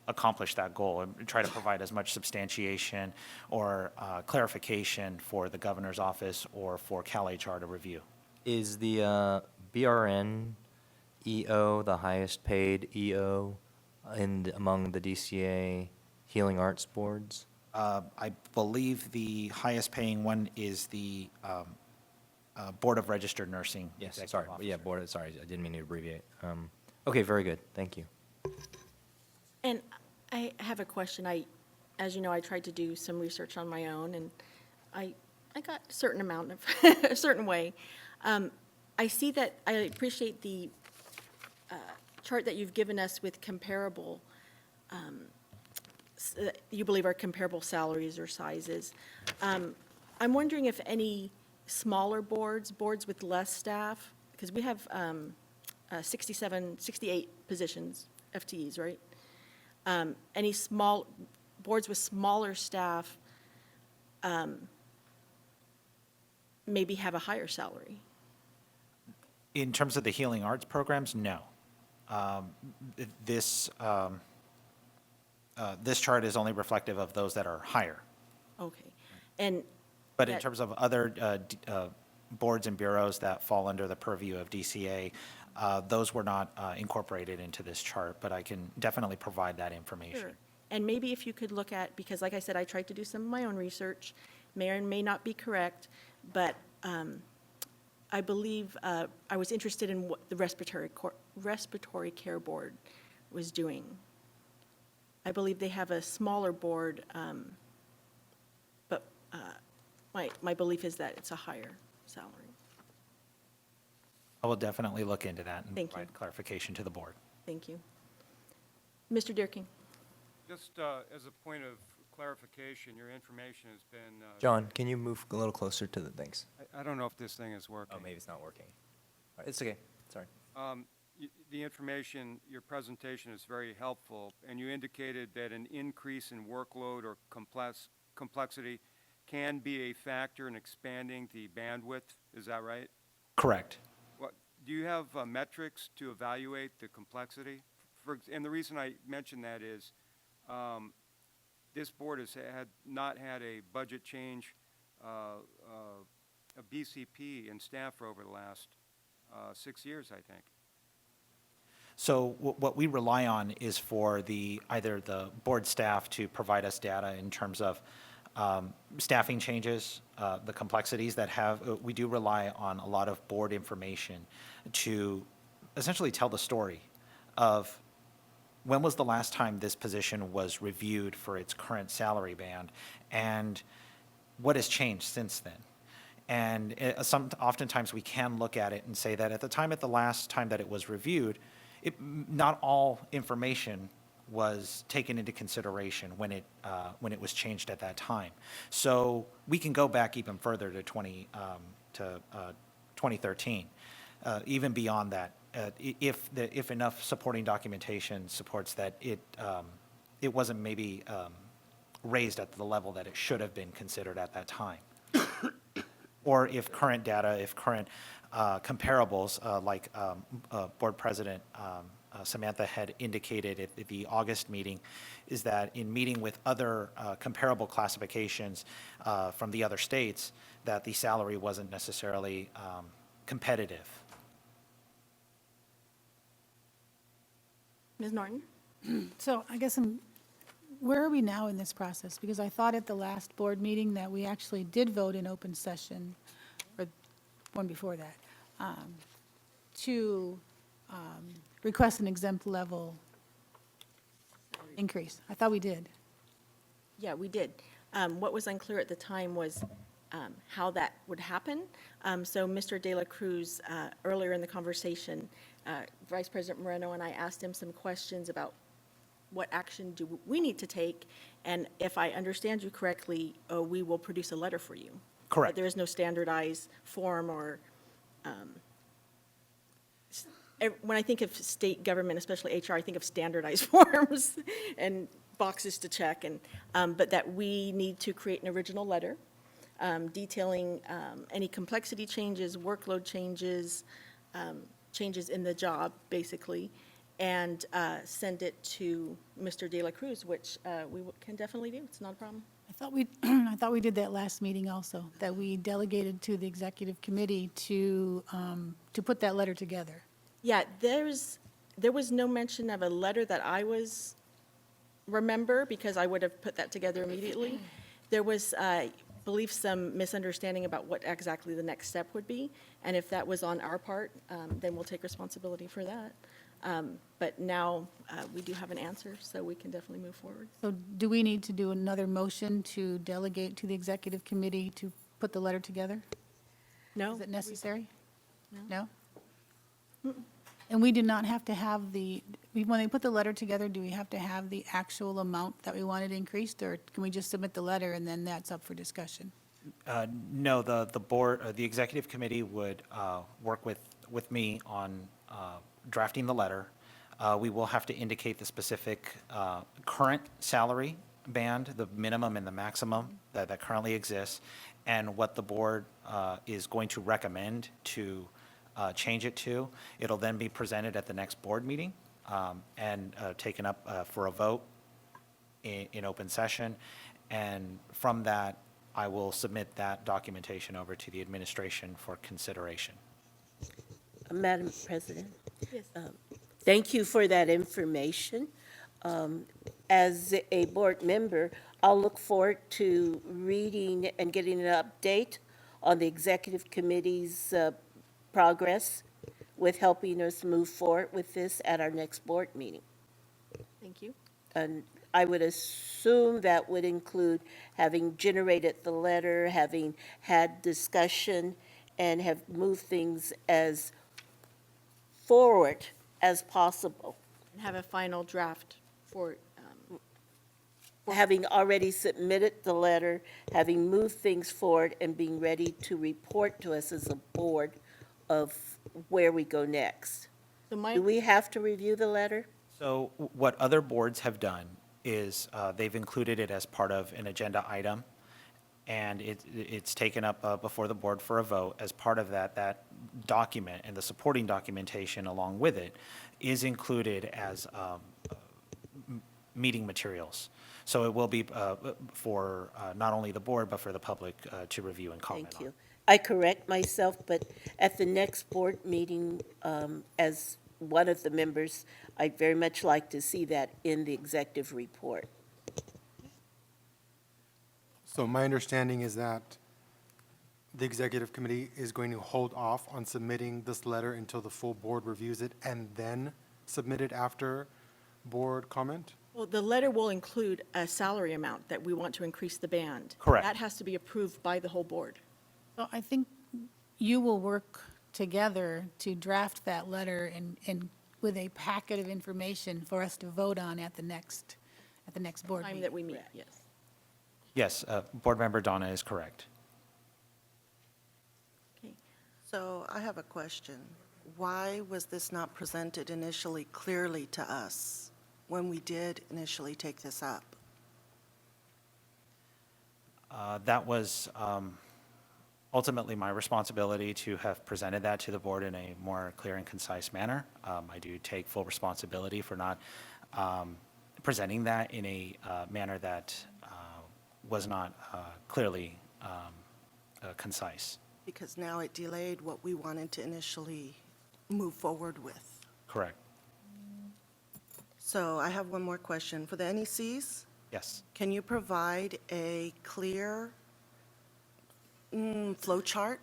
accomplish that goal and try to provide as much substantiation or clarification for the governor's office or for Cal HR to review. Is the BRN EO the highest paid EO among the DCA Healing Arts boards? I believe the highest paying one is the Board of Registered Nursing. Yes, Executive sorry, Officer. yeah, board, sorry, I didn't mean to abbreviate. Okay, very good, thank you. And I have a question. As you know, I tried to do some research on my own, and I got a certain amount of, a certain way. I see that, I appreciate the chart that you've given us with comparable, you believe are comparable salaries or sizes. I'm wondering if any smaller boards with less staff, because we have 68 positions, FTEs, right? Any small boards with smaller staff maybe have a higher salary? In terms of the healing arts programs, no. This chart is only reflective of those that are higher. Okay. And But in that- terms of other boards and bureaus that fall under the purview of DCA, those were not incorporated into this chart, but I can definitely provide that information. Sure. And maybe if you could look at, because like I said, I tried to do some of my own research, may or may not be correct, but I believe I was interested in what the respiratory care board was doing. I believe they have a smaller board, but my belief is that it's a higher salary. I will definitely look into that and Thank you. provide clarification to the board. Thank you. Mr. Deerking? Just as a point of clarification, your information has been. John, can you move a little closer to the, thanks. I don't know if this thing is working. Oh, maybe it's not working. All right, it's okay, sorry. The information, your presentation is very helpful, and you indicated that an increase in workload or complexity can be a factor in expanding the bandwidth. Is that right? Correct. Do you have metrics to evaluate the complexity? And the reason I mention that is this board has not had a budget change, a BCP in staff for over the last 6 years, I think. So what we rely on is for either the board staff to provide us data in terms of staffing changes, the complexities we do rely on a lot of board information to essentially tell the story of when was the last time this position was reviewed for its current salary band, and what has changed since then. And oftentimes we can look at it and say that at the last time that it was reviewed, not all information was taken into consideration when it was changed at that time. So we can go back even further to 2013, even beyond that if enough supporting documentation supports that it wasn't maybe raised at the level that it should have been considered at that time. Or if current data, if current comparables, like Board President Samantha had indicated at the August meeting, is that in meeting with other comparable classifications from the other states, that the salary wasn't necessarily competitive. Ms. Norton? So I guess where are we now in this process? Because I thought at the last board meeting that we actually did vote in open session, or one before that, to request an exempt level increase. I thought we did. Yeah, we did. What was unclear at the time was how that would happen. So Mr. De La Cruz, earlier in the conversation, Vice President Moreno and I asked him some questions about what action do we need to take, and if I understand you correctly, we will produce a letter for you. Correct. There is no standardized form or, when I think of state government, especially HR, I think of standardized forms and boxes to check, and, but that we need to create an original letter detailing any complexity changes, workload changes, changes in the job, basically, and send it to Mr. De La Cruz, which we can definitely do. It's not a problem. I thought we did that last meeting also, that we delegated to the executive committee to put that letter together. Yeah, there was no mention of a letter that I remember, because I would have put that together immediately. There was, I believe, some misunderstanding about what exactly the next step would be, and if that was on our part, then we'll take responsibility for that. But now we do have an answer, so we can definitely move forward. So do we need to do another motion to delegate to the executive committee to put the letter together? No? Is it necessary? No. No? And we do not have to have when they put the letter together, do we have to have the actual amount that we wanted increased, or can we just submit the letter and then that's up for discussion? No, the board, the executive committee would work with me on drafting the letter. We will have to indicate the specific current salary band, the minimum and the maximum that currently exists, and what the board is going to recommend to change it to. It'll then be presented at the next board meeting and taken up for a vote in open session. And from that, I will submit that documentation over to the administration for consideration. Madam President, Yes. thank you for that information. As a board member, I'll look forward to reading and getting an update on the executive committee's progress with helping us move forward with this at our next board meeting. Thank you. And I would assume that would include having generated the letter, having had discussion, and have moved things as forward as possible. And have a final draft for, Having already submitted the letter, having moved things forward, and being ready to report to us as a board of where we go next. so my. Do we have to review the letter? So what other boards have done is they've included it as part of an agenda item, and it's taken up before the board for a vote. As part of that document and the supporting documentation along with it is included as meeting materials. So it will be for not only the board, but for the public to review and comment on. Thank you. I correct myself, but at the next board meeting, as one of the members, I'd very much like to see that in the executive report. So my understanding is that the executive committee is going to hold off on submitting this letter until the full board reviews it and then submit it after board comment? Well, the letter will include a salary amount that we want to increase the band. Correct. That has to be approved by the whole board. So I think you will work together to draft that letter and with a packet of information for us to vote on at the next board Time meeting. that we meet, yes. Yes, Board Member Donna is correct. Okay. So I have a question. why was this not presented initially clearly to us when we did initially take this up? That was ultimately my responsibility to have presented that to the board in a more clear and concise manner. I do take full responsibility for not presenting that in a manner that was not clearly concise. Because now it delayed what we wanted to initially move forward with. Correct. So I have one more question. For the NECs, Yes. can you provide a clear flow chart,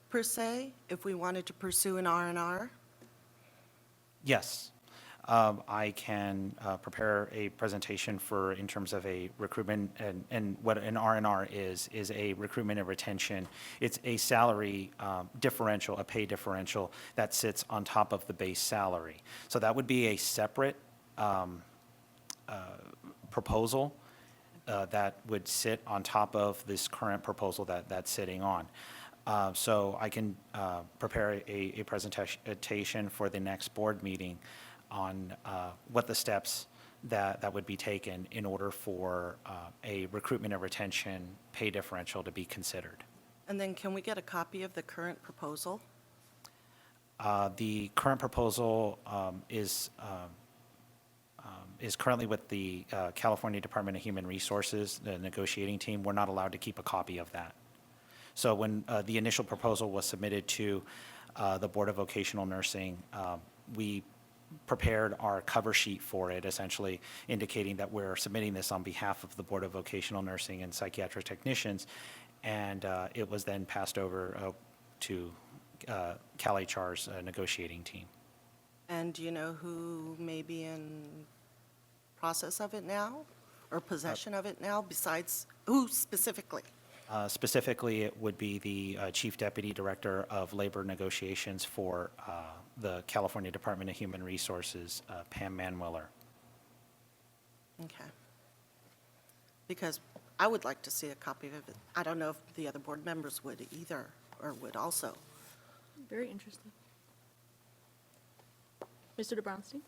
per se, if we wanted to pursue an R&R? Yes. I can prepare a presentation for, in terms of a recruitment, and what an R&R is a recruitment and retention. It's a salary differential, a pay differential that sits on top of the base salary. So that would be a separate proposal that would sit on top of this current proposal that's sitting on. So I can prepare a presentation for the next board meeting on what the steps that would be taken in order for a recruitment and retention pay differential to be considered. And then can we get a copy of the current proposal? The current proposal is currently with the California Department of Human Resources, the negotiating team. We're not allowed to keep a copy of that. So when the initial proposal was submitted to the Board of Vocational Nursing, we prepared our cover sheet for it, essentially indicating that we're submitting this on behalf of the Board of Vocational Nursing and Psychiatric Technicians, and it was then passed over to CalHR's negotiating team. And do you know who may be in process of it now, or possession of it now, besides, who specifically? Specifically, it would be the Chief Deputy Director of Labor Negotiations for the California Department of Human Resources, Pam Manwiller. Okay. Because I would like to see a copy of it. I don't know if the other board members would either, or would also. Very interesting. Mr. de Brownstein?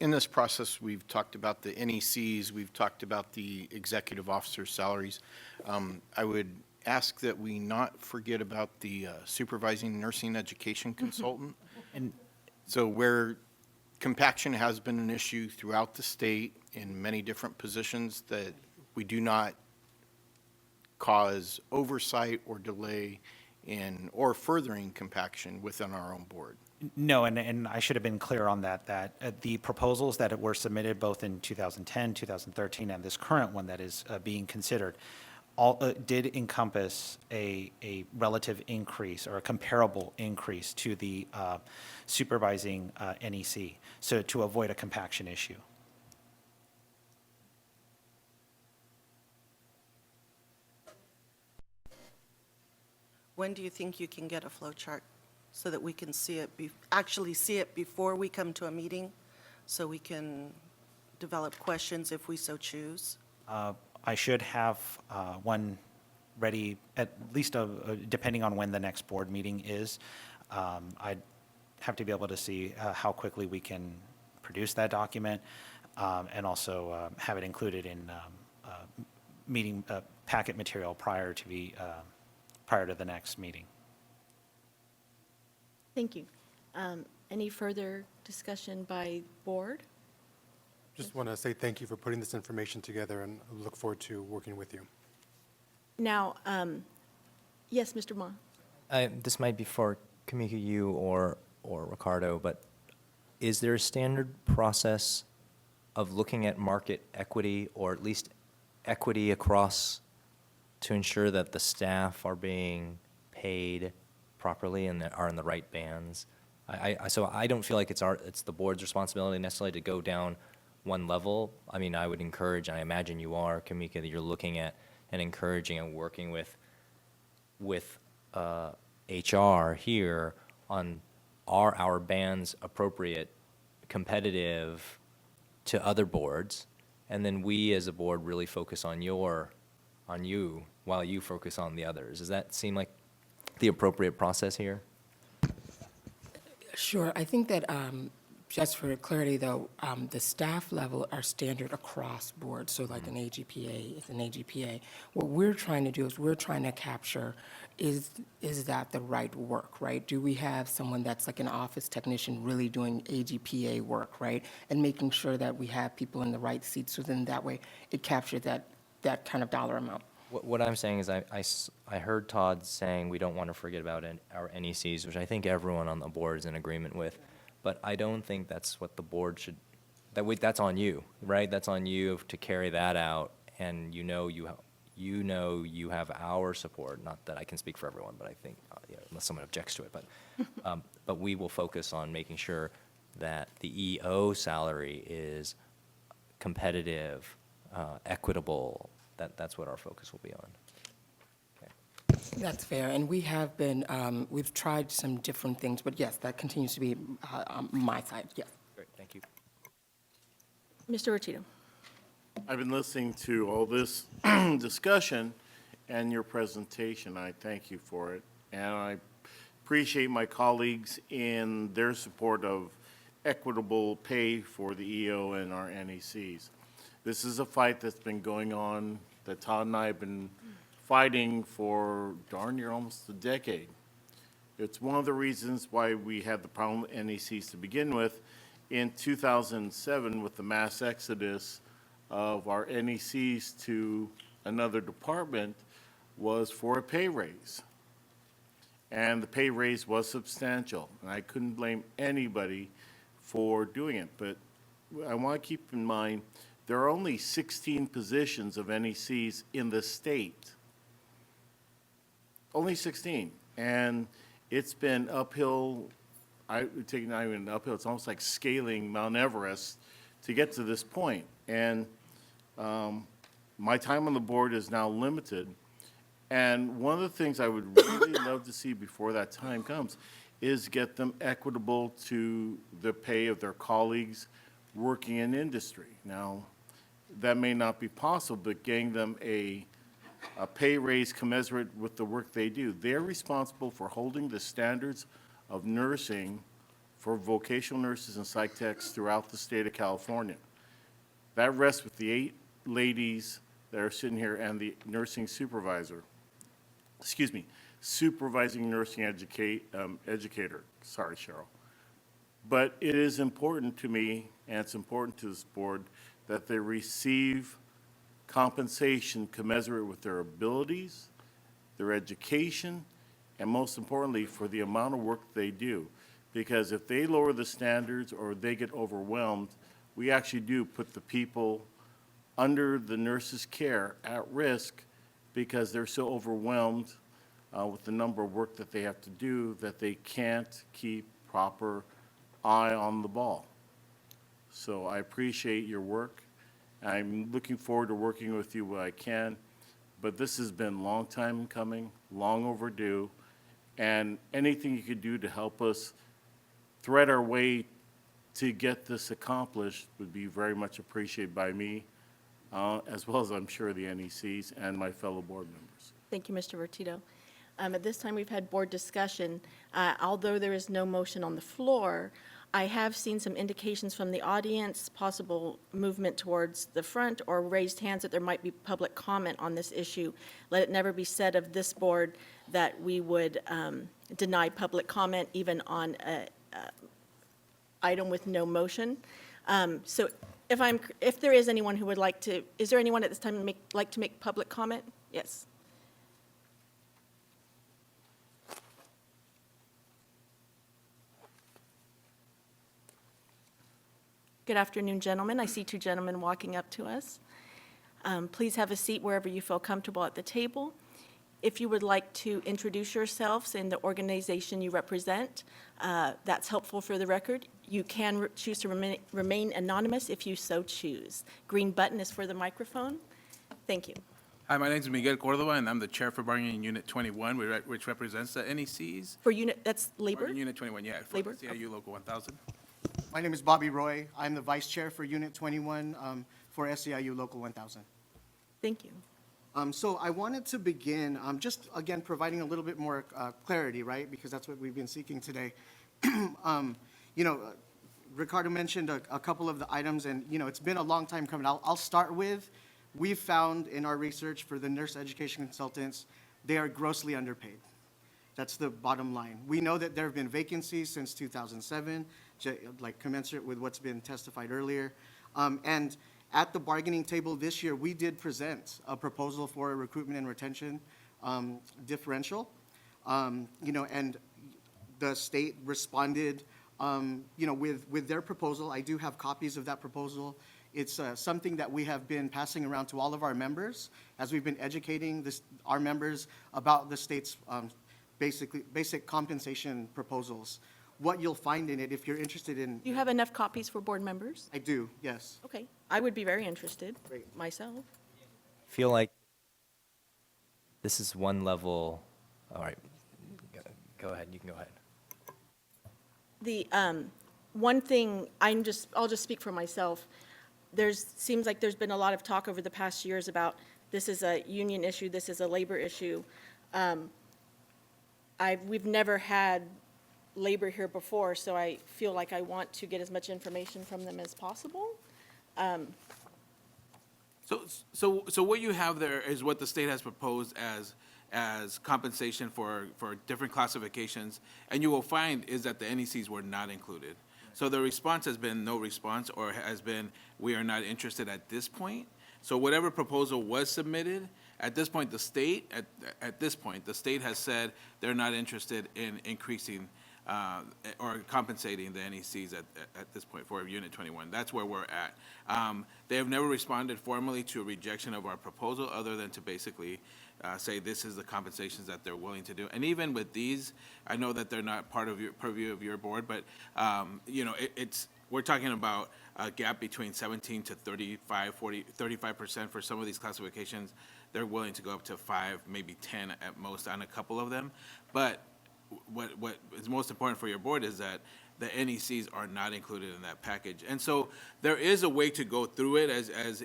In this process, we've talked about the NECs, we've talked about the executive officer salaries. I would ask that we not forget about the supervising nursing education consultant. And So where compaction has been an issue throughout the state in many different positions, that we do not cause oversight or delay in, or furthering compaction within our own board. no, and I should have been clear on that the proposals that were submitted both in 2010, 2013, and this current one that is being considered, all did encompass a relative increase or a comparable increase to the supervising NEC, so to avoid a compaction issue. When do you think you can get a flow chart so that we can see it, actually see it before we come to a meeting, so we can develop questions if we so choose? I should have one ready, at least depending on when the next board meeting is. I'd have to be able to see how quickly we can produce that document, and also have it included in meeting packet material prior to the next meeting. Thank you. Any further discussion by board? Just want to say thank you for putting this information together, and look forward to working with you. Now, yes, Mr. Ma? This might be for Kamika, you or Ricardo, but is there a standard process of looking at market equity, or at least equity across, to ensure that the staff are being paid properly and that are in the right bands? So I don't feel like it's the board's responsibility necessarily to go down one level. I mean, I would encourage, and I imagine you are, Kamika, that you're looking at and encouraging and working with HR here on, are our bands appropriate, competitive to other boards, and then we as a board really focus on you while you focus on the others. Does that seem like the appropriate process here? Sure. I think that, just for clarity, though, the staff level are standard across board, so like an AGPA is an AGPA. What we're trying to do is we're trying to capture, is that the right work, right? Do we have someone that's like an office technician really doing AGPA work, right? And making sure that we have people in the right seats, so then that way it captures that kind of dollar amount. What I'm saying is I heard Todd saying we don't want to forget about our NECs, which I think everyone on the board is in agreement with. But I don't think that's what the board should, that's on you, right? That's on you to carry that out, and you know you have our support. Not that I can speak for everyone, but I think, unless someone objects to it, but we will focus on making sure that the EO salary is competitive, equitable. That's what our focus will be on. That's fair, and we have been, we've tried some different things, but yes, that continues to be on my side, yes. Great, thank you. Mr. Rotito. I've been listening to all this discussion and your presentation. I thank you for it. And I appreciate my colleagues in their support of equitable pay for the EO and our NECs. This is a fight that's been going on, that Todd and I have been fighting for darn near almost a decade. It's one of the reasons why we had the problem with NECs to begin with. In 2007, with the mass exodus of our NECs to another department, was for a pay raise. And the pay raise was substantial, and I couldn't blame anybody for doing it. But I want to keep in mind, there are only 16 positions of NECs in the state. Only 16. And it's been uphill. I would take not even uphill. It's almost like scaling Mount Everest to get to this point. And my time on the board is now limited. And one of the things I would really love to see before that time comes is get them equitable to the pay of their colleagues working in industry. Now, that may not be possible, but getting them a pay raise commensurate with the work they do. They're responsible for holding the standards of nursing for vocational nurses and psych techs throughout the state of California. That rests with the 8 ladies that are sitting here and the nursing supervisor. Excuse me, supervising nursing educator. Sorry, Cheryl. But it is important to me, and it's important to this board, that they receive compensation commensurate with their abilities, their education, and most importantly, for the amount of work they do. Because if they lower the standards or they get overwhelmed, we actually do put the people under the nurses' care at risk because they're so overwhelmed with the number of work that they have to do that they can't keep proper eye on the ball. So I appreciate your work. I'm looking forward to working with you when I can, but this has been a long time coming, long overdue, and anything you could do to help us thread our way to get this accomplished would be very much appreciated by me, as well as I'm sure the NECs and my fellow board members. Thank you, Mr. Rotito. At this time, we've had board discussion. Although there is no motion on the floor, I have seen some indications from the audience, possible movement towards the front or raised hands that there might be public comment on this issue. Let it never be said of this board that we would deny public comment even on an item with no motion. So if there is anyone who would like to, is there anyone at this time like to make public comment? Yes. Good afternoon, gentlemen. I see 2 gentlemen walking up to us. Please have a seat wherever you feel comfortable at the table. If you would like to introduce yourselves and the organization you represent, that's helpful for the record. You can choose to remain anonymous if you so choose. Green button is for the microphone. Thank you. Hi, my name is Miguel Cordova, and I'm the chair for Bargaining Unit 21, which represents the NECs. For unit, that's labor? Bargaining Unit 21, yeah. for Labor? CIU Local 1000. My name is Bobby Roy. I'm the vice chair for Unit 21 for SEIU Local 1000. Thank you. So I wanted to begin just, again, providing a little bit more clarity, right? Because that's what we've been seeking today. You know, Ricardo mentioned a couple of the items, and, you know, it's been a long time coming. I'll start with, we've found in our research for the nurse education consultants, they are grossly underpaid. That's the bottom line. We know that there have been vacancies since 2007, like commensurate with what's been testified earlier. And at the bargaining table this year, we did present a proposal for a recruitment and retention differential. You know, and the state responded, you know, with their proposal. I do have copies of that proposal. It's something that we have been passing around to all of our members as we've been educating our members about the state's basic compensation proposals. What you'll find in it, if you're interested in. Do you have enough copies for board members? I do, yes. Okay, I would be very interested, myself. Feel like this is one level, all right, go ahead, you can go ahead. The one thing, I'll just speak for myself. Seems like there's been a lot of talk over the past years about this is a union issue, this is a labor issue. We've never had labor here before, so I feel like I want to get as much information from them as possible. So what you have there is what the state has proposed as compensation for different classifications, and you will find is that the NECs were not included. So the response has been no response, or has been we are not interested at this point. So whatever proposal was submitted, at this point, the state has said they're not interested in increasing or compensating the NECs at this point for Unit 21. That's where we're at. They have never responded formally to a rejection of our proposal, other than to basically say this is the compensations that they're willing to do. And even with these, I know that they're not part of your purview of your board, but you know, we're talking about a gap between 17 to 35% for some of these classifications. They're willing to go up to 5, maybe 10 at most on a couple of them. But what is most important for your board is that the NECs are not included in that package. And so there is a way to go through it, as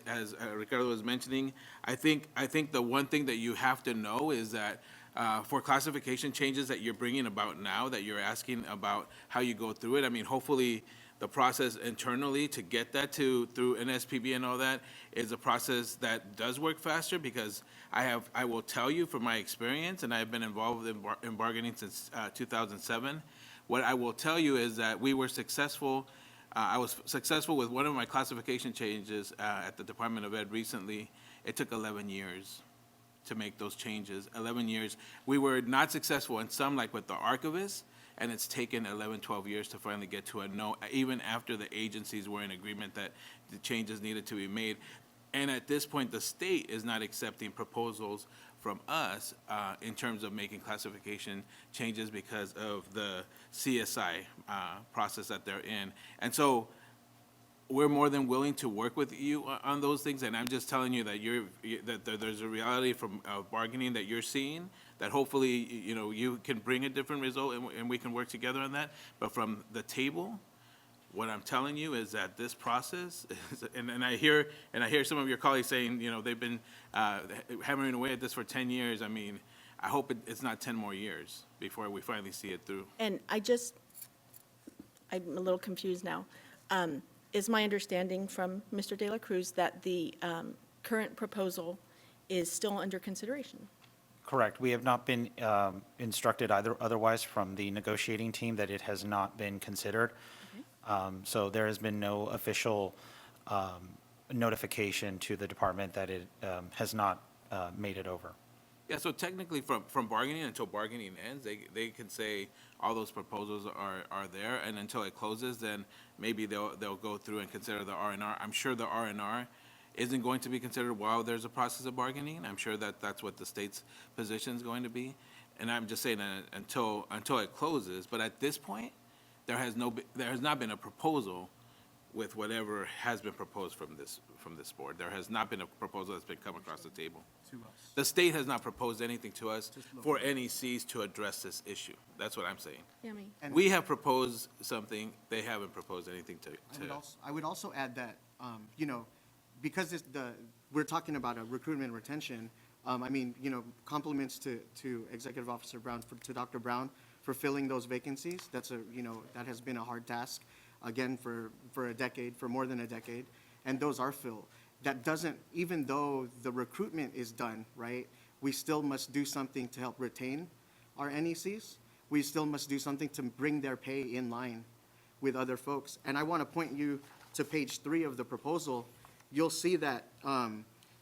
Ricardo was mentioning. I think the one thing that you have to know is that for classification changes that you're bringing about now, that you're asking about how you go through it, I mean, hopefully the process internally to get that through an SPB and all that is a process that does work faster, because I will tell you from my experience, and I've been involved in bargaining since 2007. What I will tell you is that we were successful. I was successful with one of my classification changes at the Department of Ed recently. It took 11 years to make those changes. 11 years. We were not successful in some, like with the archivist, and it's taken 11, 12 years to finally get to a no, even after the agencies were in agreement that the changes needed to be made. And at this point, the state is not accepting proposals from us in terms of making classification changes because of the CSI process that they're in. And so we're more than willing to work with you on those things. And I'm just telling you that there's a reality from bargaining that you're seeing, that hopefully, you know, you can bring a different result and we can work together on that. But from the table, what I'm telling you is that this process, and I hear some of your colleagues saying, you know, they've been hammering away at this for 10 years. I mean, I hope it's not 10 more years before we finally see it through. And I'm a little confused now. Is my understanding from Mr. De La Cruz that the current proposal is still under consideration? Correct. We have not been instructed otherwise from the negotiating team that it has not been considered. So there has been no official notification to the department that it has not made it over. Yeah, so technically from bargaining until bargaining ends, they can say all those proposals are there, and until it closes, then maybe they'll go through and consider the R&R. I'm sure the R&R isn't going to be considered while there's a process of bargaining. I'm sure that that's what the state's position is going to be. And I'm just saying that until it closes, but at this point, there has not been a proposal with whatever has been proposed from this board. There has not been a proposal that's been come across the table. To us. The state has not proposed anything to us for NECs to address this issue. That's what I'm saying. Yummy. We have proposed something, they haven't proposed anything to. I would also add that, you know, because we're talking about a recruitment and retention, I mean, you know, compliments to Executive Officer Brown, to Dr. Brown, for filling those vacancies. That's that has been a hard task, again, for a decade, for more than a decade, and those are filled. That doesn't, even though the recruitment is done, right, we still must do something to help retain our NECs. We still must do something to bring their pay in line with other folks. And I want to point you to page 3 of the proposal. You'll see that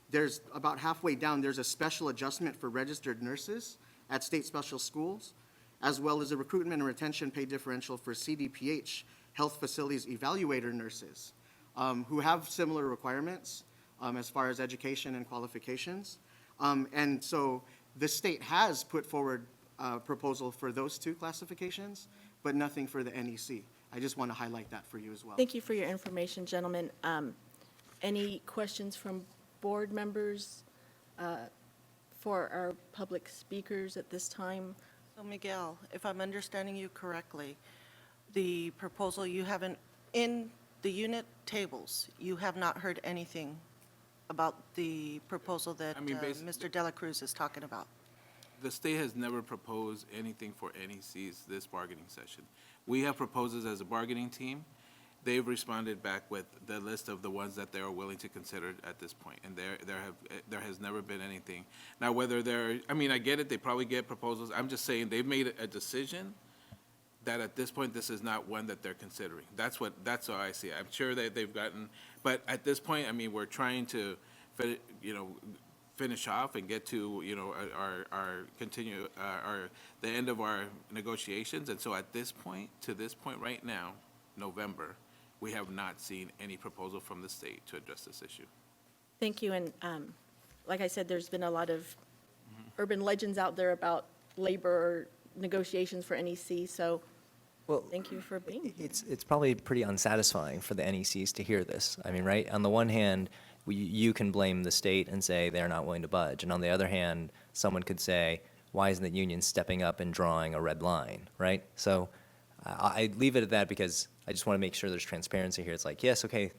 there's about halfway down, there's a special adjustment for registered nurses at state special schools, as well as a recruitment and retention pay differential for CDPH, health facilities evaluator nurses, who have similar requirements as far as education and qualifications. And so the state has put forward a proposal for those 2 classifications, but nothing for the NEC. I just want to highlight that for you as well. Thank you for your information, gentlemen. Any questions from board members for our public speakers at this time? So Miguel, if I'm understanding you correctly, the proposal you haven't, in the unit tables, you have not heard anything about the proposal that I mean, Mr. Dela Cruz is talking about? The state has never proposed anything for NECs this bargaining session. We have proposals as a bargaining team. They've responded back with the list of the ones that they are willing to consider at this point, and there has never been anything. Now, whether I mean, I get it, they probably get proposals. I'm just saying they've made a decision that at this point, this is not one that they're considering. That's how I see it. I'm sure that they've gotten, but at this point, I mean, we're trying to, finish off and get to, the end of our negotiations. And so at this point, to this point right now, November, we have not seen any proposal from the state to address this issue. Thank you, and like I said, there's been a lot of urban legends out there about labor negotiations for NEC, so Well, thank you for being here. it's probably pretty unsatisfying for the NECs to hear this. I mean, right? On the one hand, you can blame the state and say they're not willing to budge, and on the other hand, someone could say, why isn't the union stepping up and drawing a red line, right? So I leave it at that because I just want to make sure there's transparency here. It's like, yes, okay,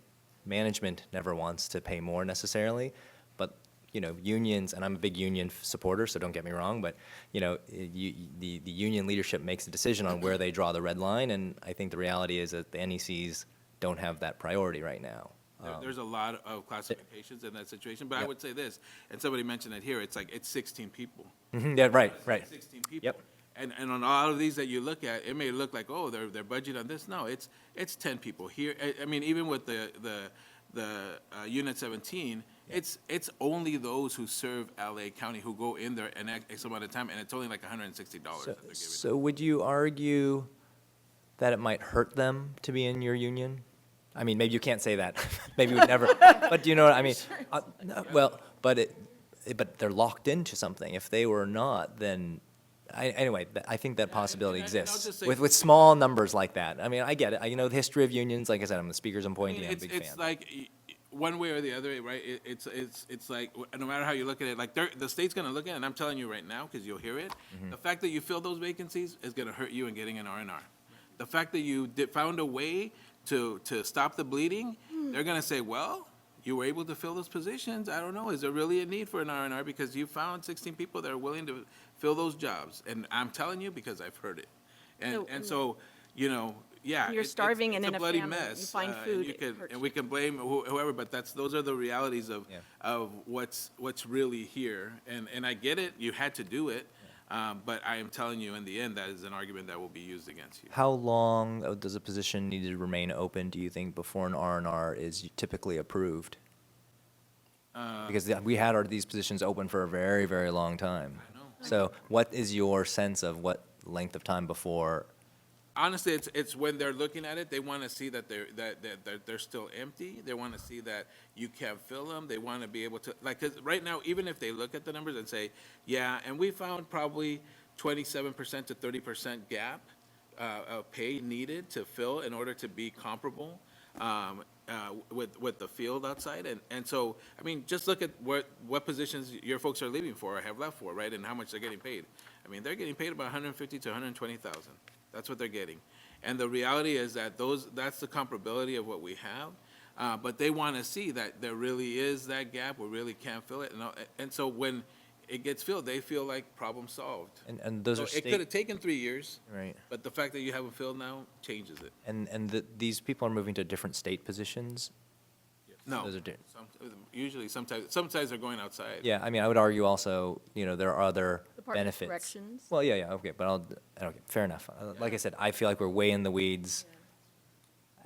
management never wants to pay more necessarily, but unions, and I'm a big union supporter, so don't get me wrong, but the union leadership makes a decision on where they draw the red line, and I think the reality is that the NECs don't have that priority right now. There's a lot of classifications in that situation, but I Yep. would say this, and somebody mentioned it here, it's 16 people. Yeah, right. 16 people. Yep. And on all of these that you look at, it may look like, oh, they're budgeting on this. No, it's 10 people here. I mean, even with the Unit 17, it's only those who serve LA County who go in there an X amount of time, and it's only like $160 that they're giving. So would you argue that it might hurt them to be in your union? I mean, maybe you can't say that. Maybe we never. But do you know what I mean? Well, but they're locked into something. If they were not, then anyway, I think that possibility and I'll exists just say- with small numbers like that. I mean, I get it. I know the history of unions. Like I said, I'm the speakers I'm pointing. I'm a big fan. It's like one way or the other, right? It's like no matter how you look at it, like the state's going to look at it, and I'm telling you right now because you'll hear it. Mm-hmm. The fact that you fill those vacancies is going to hurt you in getting an R&R. The fact that you found a way to stop the bleeding, they're going to say, well, you were able to fill those positions. I don't know. Is there really a need for an R&R because you found 16 people that are willing to fill those jobs? And I'm telling you because I've heard it. And so, yeah. You're starving and it's in a bloody family, mess. you find and food, you it can- hurts And we can blame whoever, but those are the realities of what's really here. And I get it. You had to do it. But I am telling you, in the end, that is an argument that will be used against you. How long does a position need to remain open, do you think, before an R&R is typically approved? Because we had these positions open for a very, very long time. I know. So what is your sense of what length of time before? Honestly, it's when they're looking at it, they want to see that they're still empty. They want to see that you can't fill them. They want to be able to, like, 'cause right now, even if they look at the numbers and say, yeah, and we found probably 27% to 30% gap of pay needed to fill in order to be comparable with the field outside. And so, I mean, just look at what positions your folks are leaving for or have left for, right, and how much they're getting paid. I mean, they're getting paid about $150,000 to $120,000. That's what they're getting. And the reality is that that's the comparability of what we have. But they want to see that there really is that gap. We really can't fill it. And so when it gets filled. They feel like problem solved. And those So are it could state, have taken 3 years, right. but the fact that you have them filled now changes it. And these people are moving to different state positions? No, Those are usually sometimes they're going outside. Yeah, I mean, I would argue also, there are other Department of benefits. Corrections. Well, yeah, okay, but okay, fair enough. Like I said, I feel like we're way in the weeds,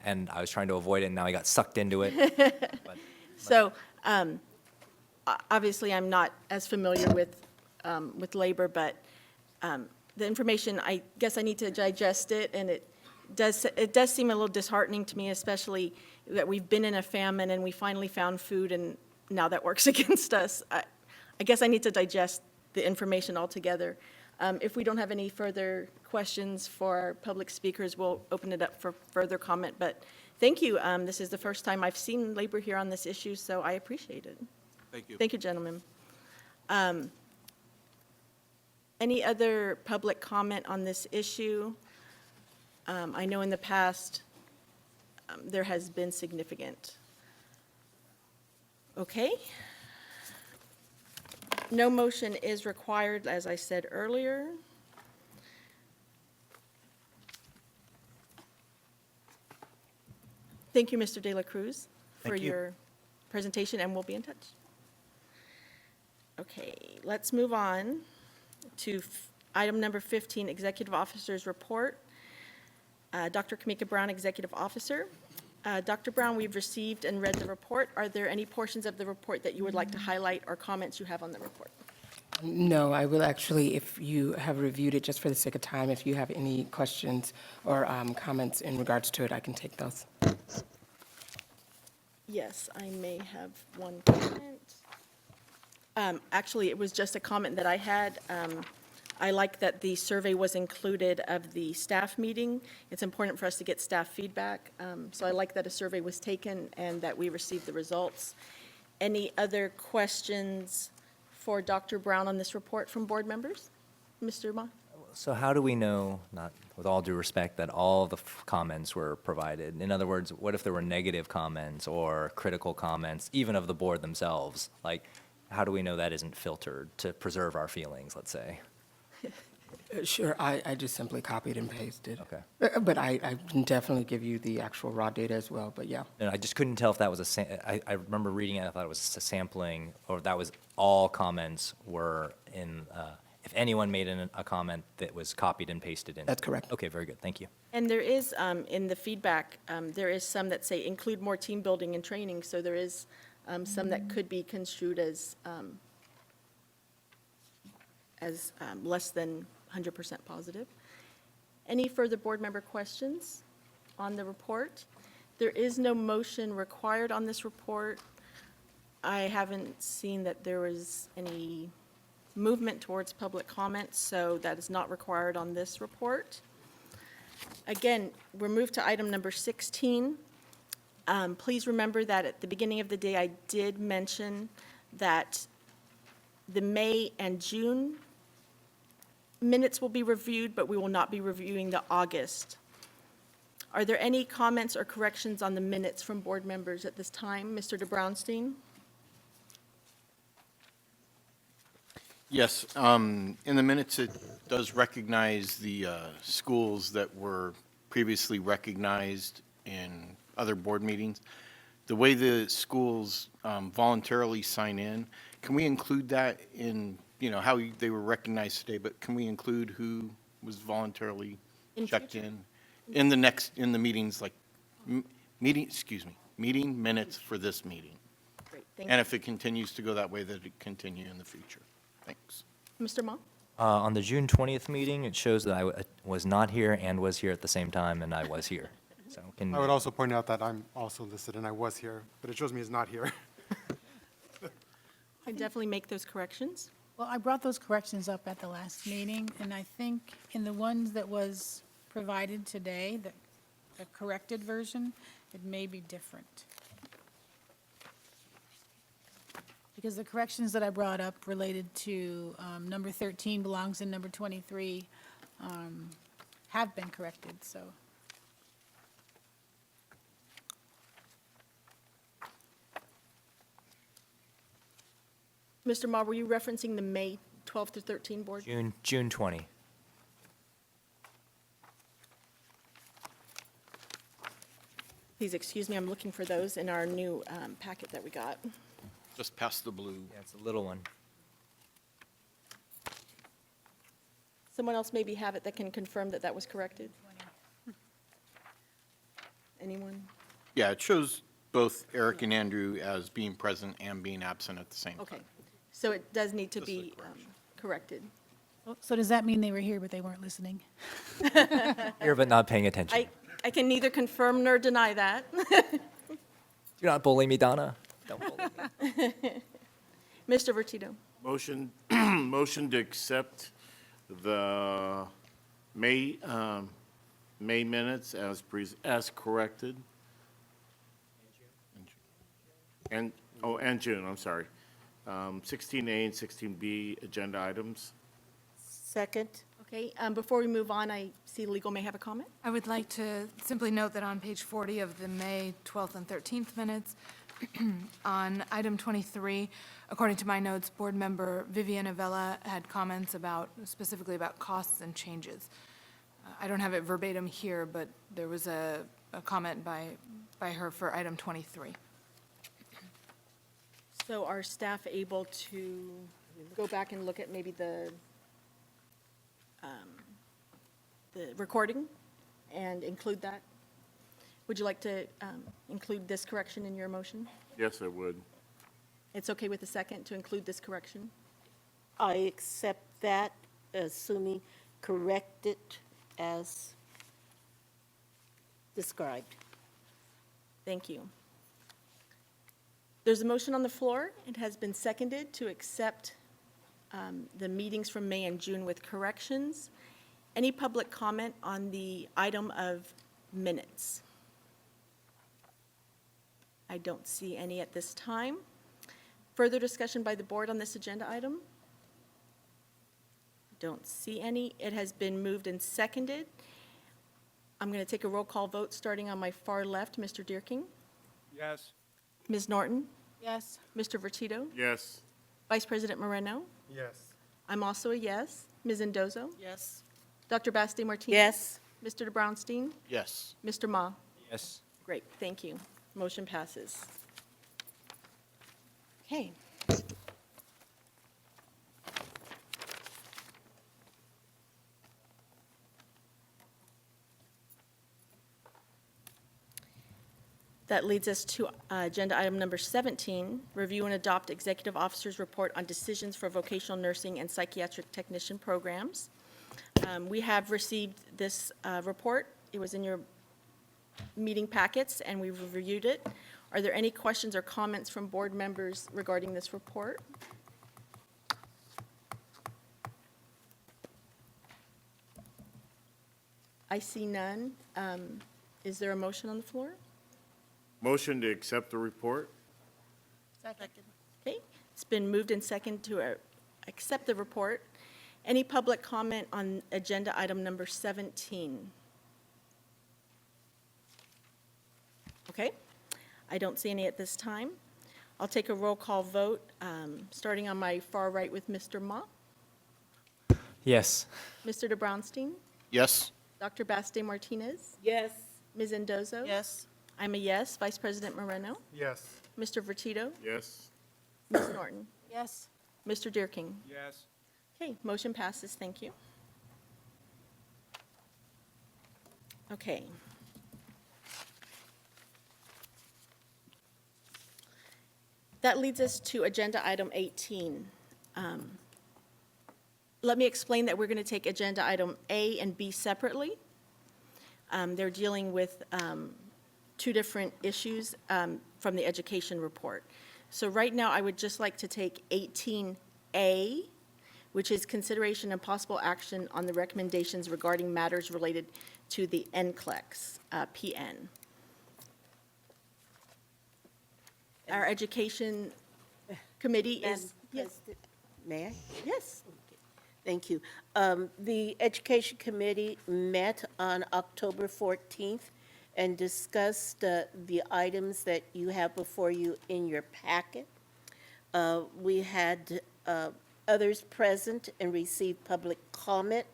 and I was trying to avoid it, and now I got sucked into it. So, obviously, I'm not as familiar with labor, but the information, I guess I need to digest it, and it does seem a little disheartening to me, especially that we've been in a famine and we finally found food, and now that works against us. I guess I need to digest the information altogether. If we don't have any further questions for our public speakers, we'll open it up for further comment. But thank you. This is the first time I've seen labor here on this issue, so I appreciate it. Thank you. Thank you, gentlemen. Any other public comment on this issue? I know in the past, there has been significant. Okay. No motion is required, as I said earlier. Thank you, Mr. De La Cruz, for Thank you. your presentation, and we'll be in touch. Okay, let's move on to item number 15, Executive Officer's Report. Dr. Kamika Brown, Executive Officer. Dr. Brown, we've received and read the report. Are there any portions of the report that you would like to highlight or comments you have on the report? No, I will actually, if you have reviewed it, just for the sake of time, if you have any questions or comments in regards to it, I can take those. Yes, I may have one comment. Actually, it was just a comment that I had. I like that the survey was included of the staff meeting. It's important for us to get staff feedback. So I like that a survey was taken and that we received the results. Any other questions for Dr. Brown on this report from board members? Mr. Ma? So how do we know, not with all due respect, that all the comments were provided? In other words, what if there were negative comments or critical comments, even of the board themselves? Like, how do we know that isn't filtered to preserve our feelings, let's say? Sure, I just simply copied and pasted. Okay. But I can definitely give you the actual raw data as well, but yeah. And I just couldn't tell if that was I remember reading it, I thought it was a sampling, or that was all comments were in, if anyone made a comment that was copied and pasted in. That's correct. Okay, very good, thank you. And there is, in the feedback, there is some that say include more team building and training, so there is some that could be construed as less than 100% positive. Any further board member questions on the report? There is no motion required on this report. I haven't seen that there was any movement towards public comment, so that is not required on this report. Again, we're moved to item number 16. Please remember that at the beginning of the day, I did mention that the May and June minutes will be reviewed, but we will not be reviewing the August. Are there any comments or corrections on the minutes from board members at this time? Mr. de Brownstein? Yes, in the minutes, it does recognize the schools that were previously recognized in other board meetings. The way the schools voluntarily sign in, can we include that in, how they were recognized today, but can we include who was voluntarily checked in? In the meetings, like, meeting minutes for this meeting. Great, thank And you. if it continues to go that way, that it continue in the future. Thanks. Mr. Ma? On the June 20th meeting, it shows that I was not here and was here at the same time, and I was here. So can, I would also point out that I'm also listed and I was here, but it shows me as not here. I definitely make those corrections. Well, I brought those corrections up at the last meeting, and I think in the ones that was provided today, the corrected version, it may be different. Because the corrections that I brought up related to number 13 belongs in number 23 have been corrected, so. Mr. Ma, were you referencing the May 12 to 13 board? June 20. Please excuse me, I'm looking for those in our new packet that we got. Just past the blue. Yeah, it's a little one. Someone else maybe have it that can confirm that that was corrected? Anyone? Yeah, it shows both Eric and Andrew as being present and being absent at the same time. Okay, so it does need to Just a be corrected. So does that mean they were here but they weren't listening? Here but not paying attention. I can neither confirm nor deny that. Do not bully me, Donna. Don't bully me. Mr. Vertito, Motion, motion to accept the May minutes as corrected. And June, I'm sorry. 16A and 16B agenda items. Second? okay, before we move on, I see legal may have a comment. I would like to simply note that on page 40 of the May 12th and 13th minutes, on item 23, according to my notes, Board Member Vivian Avella had comments specifically about costs and changes. I don't have it verbatim here, but there was a comment by her for item 23. So are staff able to go back and look at maybe the recording and include that? Would you like to include this correction in your motion? Yes, I would. It's okay with the second to include this correction? I accept that, assuming corrected as described. Thank you. There's a motion on the floor. It has been seconded to accept the meetings from May and June with corrections. Any public comment on the item of minutes? I don't see any at this time. Further discussion by the board on this agenda item? Don't see any. It has been moved and seconded. I'm going to take a roll call vote, starting on my far left. Mr. Deerking? Yes. Ms. Norton? Yes. Mr. Vertito? Yes. Vice President Moreno? Yes. I'm also a yes. Ms. Endozo? Yes. Dr. Basti Martinez? Yes? Mr. De Brownstein? Yes. Mr. Ma? Yes. Great, thank you. Motion passes. Okay. That leads us to agenda item number 17, review and adopt executive officer's report on decisions for vocational nursing and psychiatric technician programs. We have received this report. It was in your meeting packets, and we've reviewed it. Are there any questions or comments from board members regarding this report? I see none. Is there a motion on the floor? Motion to accept the report. Second. Okay, it's been moved and second to accept the report. Any public comment on agenda item number 17? Okay, I don't see any at this time. I'll take a roll call vote, starting on my far right with Mr. Ma, Yes. Mr. De Brownstein, Yes. Dr. Basti Martinez, Yes? Ms. Endozo. Yes. I'm a yes. Vice President Moreno, Yes. Mr. Vertito, Yes. Ms. Norton, Yes. Mr. Deerking. Yes. Okay, motion passes, thank you. Okay. That leads us to agenda item 18. Let me explain that we're going to take agenda item A and B separately. They're dealing with two different issues from the education report. So right now, I would just like to take 18A, which is consideration and possible action on the recommendations regarding matters related to the NCLEX, PN. Our education committee is, yes, May I? yes. Thank you. The Education Committee met on October 14th and discussed the items that you have before you in your packet. We had others present and received public comment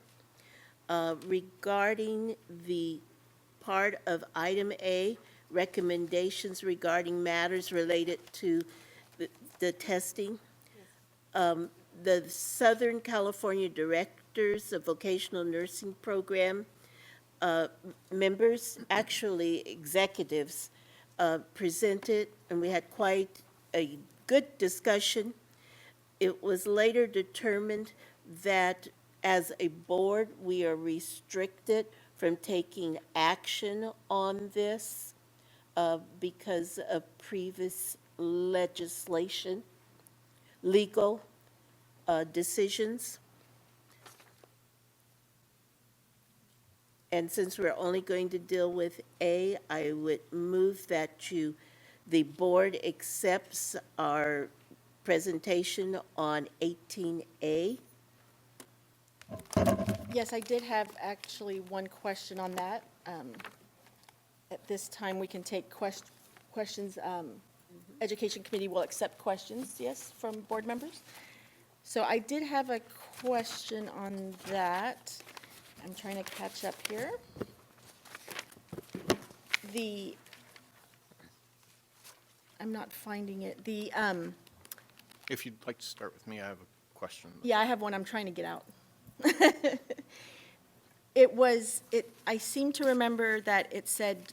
regarding the part of item A, recommendations regarding matters related to the testing. The Southern California Directors of Vocational Nursing Program members, actually executives, presented, and we had quite a good discussion. It was later determined that as a board, we are restricted from taking action on this because of previous legislation, legal decisions. And since we're only going to deal with A, I would move that the board accepts our presentation on 18A. Yes, I did have actually one question on that. At this time, we can take questions. Education Committee will accept questions, yes, from board members. So I did have a question on that. I'm trying to catch up here. I'm not finding it. If you'd like to start with me, I have a question. Yeah, I have one I'm trying to get out. I seem to remember that it said,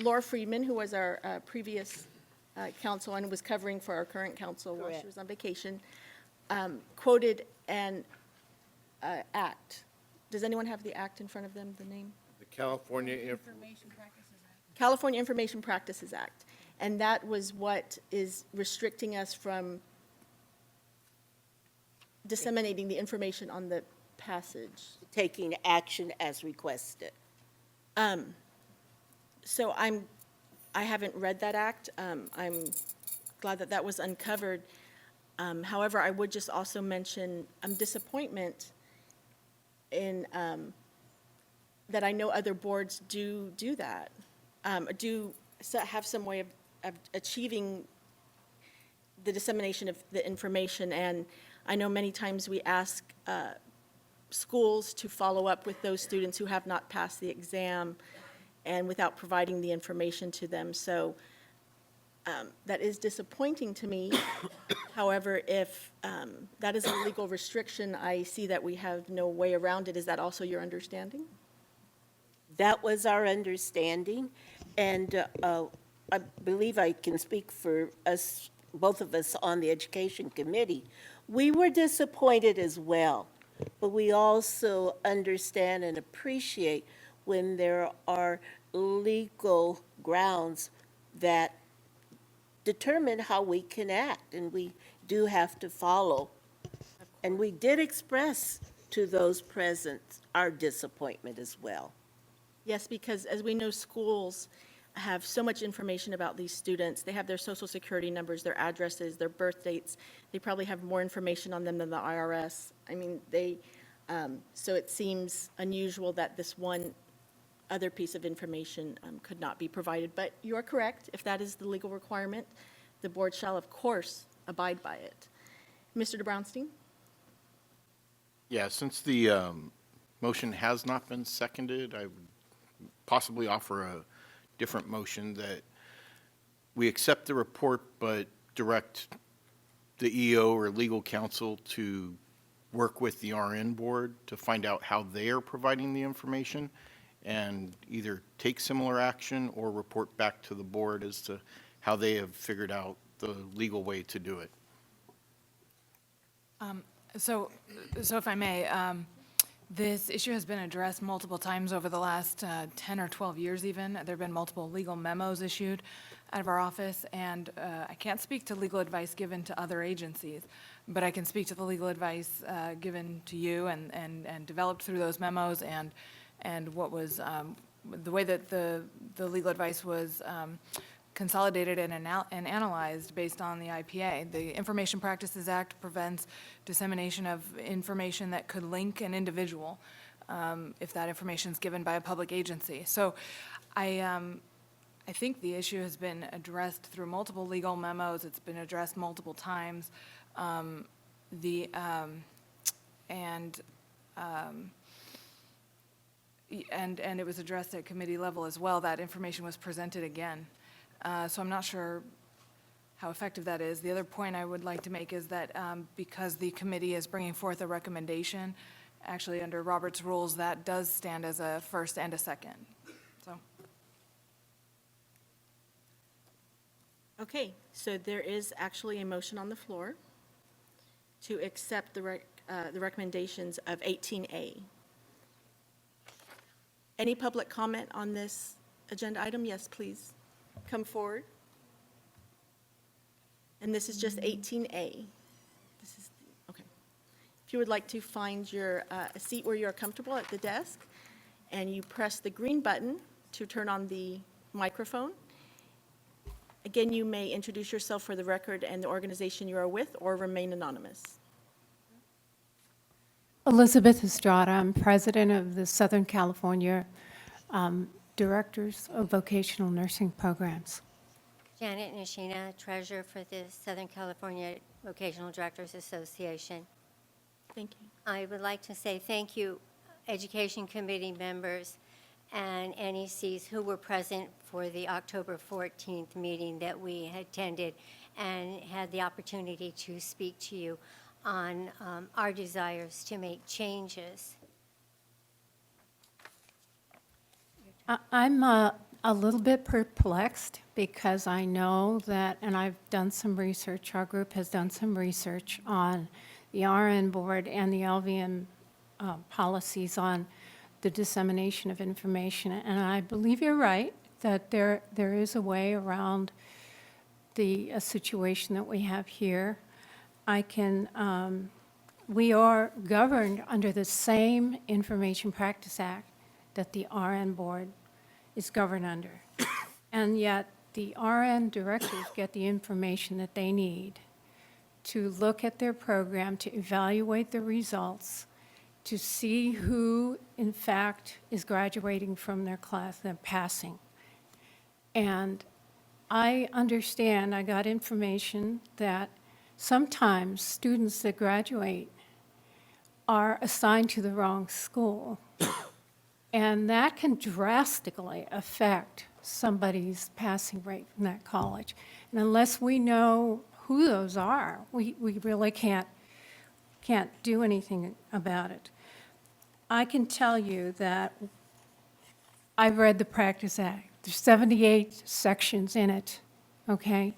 Laura Friedman, who was our previous counsel and was covering for our current counsel while she Correct. was on vacation, quoted an act. Does anyone have the act in front of them, the name? The California California Information Practices Act. And that was what is restricting us from disseminating the information on the passage. Taking action as requested. So I haven't read that act. I'm glad that that was uncovered. However, I would just also mention disappointment in that I know other boards do that, have some way of achieving the dissemination of the information. And I know many times we ask schools to follow up with those students who have not passed the exam and without providing the information to them. So that is disappointing to me. However, if that is a legal restriction, I see that we have no way around it. Is that also your understanding? That was our understanding, and I believe I can speak for us, both of us on the Education Committee. We were disappointed as well, but we also understand and appreciate when there are legal grounds that determine how we can act, and we do have to follow. And we did express to those present our disappointment as well. Yes, because as we know, schools have so much information about these students. They have their social security numbers, their addresses, their birth dates. They probably have more information on them than the IRS. I mean, so it seems unusual that this one other piece of information could not be provided. But you are correct. If that is the legal requirement, the board shall, of course, abide by it. Mr. DeBrownstein? Yeah, since the motion has not been seconded, I would possibly offer a different motion that we accept the report but direct the EO or legal counsel to work with the RN board to find out how they are providing the information and either take similar action or report back to the board as to how they have figured out the legal way to do it. So if I may, this issue has been addressed multiple times over the last 10 or 12 years even. There have been multiple legal memos issued out of our office, and I can't speak to legal advice given to other agencies, but I can speak to the legal advice given to you and developed through those memos and what was, the way that the legal advice was consolidated and analyzed based on the IPA. The Information Practices Act prevents dissemination of information that could link an individual if that information is given by a public agency. So I I think the issue has been addressed through multiple legal memos. It's been addressed multiple times. The, and it was addressed at committee level as well. That information was presented again. So I'm not sure how effective that is. The other point I would like to make is that because the committee is bringing forth a recommendation, actually under Robert's rules, that does stand as a first and a second. So. Okay, so there is actually a motion on the floor to accept the recommendations of 18A. Any public comment on this agenda item? Yes, please, come forward. And this is just 18A. This is, okay. If you would like to find your a seat where you're comfortable at the desk, and you press the green button to turn on the microphone. Again, you may introduce yourself for the record and the organization you are with, or remain anonymous. Elizabeth Estrada, I'm president of the Southern California Directors of Vocational Nursing Programs. Janet Nishina, treasurer for the Southern California Vocational Directors Association. Thank you. I would like to say thank you, Education Committee members and NECs who were present for the October 14th meeting that we attended and had the opportunity to speak to you on our desires to make changes. I'm a little bit perplexed because I know that, and I've done some research, our group has done some research on the RN board and the LVN policies on the dissemination of information. And I believe you're right, that there is a way around the situation that we have here. We are governed under the same Information Practice Act that the RN board is governed under. And yet the RN directors get the information that they need to look at their program, to evaluate the results, to see who, in fact, is graduating from their class, they're passing. And I understand, I got information that sometimes students that graduate are assigned to the wrong school. And that can drastically affect somebody's passing rate from that college. And unless we know who those are, we really can't do anything about it. I can tell you that I've read the Practice Act. There's 78 sections in it, okay?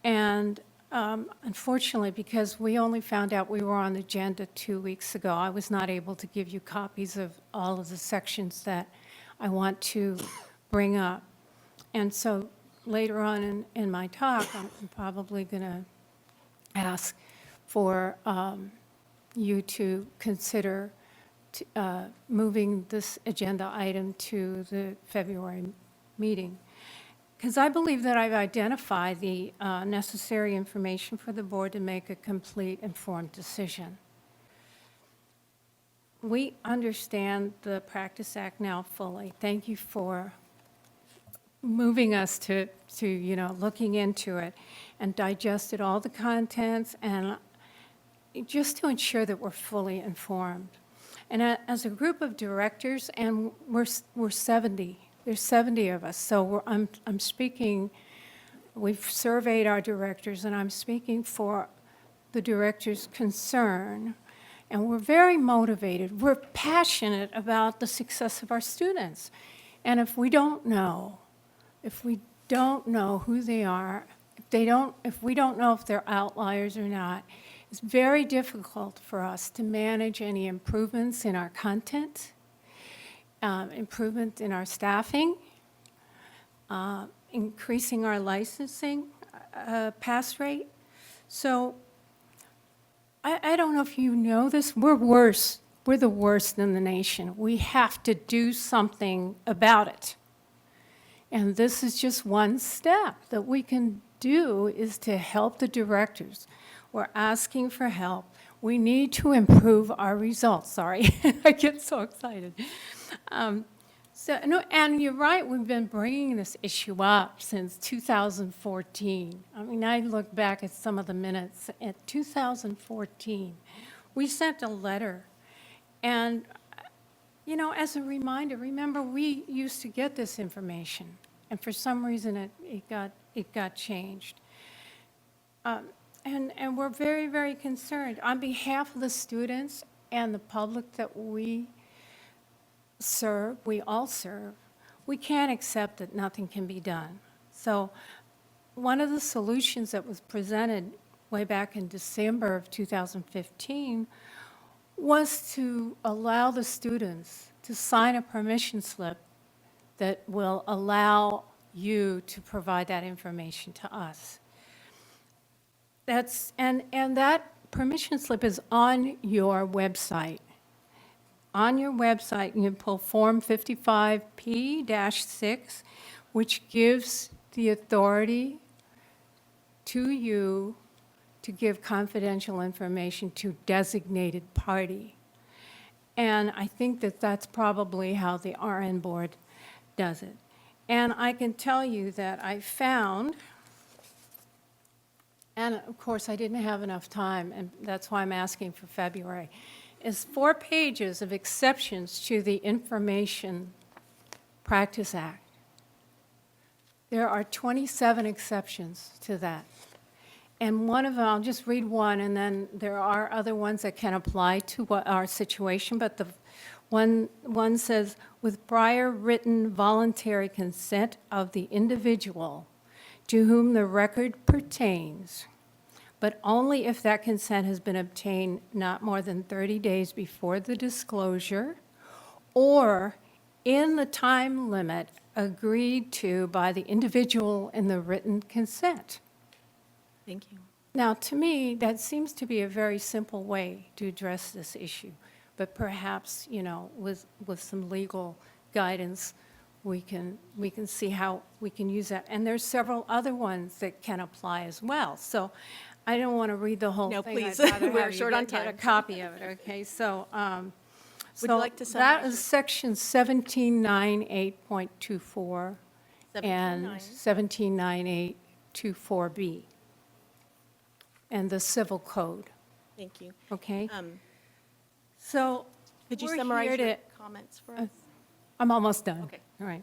And unfortunately, because we only found out we were on the agenda 2 weeks ago, I was not able to give you copies of all of the sections that I want to bring up. And so later on in my talk, I'm probably going to ask for you to consider moving this agenda item to the February meeting. Because I believe that I've identified the necessary information for the board to make a complete, informed decision. We understand the Practice Act now fully. Thank you for moving us to looking into it and digested all the contents, and just to ensure that we're fully informed. And as a group of directors, and we're 70. There's 70 of us, so I'm speaking, we've surveyed our directors, and I'm speaking for the directors' concern, and we're very motivated. We're passionate about the success of our students. And if we don't know who they are, if we don't know if they're outliers or not, it's very difficult for us to manage any improvements in our content, improvement in our staffing, increasing our licensing pass rate. So I don't know if you know this, we're worse. We're the worst in the nation. We have to do something about it. And this is just one step that we can do, is to help the directors. We're asking for help. We need to improve our results. Sorry, I get so excited. So, no, and you're right, we've been bringing this issue up since 2014. I mean, I look back at some of the minutes at 2014. We sent a letter, and, you know, as a reminder, remember, we used to get this information, and for some reason, it got changed. And we're very, very concerned. On behalf of the students and the public that we serve, we all serve, we can't accept that nothing can be done. So one of the solutions that was presented way back in December of 2015 was to allow the students to sign a permission slip that will allow you to provide that information to us. And that permission slip is on your website. On your website, you can pull Form 55P-6, which gives the authority to you to give confidential information to designated party. And I think that that's probably how the RN board does it. And I can tell you that I found, and of course I didn't have enough time, and that's why I'm asking for February, is 4 pages of exceptions to the Information Practice Act. There are 27 exceptions to that. And one of them, I'll just read one, and then there are other ones that can apply to our situation, but the one says, with prior written voluntary consent of the individual to whom the record pertains, but only if that consent has been obtained not more than 30 days before the disclosure or in the time limit agreed to by the individual in the written consent. Thank you. Now, to me, that seems to be a very simple way to address this issue, but perhaps, you know, with some legal guidance, we can see how we can use that. And there's several other ones that can apply as well. So I don't want to read the whole No, thing. please. I'd rather We're have you short on get a time. copy of it, okay? So, Would you like to that summarize is section 1798.24 and 1798.24B and the civil code, Thank you. okay? So Could you we're summarize here your to- comments for us? I'm almost done. Okay. All right.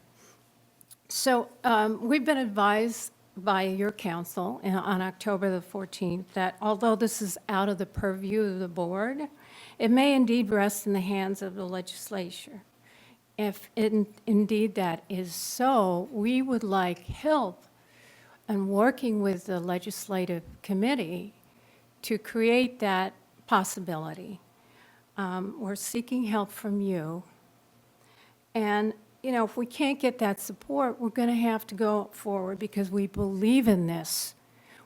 So we've been advised by your council on October the 14th that although this is out of the purview of the board, it may indeed rest in the hands of the legislature. If indeed that is so, we would like help in working with the legislative committee to create that possibility. We're seeking help from you. And, you know, if we can't get that support, we're going to have to go forward because we believe in this.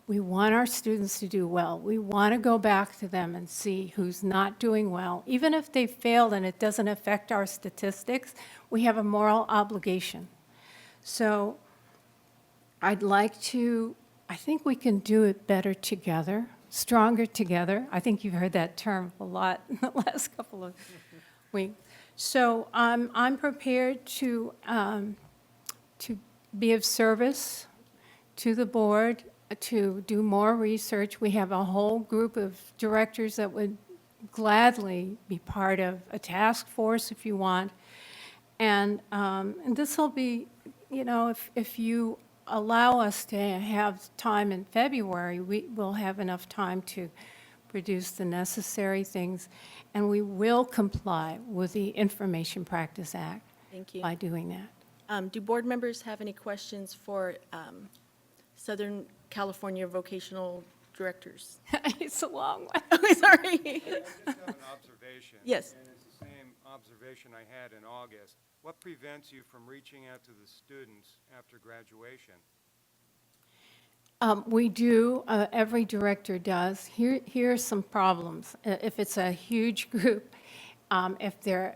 We want our students to do well. We want to go back to them and see who's not doing well. Even if they failed and it doesn't affect our statistics, we have a moral obligation. So I think we can do it better together, stronger together. I think you've heard that term a lot in the last couple of weeks. So I'm prepared to be of service to the board, to do more research. We have a whole group of directors that would gladly be part of a task force if you want. And this will be, you know, if you allow us to have time in February, we will have enough time to produce the necessary things, and we will comply with the Information Practice Act. Thank you. By doing that. Do board members have any questions for Southern California vocational directors? It's a long one. Oh, sorry. I just have an observation. Yes. And it's the same observation I had in August. What prevents you from reaching out to the students after graduation? We do, every director does. Here are some problems. If it's a huge group, if they're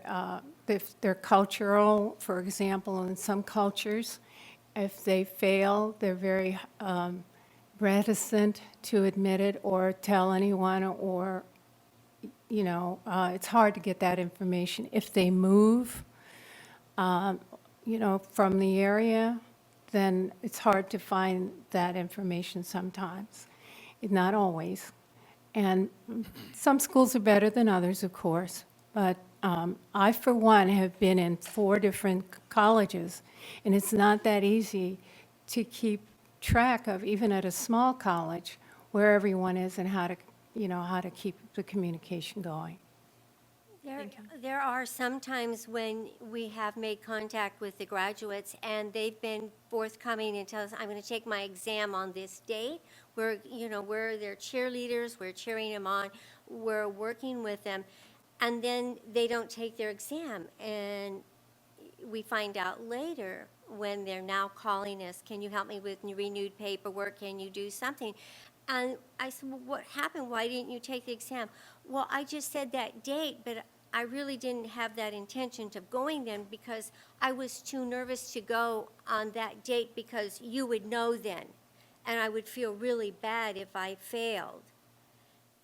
cultural, for example, in some cultures, if they fail, they're very reticent to admit it or tell anyone, or, you know, it's hard to get that information. If they move, from the area, then it's hard to find that information sometimes. Not always. And some schools are better than others, of course, but I, for one, have been in 4 different colleges, and it's not that easy to keep track of, even at a small college, where everyone is and how to keep the communication going. There are some times when we have made contact with the graduates, and they've been forthcoming and tell us, I'm going to take my exam on this date. We're their cheerleaders, we're cheering them on, we're working with them, and then they don't take their exam. And we find out later when they're now calling us, can you help me with renewed paperwork? Can you do something? And I said, well, what happened? Why didn't you take the exam? Well, I just said that date, but I really didn't have that intention of going then because I was too nervous to go on that date because you would know then, and I would feel really bad if I failed.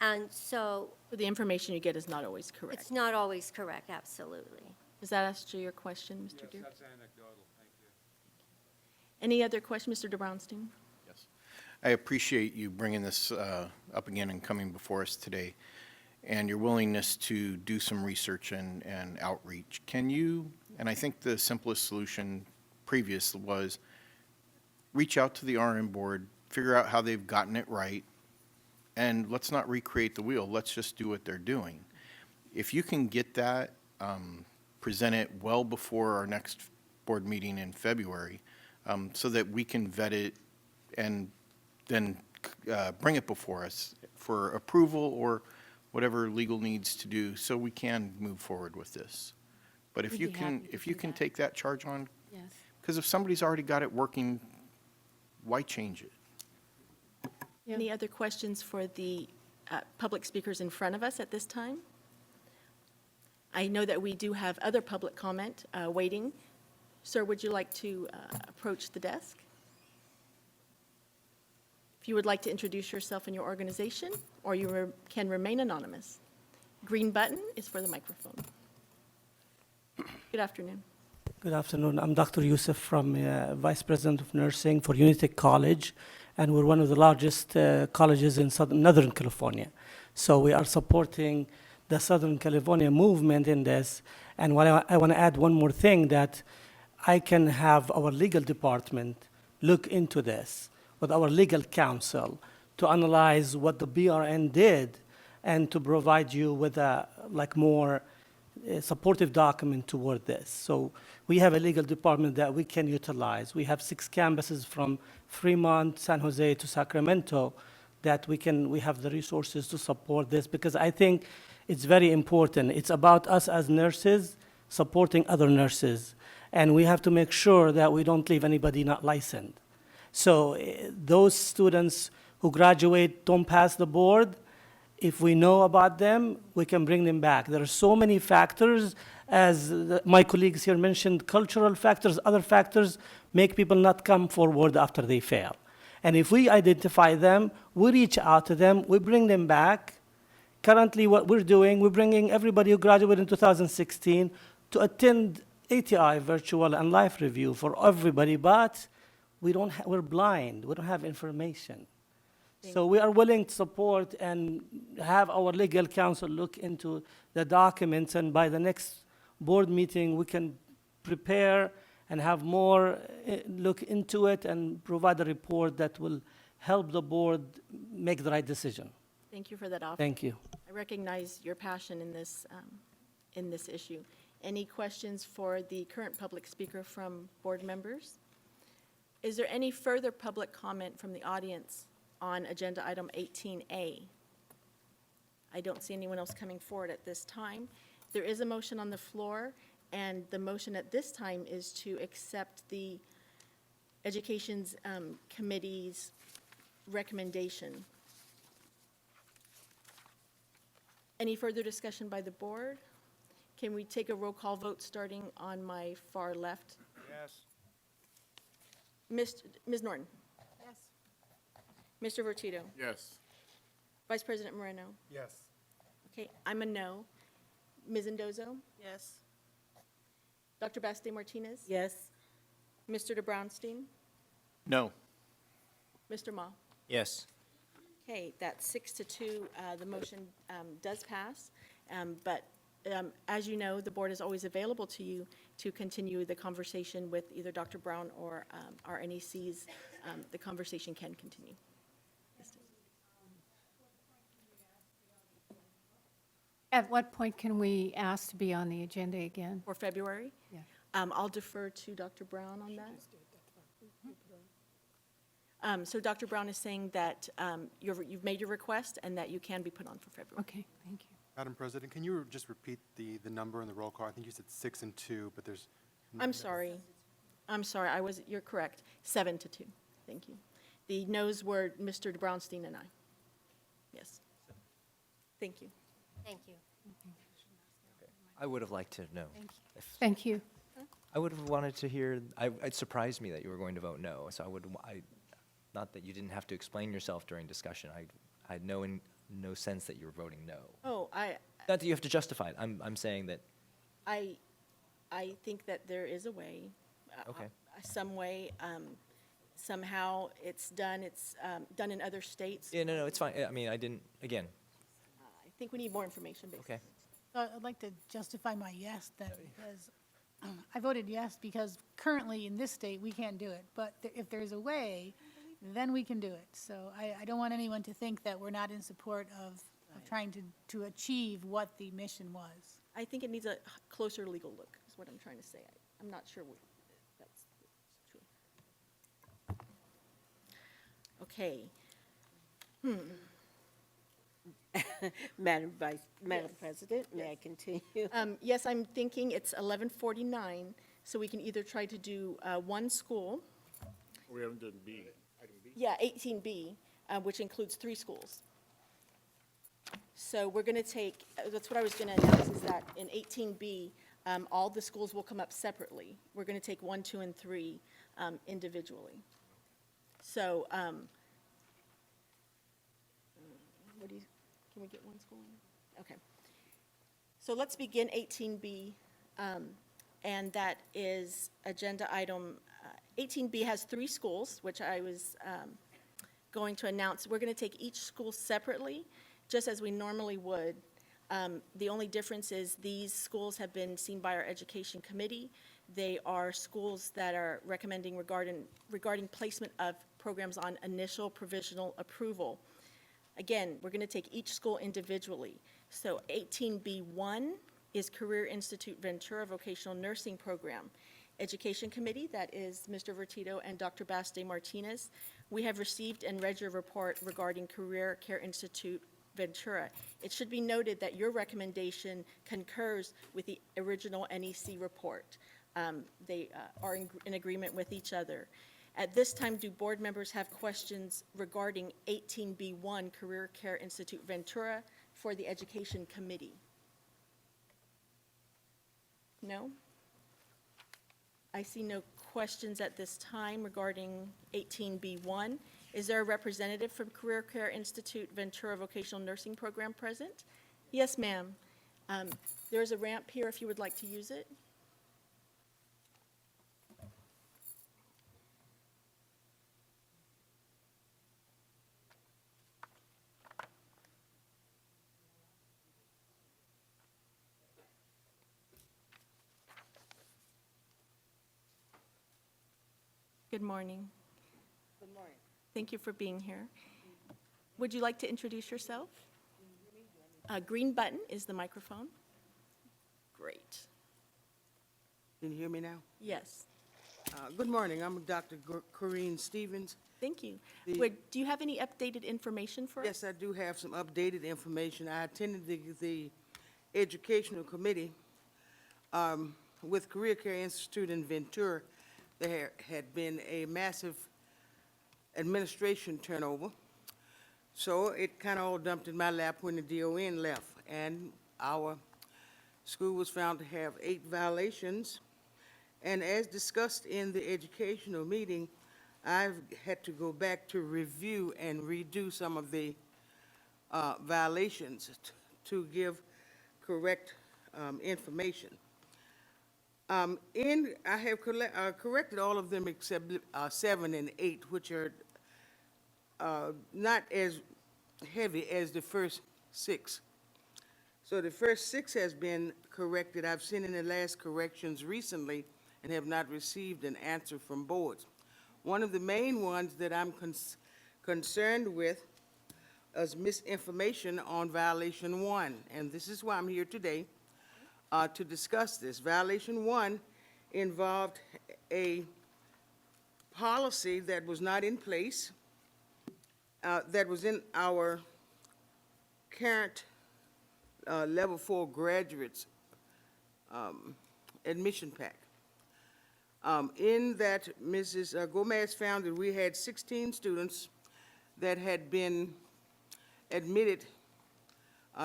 And so The information you get is not always correct. it's not always correct, absolutely. Does that answer your question, Mr. Deere? That's anecdotal, thank you. Any other question, Mr. De Brownstein? Yes. I appreciate you bringing this up again and coming before us today, and your willingness to do some research and outreach. Can you, and I think the simplest solution previous was, reach out to the RN board, figure out how they've gotten it right, and let's not recreate the wheel. Let's just do what they're doing. If you can get that, present it well before our next board meeting in February, so that we can vet it and then bring it before us for approval or whatever legal needs to do, so we can move forward with this. But if We'd you be can, happy to if you do can that. take that charge on, Yes. because if somebody's already got it working, why change it? Any other questions for the public speakers in front of us at this time? I know that we do have other public comment waiting. Sir, would you like to approach the desk? If you would like to introduce yourself and your organization, or you can remain anonymous. Green button is for the microphone. Good afternoon. Good afternoon. I'm Dr. Youssef from Vice President of Nursing for Unitec College, and we're one of the largest colleges in Northern California. So we are supporting the Southern California movement in this. And what I want to add one more thing, that I can have our legal department look into this with our legal counsel to analyze what the BRN did and to provide you with a more supportive document toward this. So we have a legal department that we can utilize. We have 6 campuses from Fremont, San Jose to Sacramento that we have the resources to support this, because I think it's very important. It's about us as nurses supporting other nurses, and we have to make sure that we don't leave anybody not licensed. So those students who graduate, don't pass the board, if we know about them, we can bring them back. There are so many factors, as my colleagues here mentioned, cultural factors, other factors make people not come forward after they fail. And if we identify them, we reach out to them, we bring them back. Currently, what we're doing, we're bringing everybody who graduated in 2016 to attend ATI virtual and live review for everybody, but we're blind, we don't have information. So we are willing to support and have our legal counsel look into the documents, and by the next board meeting, we can prepare and have more look into it and provide a report that will help the board make the right decision. Thank you for that offer. Thank you. I recognize your passion in this issue. Any questions for the current public speaker from board members? Is there any further public comment from the audience on agenda item 18A? I don't see anyone else coming forward at this time. There is a motion on the floor, and the motion at this time is to accept the Education's Committee's recommendation. Any further discussion by the board? Can we take a roll call vote starting on my far left? Yes. Ms. Norton? Yes. Mr. Vertito? Yes. Vice President Moreno? Yes. Okay, I'm a no. Ms. Mendoza? Yes. Dr. Baste Martinez? Yes. Mr. De Brownstein? No. Mr. Ma? Yes. Okay, that's 6-2. The motion does pass. But as you know, the board is always available to you to continue the conversation with either Dr. Brown or our NECs. The conversation can continue. At what point can we ask to be on the agenda again? For February? Yeah. I'll defer to Dr. Brown on that. So Dr. Brown is saying that you've made your request and that you can be put on for February. Okay, thank you. Madam President, can you just repeat the number in the roll call? I think you said 6 and 2, but there's. I'm sorry. You're correct. 7-2. Thank you. The noes were Mr. De Brownstein and I. Yes. Thank you. Thank you. I would have liked to know. Thank you. I would have wanted to hear, it surprised me that you were going to vote no, so not that you didn't have to explain yourself during discussion. I had no sense that you were voting no. Oh, Not that you have to justify it. I'm saying that, I think that there is a way. Okay. Some way, somehow it's done done in other states. yeah, no, it's fine. I mean, I didn't, again, I think we need more information, basically. okay. I'd like to justify my yes then, because I voted yes because currently in this state, we can't do it. But if there's a way, then we can do it. So I don't want anyone to think that we're not in support of trying to achieve what the mission was. I think it needs a closer legal look, is what I'm trying to say. I'm not sure that's true. Okay. Madam President, may I continue? Yes, I'm thinking it's 11:49, so we can either try to do one school. We haven't done B. Yeah, 18B, which includes 3 schools. So we're going to take, that's what I was going to announce, is that in 18B, all the schools will come up separately. We're going to take 1, 2, and 3 individually. So, can we get one school in? Okay. So let's begin 18B, and that is agenda item, 18B has 3 schools, which I was going to announce. We're going to take each school separately, just as we normally would. The only difference is these schools have been seen by our education committee. They are schools that are recommending regarding placement of programs on initial provisional approval. Again, we're going to take each school individually. So 18B1 is Career Institute Ventura Vocational Nursing Program. Education Committee, that is Mr. Vertito and Dr. Baste Martinez. We have received and read your report regarding Career Care Institute Ventura. It should be noted that your recommendation concurs with the original NEC report. They are in agreement with each other. At this time, do board members have questions regarding 18B1 Career Care Institute Ventura for the Education Committee? No? I see no questions at this time regarding 18B1. Is there a representative from Career Care Institute Ventura Vocational Nursing Program present? Yes, ma'am. There is a ramp here if you would like to use it. Good morning. Good morning. Thank you for being here. Would you like to introduce yourself? Green button is the microphone. Great. Can you hear me now? Yes. Good morning. I'm Dr. Corrine Stevens. Thank you. The- Do you have any updated information for us? Yes, I do have some updated information. I attended the Educational Committee with Career Care Institute in Ventura. There had been a massive administration turnover, so it kind of all dumped in my lap when the DON left, and our school was found to have 8 violations. And as discussed in the educational meeting, I've had to go back to review and redo some of the violations to give correct information. I have corrected all of them except 7 and 8, which are not as heavy as the first 6. So the first 6 has been corrected. I've seen in the last corrections recently and have not received an answer from boards. One of the main ones that I'm concerned with is misinformation on violation 1, and this is why I'm here today to discuss this. Violation 1 involved a policy that was not in place, that was in our current level 4 graduates admission pack. In that, Mrs. Gomez found that we had 16 students that had been admitted,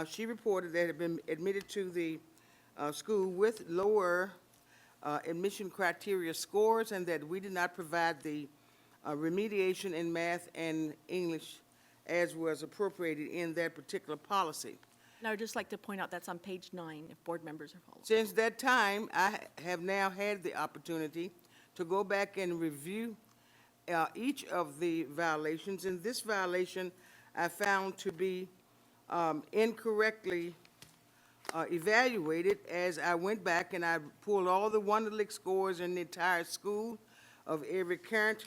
she reported that had been admitted to the school with lower admission criteria scores, and that we did not provide the remediation in math and English as was appropriated in that particular policy. And I would just like to point out that's on page 9, if board members are following. Since that time, I have now had the opportunity to go back and review each of the violations, and this violation I found to be incorrectly evaluated as I went back and I pulled all the Wonderlic scores in the entire school of every current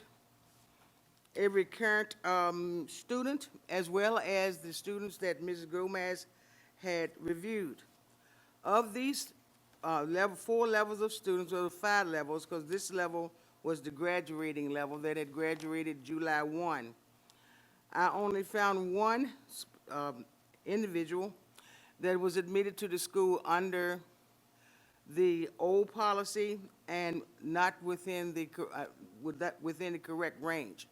student, as well as the students that Mrs. Gomez had reviewed. Of these 4 levels of students, or 5 levels, because this level was the graduating level that had graduated July 1, I only found one individual that was admitted to the school under the old policy and not within the within the correct range.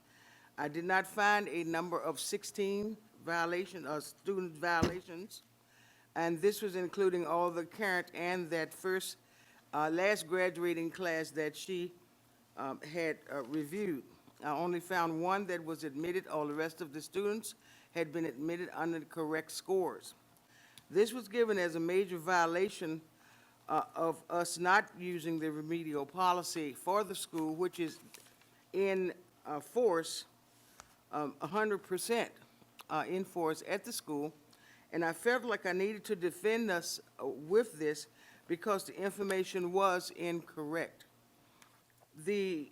I did not find a number of 16 violations, student violations, and this was including all the current and that first, last graduating class that she had reviewed. I only found one that was admitted. All the rest of the students had been admitted under the correct scores. This was given as a major violation of us not using the remedial policy for the school, which is in force, 100% in force at the school. And I felt like I needed to defend us with this because the information was incorrect. The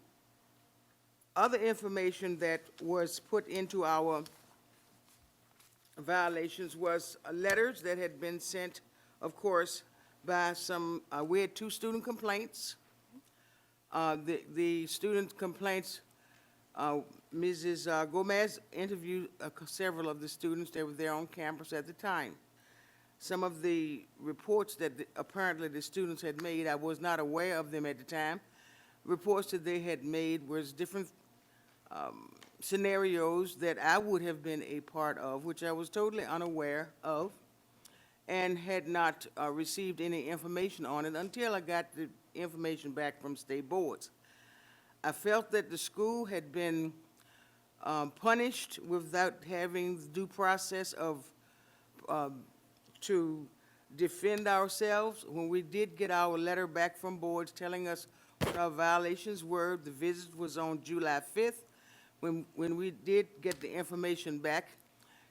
other information that was put into our violations was letters that had been sent, of course, by some, we had 2 student complaints. The student complaints, Mrs. Gomez interviewed several of the students that were there on campus at the time. Some of the reports that apparently the students had made, I was not aware of them at the time. Reports that they had made was different scenarios that I would have been a part of, which I was totally unaware of, and had not received any information on it until I got the information back from state boards. I felt that the school had been punished without having the due process of to defend ourselves. When we did get our letter back from boards telling us what our violations were, the visit was on July 5th. When we did get the information back,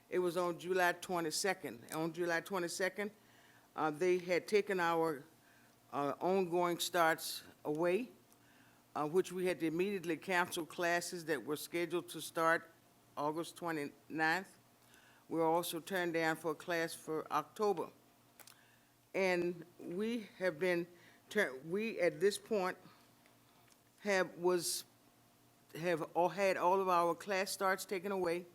it was on July 22nd. On July 22nd, they had taken our ongoing starts away, which we had to immediately cancel classes that were scheduled to start August 29th. We were also turned down for a class for October. And we have been, we at this point have had all of our class starts taken away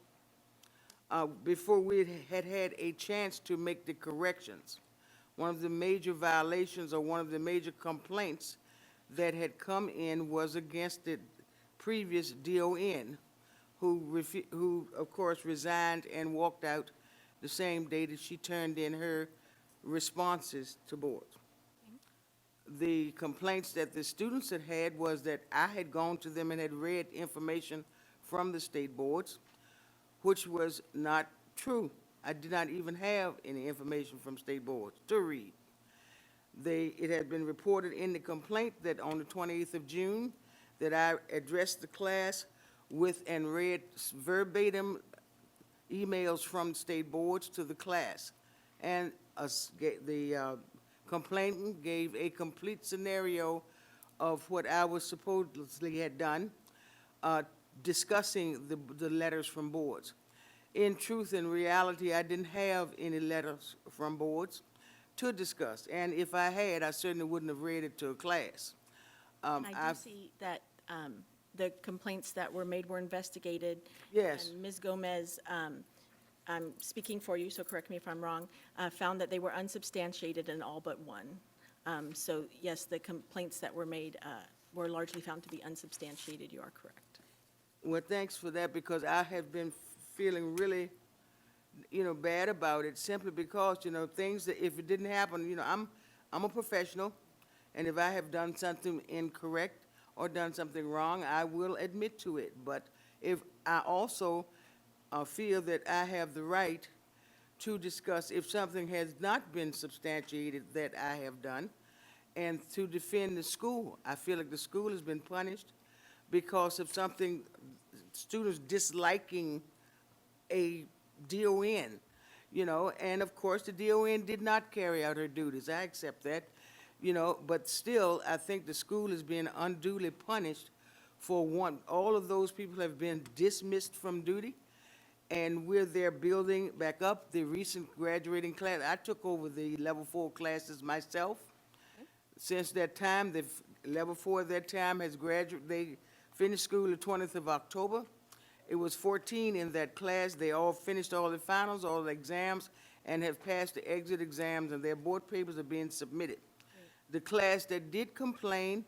before we had a chance to make the corrections. One of the major violations or one of the major complaints that had come in was against the previous DON, who of course resigned and walked out the same day that she turned in her responses to boards. The complaints that the students had had was that I had gone to them and had read information from the state boards, which was not true. I did not even have any information from state boards to read. It had been reported in the complaint that on the 28th of June, that I addressed the class with and read verbatim emails from state boards to the class. And the complainant gave a complete scenario of what I was supposedly had done, discussing the letters from boards. In truth and reality, I didn't have any letters from boards to discuss, and if I had, I certainly wouldn't have read it to a class. I do see that the complaints that were made were investigated. Yes. And Ms. Gomez, I'm speaking for you, so correct me if I'm wrong, found that they were unsubstantiated in all but one. So yes, the complaints that were made were largely found to be unsubstantiated. You are correct. Well, thanks for that, because I have been feeling really, bad about it, simply because, things that, if it didn't happen, I'm a professional, and if I have done something incorrect or done something wrong, I will admit to it. But if I also feel that I have the right to discuss if something has not been substantiated that I have done, and to defend the school. I feel like the school has been punished because of something, students disliking a DON, and of course, the DON did not carry out her duties. I accept that, but still, I think the school is being unduly punished for one. All of those people have been dismissed from duty, and we're there building back up the recent graduating class. I took over the level 4 classes myself. Since that time, the level 4 at that time has graduated. They finished school the 20th of October. It was 14 in that class. They all finished all the finals, all the exams, and have passed the exit exams, and their board papers are being submitted. The class that did complain,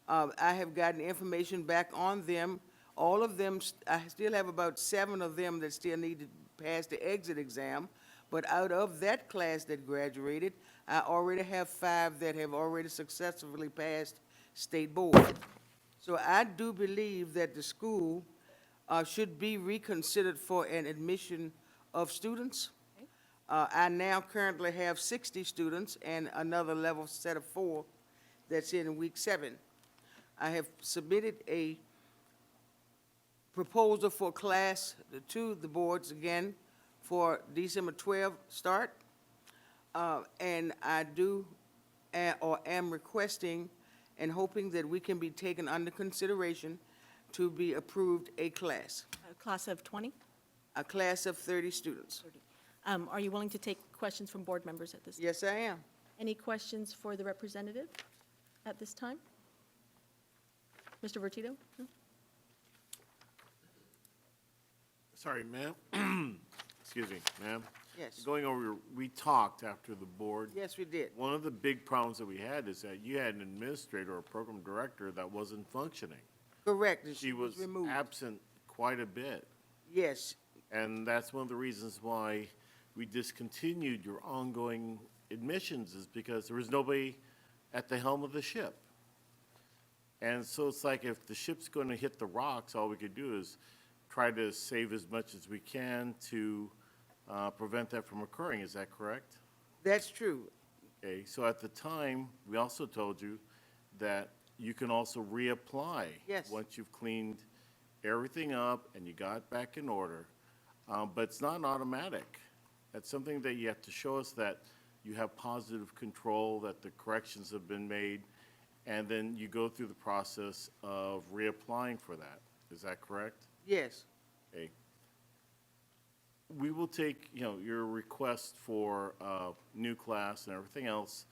I have gotten information back on them. All of them, I still have about 7 of them that still need to pass the exit exam, but out of that class that graduated, I already have 5 that have already successfully passed state board. So I do believe that the school should be reconsidered for an admission of students. I now currently have 60 students and another level set of 4 that's in week 7. I have submitted a proposal for class to the boards again for December 12 start. And I do, or am requesting and hoping that we can be taken under consideration to be approved a class. A class of 20? A class of 30 students. Are you willing to take questions from board members at this time? Yes, I am. Any questions for the representative at this time? Mr. Vertito? No? Sorry, ma'am. Excuse me, ma'am. Yes. Going over, we talked after the board. Yes, we did. One of the big problems that we had is that you had an administrator or program director that wasn't functioning. Correct. and She was removed. absent quite a bit. Yes, And that's one of the reasons why we discontinued your ongoing admissions, is because there was nobody at the helm of the ship. And so it's like, if the ship's going to hit the rocks, all we could do is try to save as much as we can to prevent that from occurring. Is that correct? that's true. Okay, so at the time, we also told you that you can also reapply. Yes. Once you've cleaned everything up and you got back in order. But it's not automatic. That's something that you have to show us that you have positive control, that the corrections have been made, and then you go through the process of reapplying for that. Is that correct? Yes. Okay. We will take, your request for new class and everything else,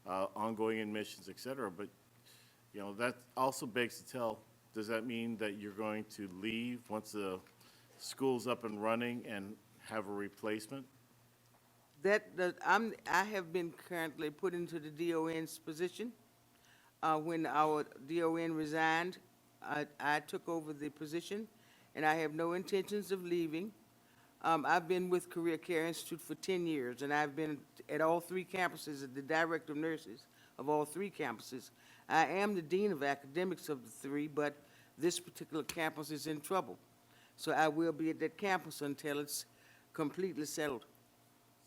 ongoing admissions, et cetera, but, that also begs to tell, does that mean that you're going to leave once the school's up and running and have a replacement? I have been currently put into the DON's position. When our DON resigned, I took over the position, and I have no intentions of leaving. I've been with Career Care Institute for 10 years, and I've been at all 3 campuses, as the director of nurses of all 3 campuses. I am the dean of academics of the 3, but this particular campus is in trouble. So I will be at that campus until it's completely settled.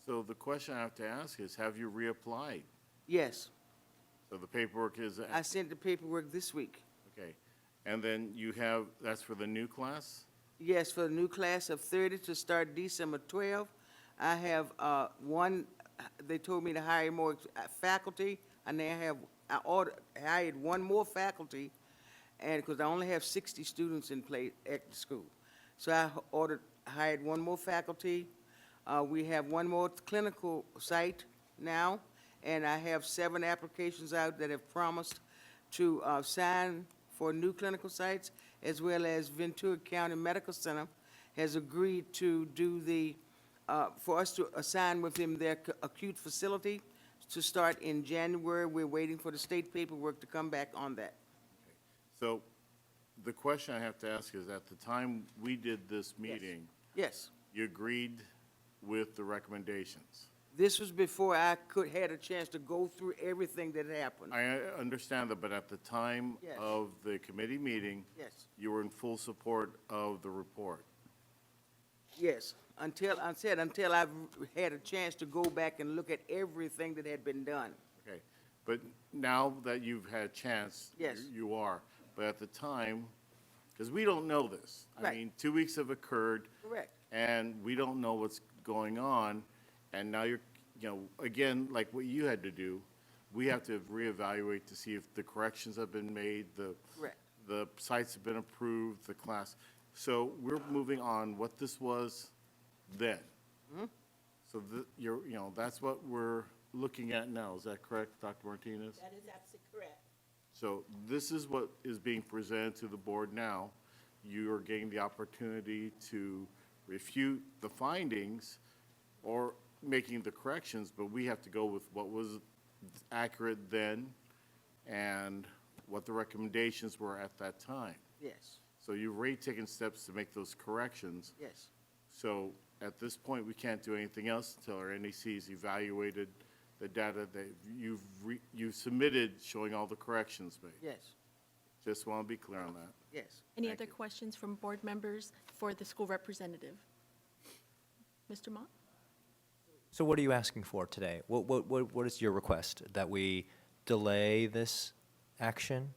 So the question I have to ask is, have you reapplied? Yes. So the paperwork is, I sent the paperwork this week. okay. And then you have, that's for the new class? Yes, for the new class of 30 to start December 12. I have one, they told me to hire more faculty, and I hired one more faculty, and, because I only have 60 students in play at the school. So I hired one more faculty. We have one more clinical site now, and I have 7 applications out that have promised to sign for new clinical sites, as well as Ventura County Medical Center has agreed to do for us to assign with them their acute facility to start in January. We're waiting for the state paperwork to come back on that. So the question I have to ask is, at the time we did this meeting, Yes. you agreed with the recommendations? This was before I had a chance to go through everything that happened. I understand that, but at the time Yes. of the committee meeting, Yes. you were in full support of the report. Yes, until I've had a chance to go back and look at everything that had been done. Okay, but now that you've had a chance, Yes. you are. But at the time, because we don't know this. I Right. mean, 2 weeks have occurred. Correct. And we don't know what's going on. And now you're, again, like what you had to do, we have to reevaluate to see if the corrections have been made, Correct. the sites have been approved, the class. So we're moving on what this was then. So that's what we're looking at now. Is that correct, Dr. Martinez? That is absolutely correct. So this is what is being presented to the board now. You are getting the opportunity to refute the findings or making the corrections, but we have to go with what was accurate then and what the recommendations were at that time. Yes, So you've already taken steps to make those corrections. yes, So at this point, we can't do anything else until our NEC's evaluated the data that you've submitted showing all the corrections made. yes, Just want to be clear on that. yes. Any Thank other you. questions from board members for the school representative? Mr. Mott? So what are you asking for today? What is your request? That we delay this action?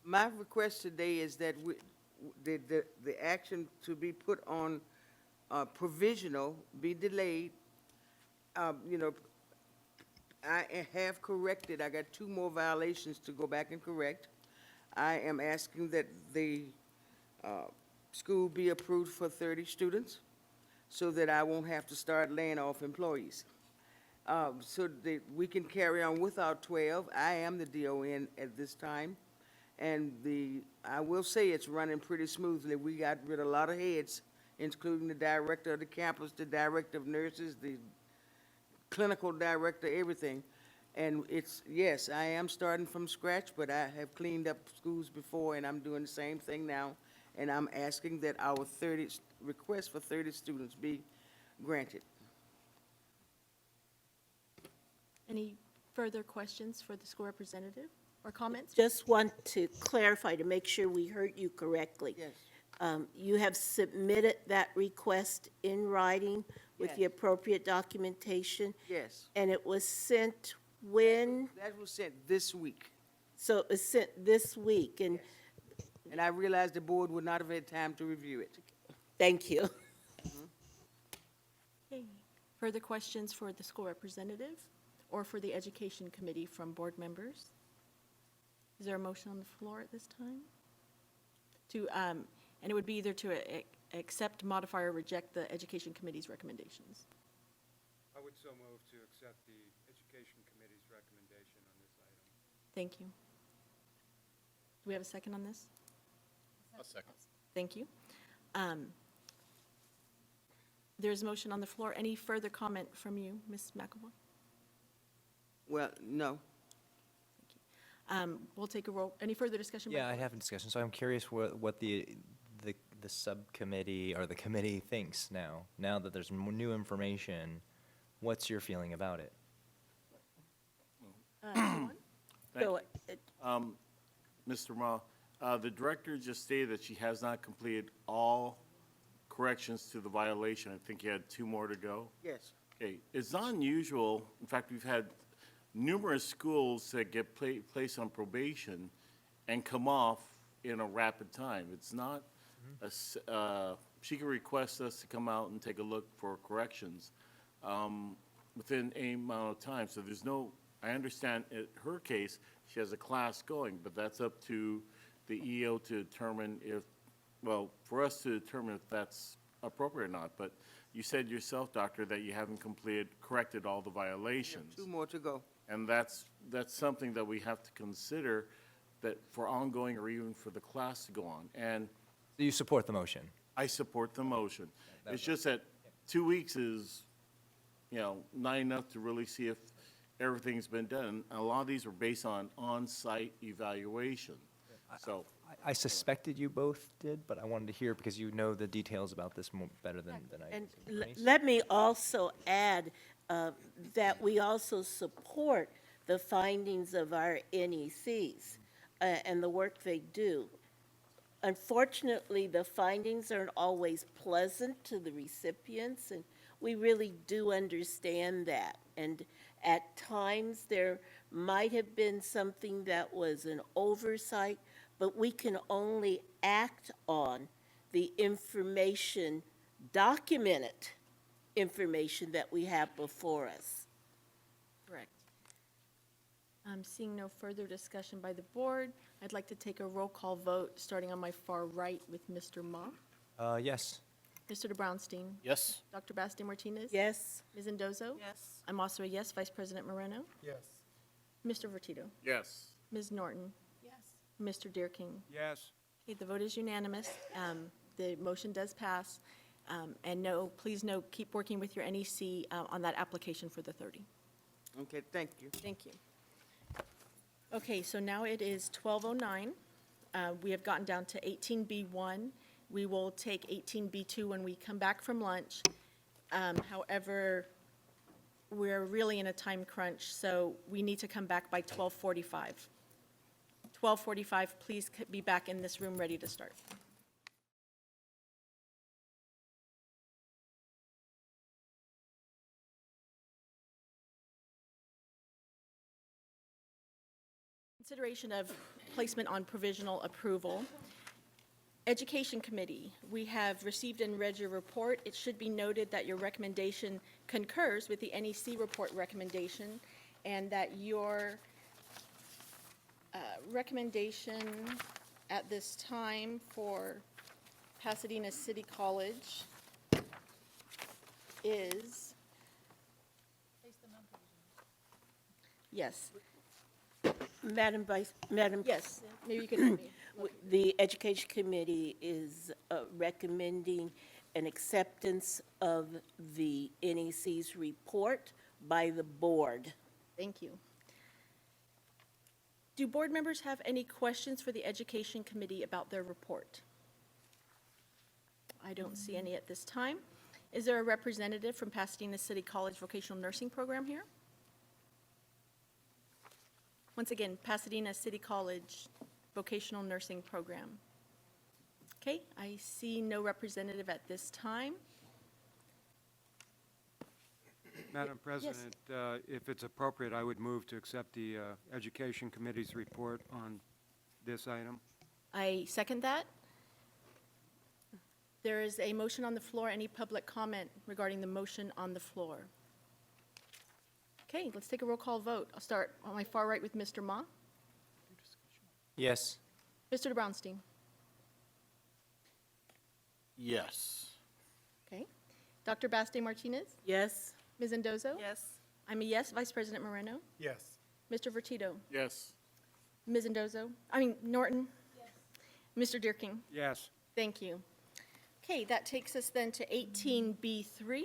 My request today is that the action to be put on provisional be delayed. I have corrected, I got 2 more violations to go back and correct. I am asking that the school be approved for 30 students so that I won't have to start laying off employees. So that we can carry on with our 12. I am the DON at this time. And I will say it's running pretty smoothly. We got rid of a lot of heads, including the director of the campus, the director of nurses, the clinical director, everything. And yes, I am starting from scratch, but I have cleaned up schools before, and I'm doing the same thing now. And I'm asking that our request for 30 students be granted. Any further questions for the school representative or comments? Just want to clarify to make sure we heard you correctly. Yes. You have submitted that request in writing with the Yes. appropriate documentation, Yes. and it was sent when? That was sent this week. So it was sent this week, and And I realized the board would not have had time to review it. thank you. Okay. Further questions for the school representative or for the education committee from board members? Is there a motion on the floor at this time? And it would be either to accept, modify, or reject the education committee's recommendations. I would so move to accept the Education Committee's recommendation on this item. Thank you. Do we have a second on this? A second. Thank you. There's a motion on the floor. Any further comment from you, Ms. McElroy? Well, no. We'll take a roll. Any further discussion? by Yeah, I board? have a discussion. So I'm curious what the subcommittee or the committee thinks now that there's new information. What's your feeling about it? Juan? So, Mr. Ma, the director just stated that she has not completed all corrections to the violation. I think you had 2 more to go. Yes. Okay, it's not unusual, in fact, we've had numerous schools that get placed on probation and come off in a rapid time. It's not, she can request us to come out and take a look for corrections within a amount of time. So there's no, I understand in her case, she has a class going, but that's up to the EO to determine if, well, for us to determine if that's appropriate or not. But you said yourself, doctor, that you haven't corrected all the violations. 2 more to go. And that's something that we have to consider, that for ongoing or even for the class to go on. And Do you support the motion? I support the motion. It's just that 2 weeks is, not enough to really see if everything's been done. And a lot of these are based on on-site evaluation. So, I suspected you both did, but I wanted to hear because you know the details about this better than I And do. Denise? let me also add that we also support the findings of our NECs and the work they do. Unfortunately, the findings aren't always pleasant to the recipients, and we really do understand that. And at times, there might have been something that was an oversight, but we can only act on the information, documented information that we have before us. Correct. Seeing no further discussion by the board, I'd like to take a roll call vote, starting on my far right with Mr. Ma. Yes. Mr. de Brownstein? Yes? Dr. Basti-Martinez? Yes? Ms. Mendoza? Yes. I'm also a yes. Vice President Moreno? Yes. Mr. Vertito? yes. Ms. Norton? Yes. Mr. Deerking? Yes. Okay, the vote is unanimous. The motion does pass. And no, please no, keep working with your NEC on that application for the 30. Okay, thank you. Thank you. Okay, so now it is 12:09. We have gotten down to 18B1. We will take 18B2 when we come back from lunch. However, we're really in a time crunch, so we need to come back by 12:45. 12:45, please be back in this room ready to start. Consideration of placement on provisional approval. Education Committee, we have received and read your report. It should be noted that your recommendation concurs with the NEC report recommendation, and that your recommendation at this time for Pasadena City College is, yes. Madam Yes, maybe you can help me. The Education Committee is recommending an acceptance of the NEC's report by the board. Thank you. Do board members have any questions for the Education Committee about their report? I don't see any at this time. Is there a representative from Pasadena City College Vocational Nursing Program here? Once again, Pasadena City College Vocational Nursing Program. Okay, I see no representative at this time. Madam President, if it's appropriate, I would move to accept the Education Committee's report on this item. I second that. There is a motion on the floor. Any public comment regarding the motion on the floor? Okay, let's take a roll call vote. I'll start on my far right with Mr. Ma. Yes. Mr. de Brownstein? Yes. Okay. Dr. Basti-Martinez? Yes? Ms. Mendoza? Yes. I'm a yes. Vice President Moreno? Yes. Mr. Vertito? Yes. Ms. Norton? Yes. Mr. Deerking? Yes. Thank you. Okay, that takes us then to 18B3.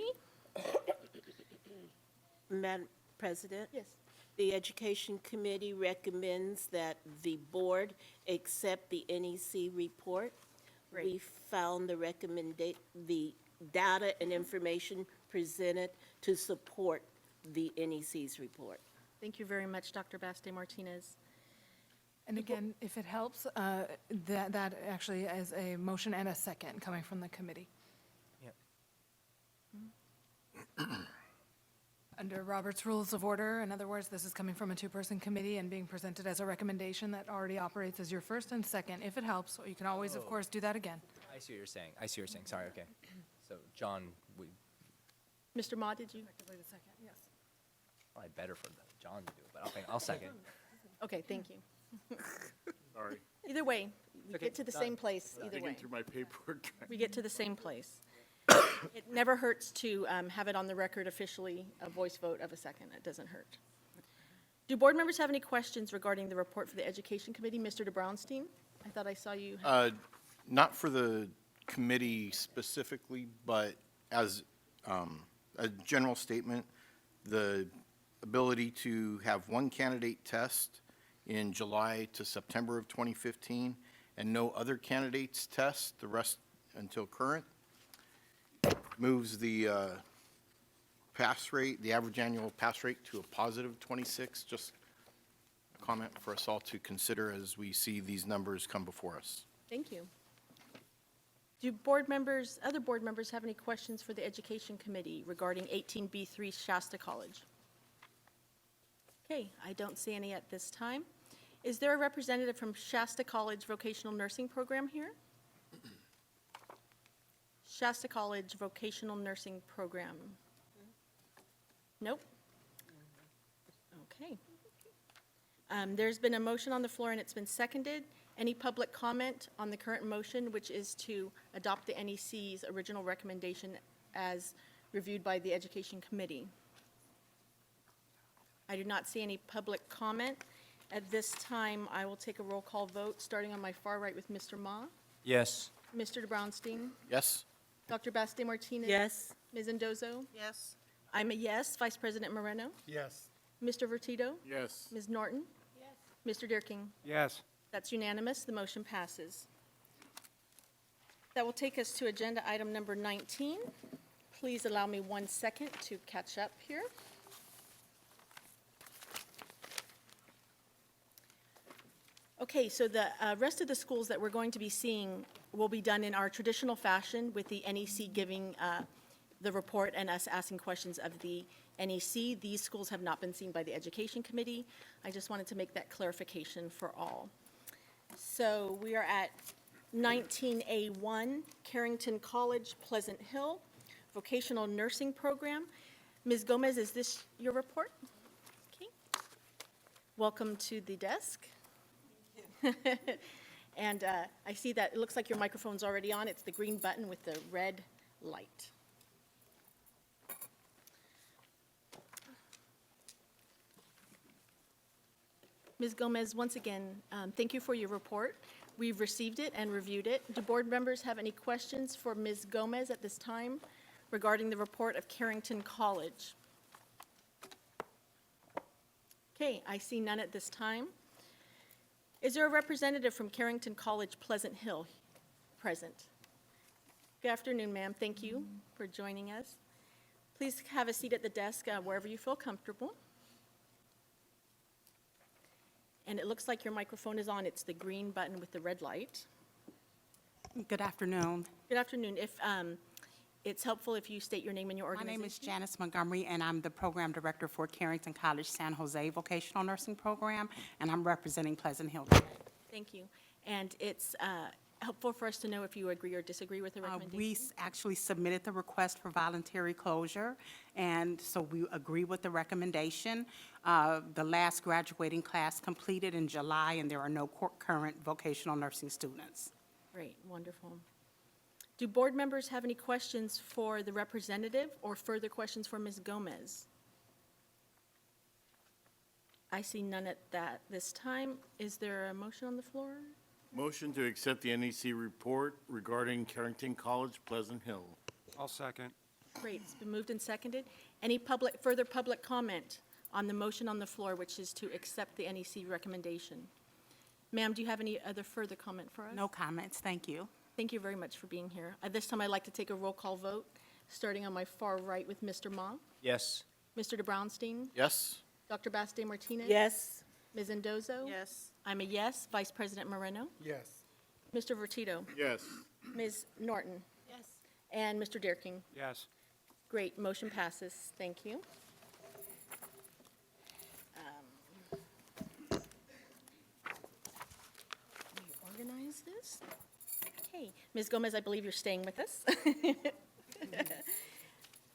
Madam President? Yes. The Education Committee recommends that the board accept the NEC report. Great. We found the data and information presented to support the NEC's report. Thank you very much, Dr. Basti-Martinez. And again, if it helps, that actually is a motion and a second coming from the committee. Under Robert's Rules of Order, in other words, this is coming from a two-person committee and being presented as a recommendation that already operates as your first and second, if it helps. You can always, of course, do that again. I see what you're saying. I see what you're saying. Sorry, okay. So, John, Mr. Ma, did you? Effectively the second, yes. probably better for John to do it, but I'll second. Okay, thank you. Sorry. Either way, we Okay, get to the done. same place either way. Digging through my paperwork. We get to the same place. It never hurts to have it on the record officially, a voice vote of a second. It doesn't hurt. Do board members have any questions regarding the report for the Education Committee? Mr. DeBrownstein, I thought I saw you. Not for the committee specifically, but as a general statement, the ability to have one candidate test in July to September of 2015 and no other candidates test, the rest until current, moves the pass rate, the average annual pass rate to a positive 26. Just a comment for us all to consider as we see these numbers come before us. Thank you. Do board members, other board members have any questions for the Education Committee regarding 18B3 Shasta College? Okay, I don't see any at this time. Is there a representative from Shasta College Vocational Nursing Program here? Shasta College Vocational Nursing Program. Nope. Okay. There's been a motion on the floor and it's been seconded. Any public comment on the current motion, which is to adopt the NEC's original recommendation as reviewed by the Education Committee? I do not see any public comment. At this time, I will take a roll call vote, starting on my far right with Mr. Ma, Yes. Mr. DeBrownstein, Yes? Dr. Baste Martinez. Yes. Ms. Endozo. Yes. I'm a yes. Vice President Moreno. Yes. Mr. Vertito. Yes. Ms. Norton. Yes. Mr. Deerking. Yes. That's unanimous. The motion passes. That will take us to agenda item number 19. Please allow me 1 second to catch up here. Okay, so the rest of the schools that we're going to be seeing will be done in our traditional fashion, with the NEC giving the report and us asking questions of the NEC. These schools have not been seen by the Education Committee. I just wanted to make that clarification for all. So we are at 19A1, Carrington College, Pleasant Hill, Vocational Nursing Program. Ms. Gomez, is this your report? Okay. Welcome to the desk. And I see that it looks like your microphone's already on. It's the green button with the red light. Ms. Gomez, once again, thank you for your report. We've received it and reviewed it. Do board members have any questions for Ms. Gomez at this time regarding the report of Carrington College? Okay, I see none at this time. Is there a representative from Carrington College, Pleasant Hill, present? Good afternoon, ma'am. Thank you for joining us. Please have a seat at the desk wherever you feel comfortable. And it looks like your microphone is on. It's the green button with the red light. Good afternoon. Good afternoon. If it's helpful if you state your name and your My organization. name is Janice Montgomery, and I'm the program director for Carrington College San Jose Vocational Nursing Program, and I'm representing Pleasant Hill today. Thank you. And it's helpful for us to know if you agree or disagree with the recommendation. We actually submitted the request for voluntary closure, and so we agree with the recommendation. The last graduating class completed in July, and there are no current vocational nursing students. Great, wonderful. Do board members have any questions for the representative or further questions for Ms. Gomez? I see none at this time. Is there a motion on the floor? Motion to accept the NEC report regarding Carrington College, Pleasant Hill. I'll second. Great, it's been moved and seconded. Any further public comment on the motion on the floor, which is to accept the NEC recommendation? Ma'am, do you have any other further comment for us? No comments, thank you. Thank you very much for being here. At this time, I'd like to take a roll call vote, starting on my far right with Mr. Ma, Yes. Mr. DeBrownstein, Yes? Dr. Baste Martinez. Yes. Ms. Endozo. Yes. I'm a yes. Vice President Moreno. Yes. Mr. Vertito. Yes. Ms. Norton. Yes. And Mr. Deerking. Yes. Great, motion passes. Thank you. Gomez. Okay, Ms. Gomez, I believe you're staying with us.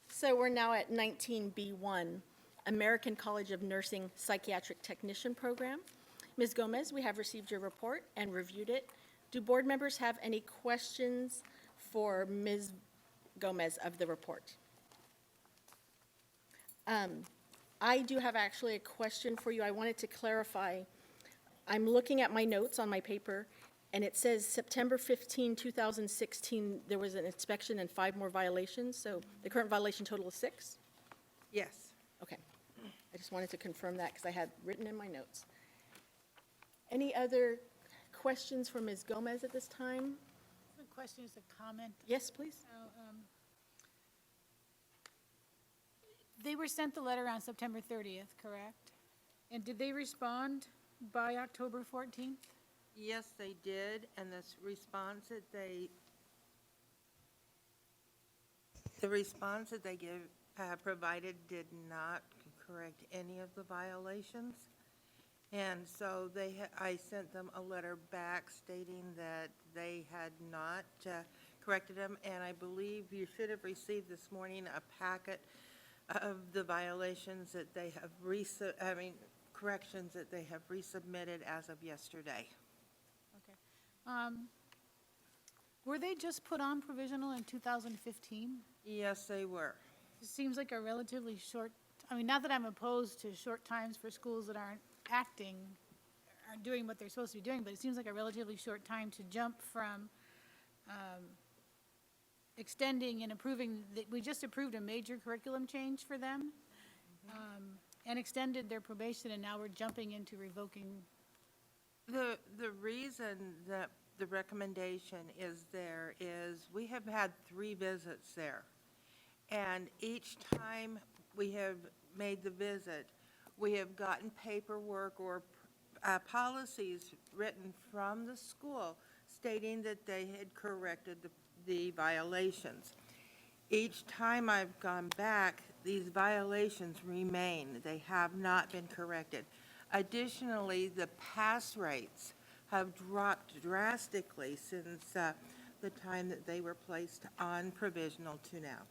So we're now at 19B1, American College of Nursing Psychiatric Technician Program. Ms. Gomez, we have received your report and reviewed it. Do board members have any questions for Ms. Gomez of the report? I do have actually a question for you. I wanted to clarify. I'm looking at my notes on my paper, and it says September 15, 2016, there was an inspection and 5 more violations, so the current violation total is 6? Yes. Okay. I just wanted to confirm that because I had written in my notes. Any other questions for Ms. Gomez at this time? The question is a comment. Yes, please. They were sent the letter on September 30th, correct? And did they respond by October 14th? Yes, they did, and the response that they provided did not correct any of the violations. And so I sent them a letter back stating that they had not corrected them, and I believe you should have received this morning a packet of the violations that they have corrections that they have resubmitted as of yesterday. Okay. Were they just put on provisional in 2015? Yes, they were. It seems like a relatively short, I mean, not that I'm opposed to short times for schools that aren't doing what they're supposed to be doing, but it seems like a relatively short time to jump from extending and approving, we just approved a major curriculum change for them, and extended their probation, and now we're jumping into revoking. The reason that the recommendation is there is we have had 3 visits there. And each time we have made the visit, we have gotten paperwork or policies written from the school stating that they had corrected the violations. Each time I've gone back, these violations remain. They have not been corrected. Additionally, the pass rates have dropped drastically since the time that they were placed on provisional to now.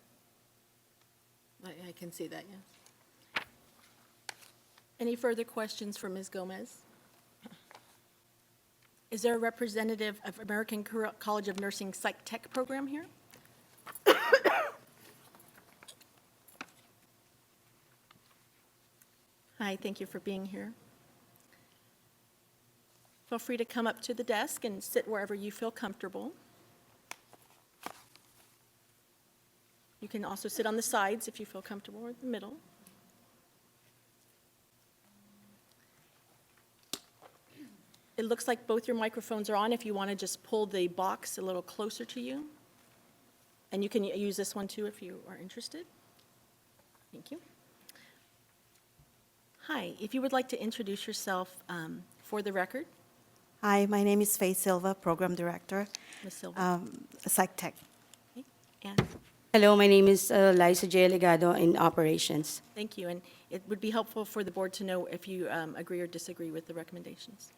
I can see that, yes. Any further questions for Ms. Gomez? Is there a representative of American College of Nursing Psych Tech program here? Hi, thank you for being here. Feel free to come up to the desk and sit wherever you feel comfortable. You can also sit on the sides if you feel comfortable, or the middle. It looks like both your microphones are on. If you want to just pull the box a little closer to you. And you can use this one too if you are interested. Thank you. Hi, if you would like to introduce yourself for the record. Hi, my name is Faye Silva, Program Director, Ms. Silva. Psych Tech. Okay. And Hello, my name is Liza J. Legado in Operations. thank you. And it would be helpful for the board to know if you agree or disagree with the recommendations.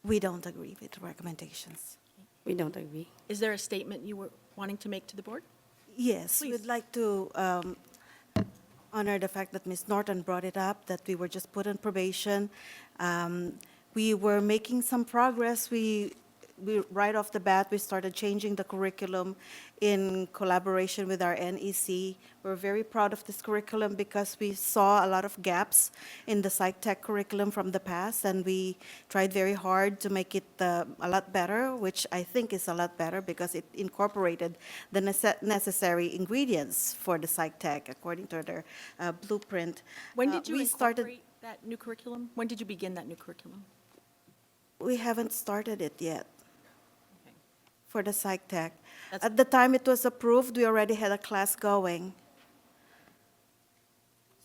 We don't agree with the recommendations. We don't agree. Is there a statement you were wanting to make to the board? Yes, Please. we'd like to honor the fact that Ms. Norton brought it up, that we were just put on probation. We were making some progress. We right off the bat, we started changing the curriculum in collaboration with our NEC. We're very proud of this curriculum because we saw a lot of gaps in the psych tech curriculum from the past, and we tried very hard to make it a lot better, which I think is a lot better because it incorporated the necessary ingredients for the psych tech according to their blueprint. When did you we started? incorporate that new curriculum? When did you begin that new curriculum? We haven't started it yet. Okay. For the psych tech. That's- At the time it was approved, we already had a class going.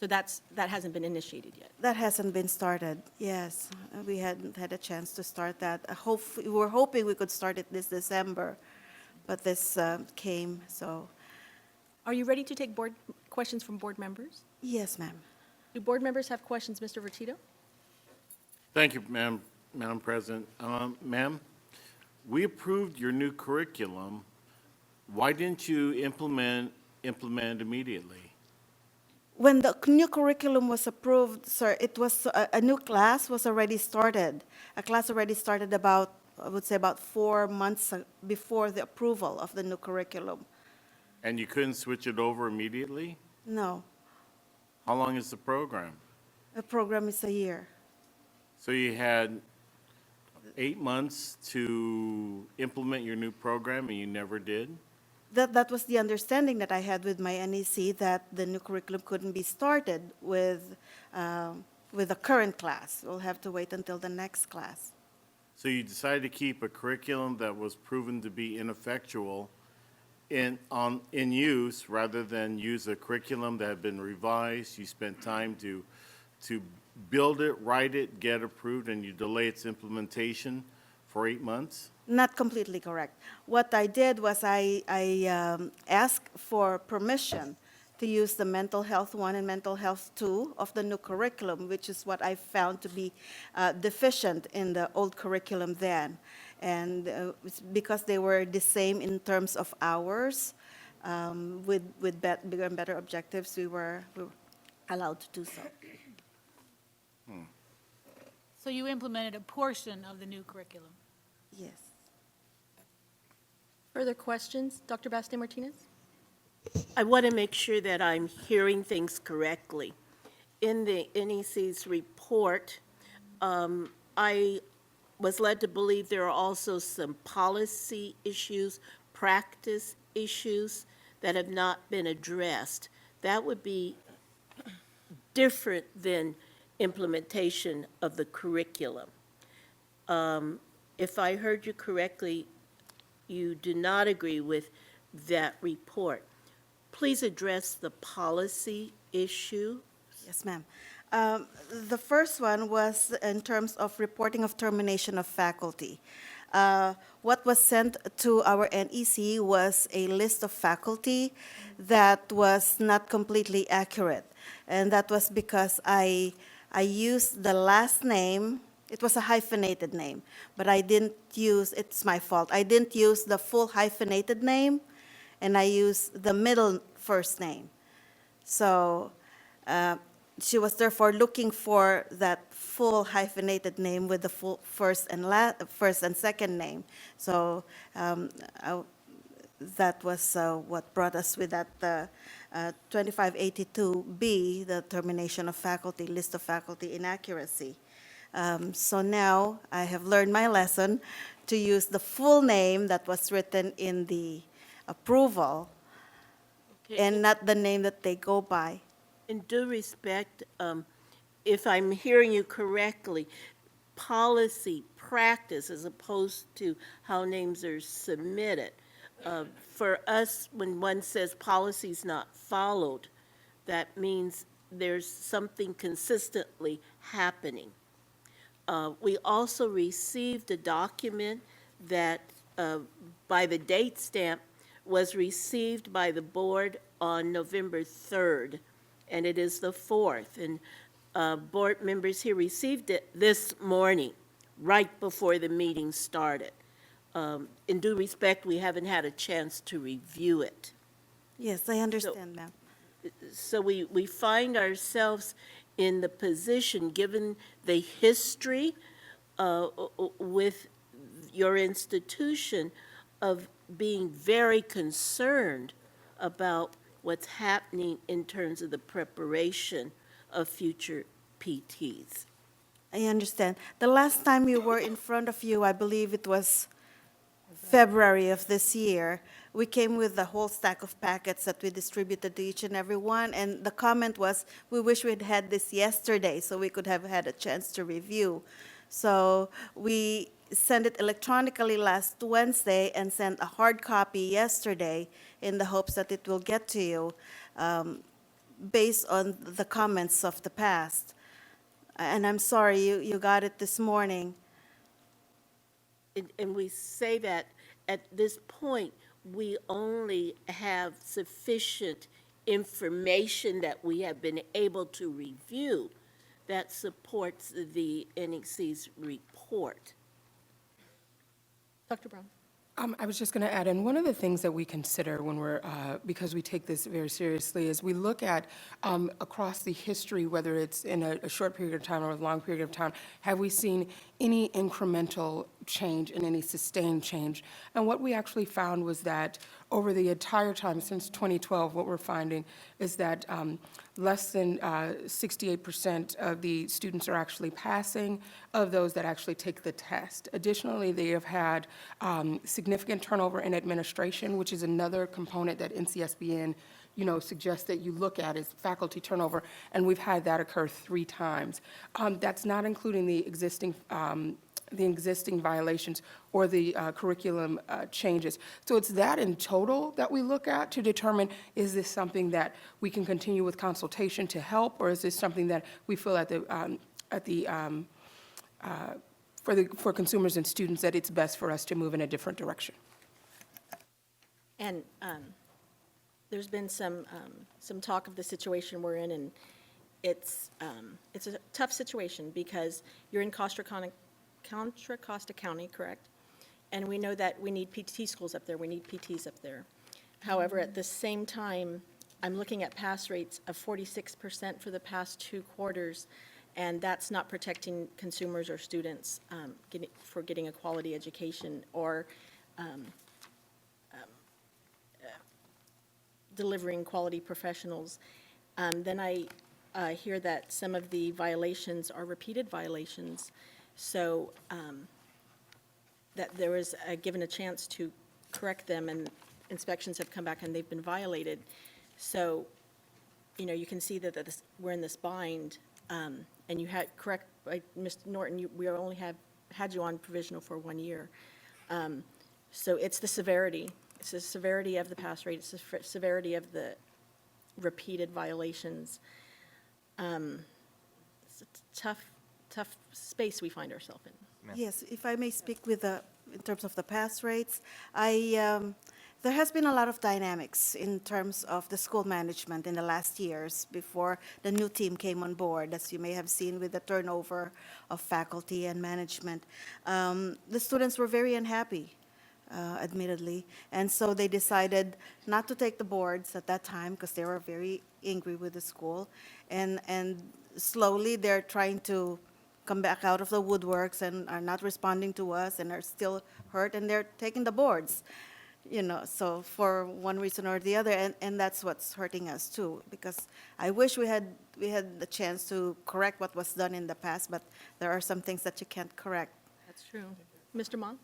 So that hasn't been initiated yet? That hasn't been started, yes. We hadn't had a chance to start that. We were hoping we could start it this December, but this came, so. Are you ready to take questions from board members? Yes, ma'am. Do board members have questions, Mr. Vertito? Thank you, Madam President. Ma'am, we approved your new curriculum. Why didn't you implement it immediately? When the new curriculum was approved, sir, it was, a new class was already started. A class already started about, I would say about 4 months before the approval of the new curriculum. And you couldn't switch it over immediately? No, How long is the program? the program is a year. So you had 8 months to implement your new program and you never did? That was the understanding that I had with my NEC, that the new curriculum couldn't be started with the current class. We'll have to wait until the next class. So you decided to keep a curriculum that was proven to be ineffectual in use rather than use a curriculum that had been revised. You spent time to build it, write it, get approved, and you delay its implementation for 8 months? Not completely correct. What I did was I asked for permission to use the mental health 1 and mental health 2 of the new curriculum, which is what I found to be deficient in the old curriculum then. And it's because they were the same in terms of hours, with bigger and better objectives, we were allowed to do so. So you implemented a portion of the new curriculum? Yes. Further questions? Dr. Baste Martinez? I want to make sure that I'm hearing things correctly. In the NEC's report, I was led to believe there are also some policy issues, practice issues that have not been addressed. That would be different than implementation of the curriculum. If I heard you correctly, you do not agree with that report. Please address the policy issue. Yes, ma'am. The first one was in terms of reporting of termination of faculty. What was sent to our NEC was a list of faculty that was not completely accurate. And that was because I used the last name. It was a hyphenated name, but I didn't use, it's my fault, I didn't use the full hyphenated name, and I used the middle first name. So she was therefore looking for that full hyphenated name with the full first and second name. So that was what brought us with that 2582B, the termination of faculty, list of faculty inaccuracy. So now I have learned my lesson to use the full name that was written in the approval and not the name that they go by. In due respect, if I'm hearing you correctly, policy, practice, as opposed to how names are submitted. For us, when one says policy's not followed, that means there's something consistently happening. We also received a document that, by the date stamp, was received by the board on November 3rd, and it is the 4th. And board members here received it this morning, right before the meeting started. In due respect, we haven't had a chance to review it. Yes, I understand, ma'am. So we find ourselves in the position, given the history with your institution, of being very concerned about what's happening in terms of the preparation of future PTs. I understand. The last time we were in front of you, I believe it was February of this year, we came with the whole stack of packets that we distributed to each and every one, and the comment was, we wish we'd had this yesterday so we could have had a chance to review. So we sent it electronically last Wednesday and sent a hard copy yesterday in the hopes that it will get to you based on the comments of the past. And I'm sorry, you got it this morning. And we say that at this point, we only have sufficient information that we have been able to review that supports the NEC's report. Dr. Brown? I was just going to add in, one of the things that we consider when we're, because we take this very seriously, is we look at across the history, whether it's in a short period of time or a long period of time, have we seen any incremental change and any sustained change? And what we actually found was that over the entire time since 2012, what we're finding is that less than 68% of the students are actually passing of those that actually take the test. Additionally, they have had significant turnover in administration, which is another component that NCSBN, suggests that you look at is faculty turnover, and we've had that occur 3 times. That's not including the existing violations or the curriculum changes. So it's that in total that we look at to determine, is this something that we can continue with consultation to help, or is this something that we feel for consumers and students that it's best for us to move in a different direction? And there's been some talk of the situation we're in, and it's a tough situation because you're in Contra Costa County, correct? And we know that we need PT schools up there, we need PTs up there. However, at the same time, I'm looking at pass rates of 46% for the past 2 quarters, and that's not protecting consumers or students for getting a quality education or delivering quality professionals. Then I hear that some of the violations are repeated violations. So that there was given a chance to correct them, and inspections have come back and they've been violated. So, you can see that we're in this bind, and you had, correct, Mr. Norton, we only had you on provisional for 1 year. So it's the severity. It's the severity of the pass rate. It's the severity of the repeated violations. It's a tough space we find ourselves in. Yes, if I may speak in terms of the pass rates, there has been a lot of dynamics in terms of the school management in the last years before the new team came on board, as you may have seen with the turnover of faculty and management. The students were very unhappy, admittedly, and so they decided not to take the boards at that time because they were very angry with the school, and slowly they're trying to come back out of the woodworks and are not responding to us and are still hurt, and they're taking the boards, so for one reason or the other, and that's what's hurting us too, because I wish we had the chance to correct what was done in the past, but there are some things that you can't correct. That's true. Mr. Mon?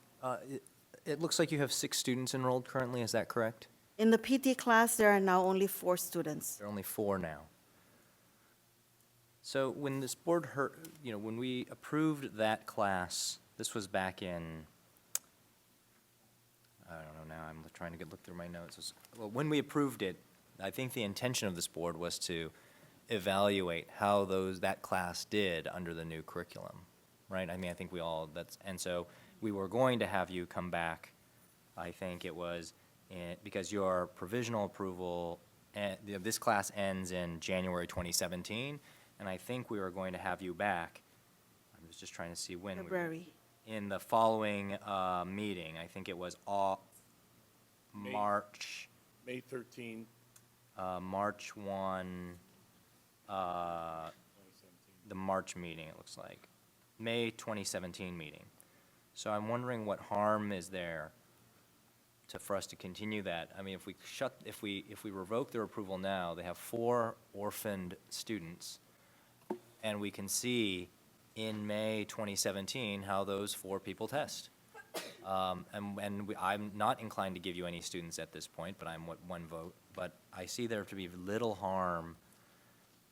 It looks like you have 6 students enrolled currently, is that correct? In the PT class, there are now only 4 students. There are only 4 now. So when this board heard, when we approved that class, this was back in, I don't know now, I'm trying to look through my notes. Well, when we approved it, I think the intention of this board was to evaluate how that class did under the new curriculum, right? I mean, I think and so we were going to have you come back, I think it was, because your provisional approval, this class ends in January 2017, and I think we were going to have you back. I was just trying to see when. February. In the following meeting, I think it was March. May 13. March 1, the March meeting, it looks like. May 2017 meeting. So I'm wondering what harm is there for us to continue that. I mean, if we revoke their approval now, they have 4 orphaned students, and we can see in May 2017 how those 4 people test. I'm not inclined to give you any students at this point, but I'm 1 vote. But I see there to be little harm,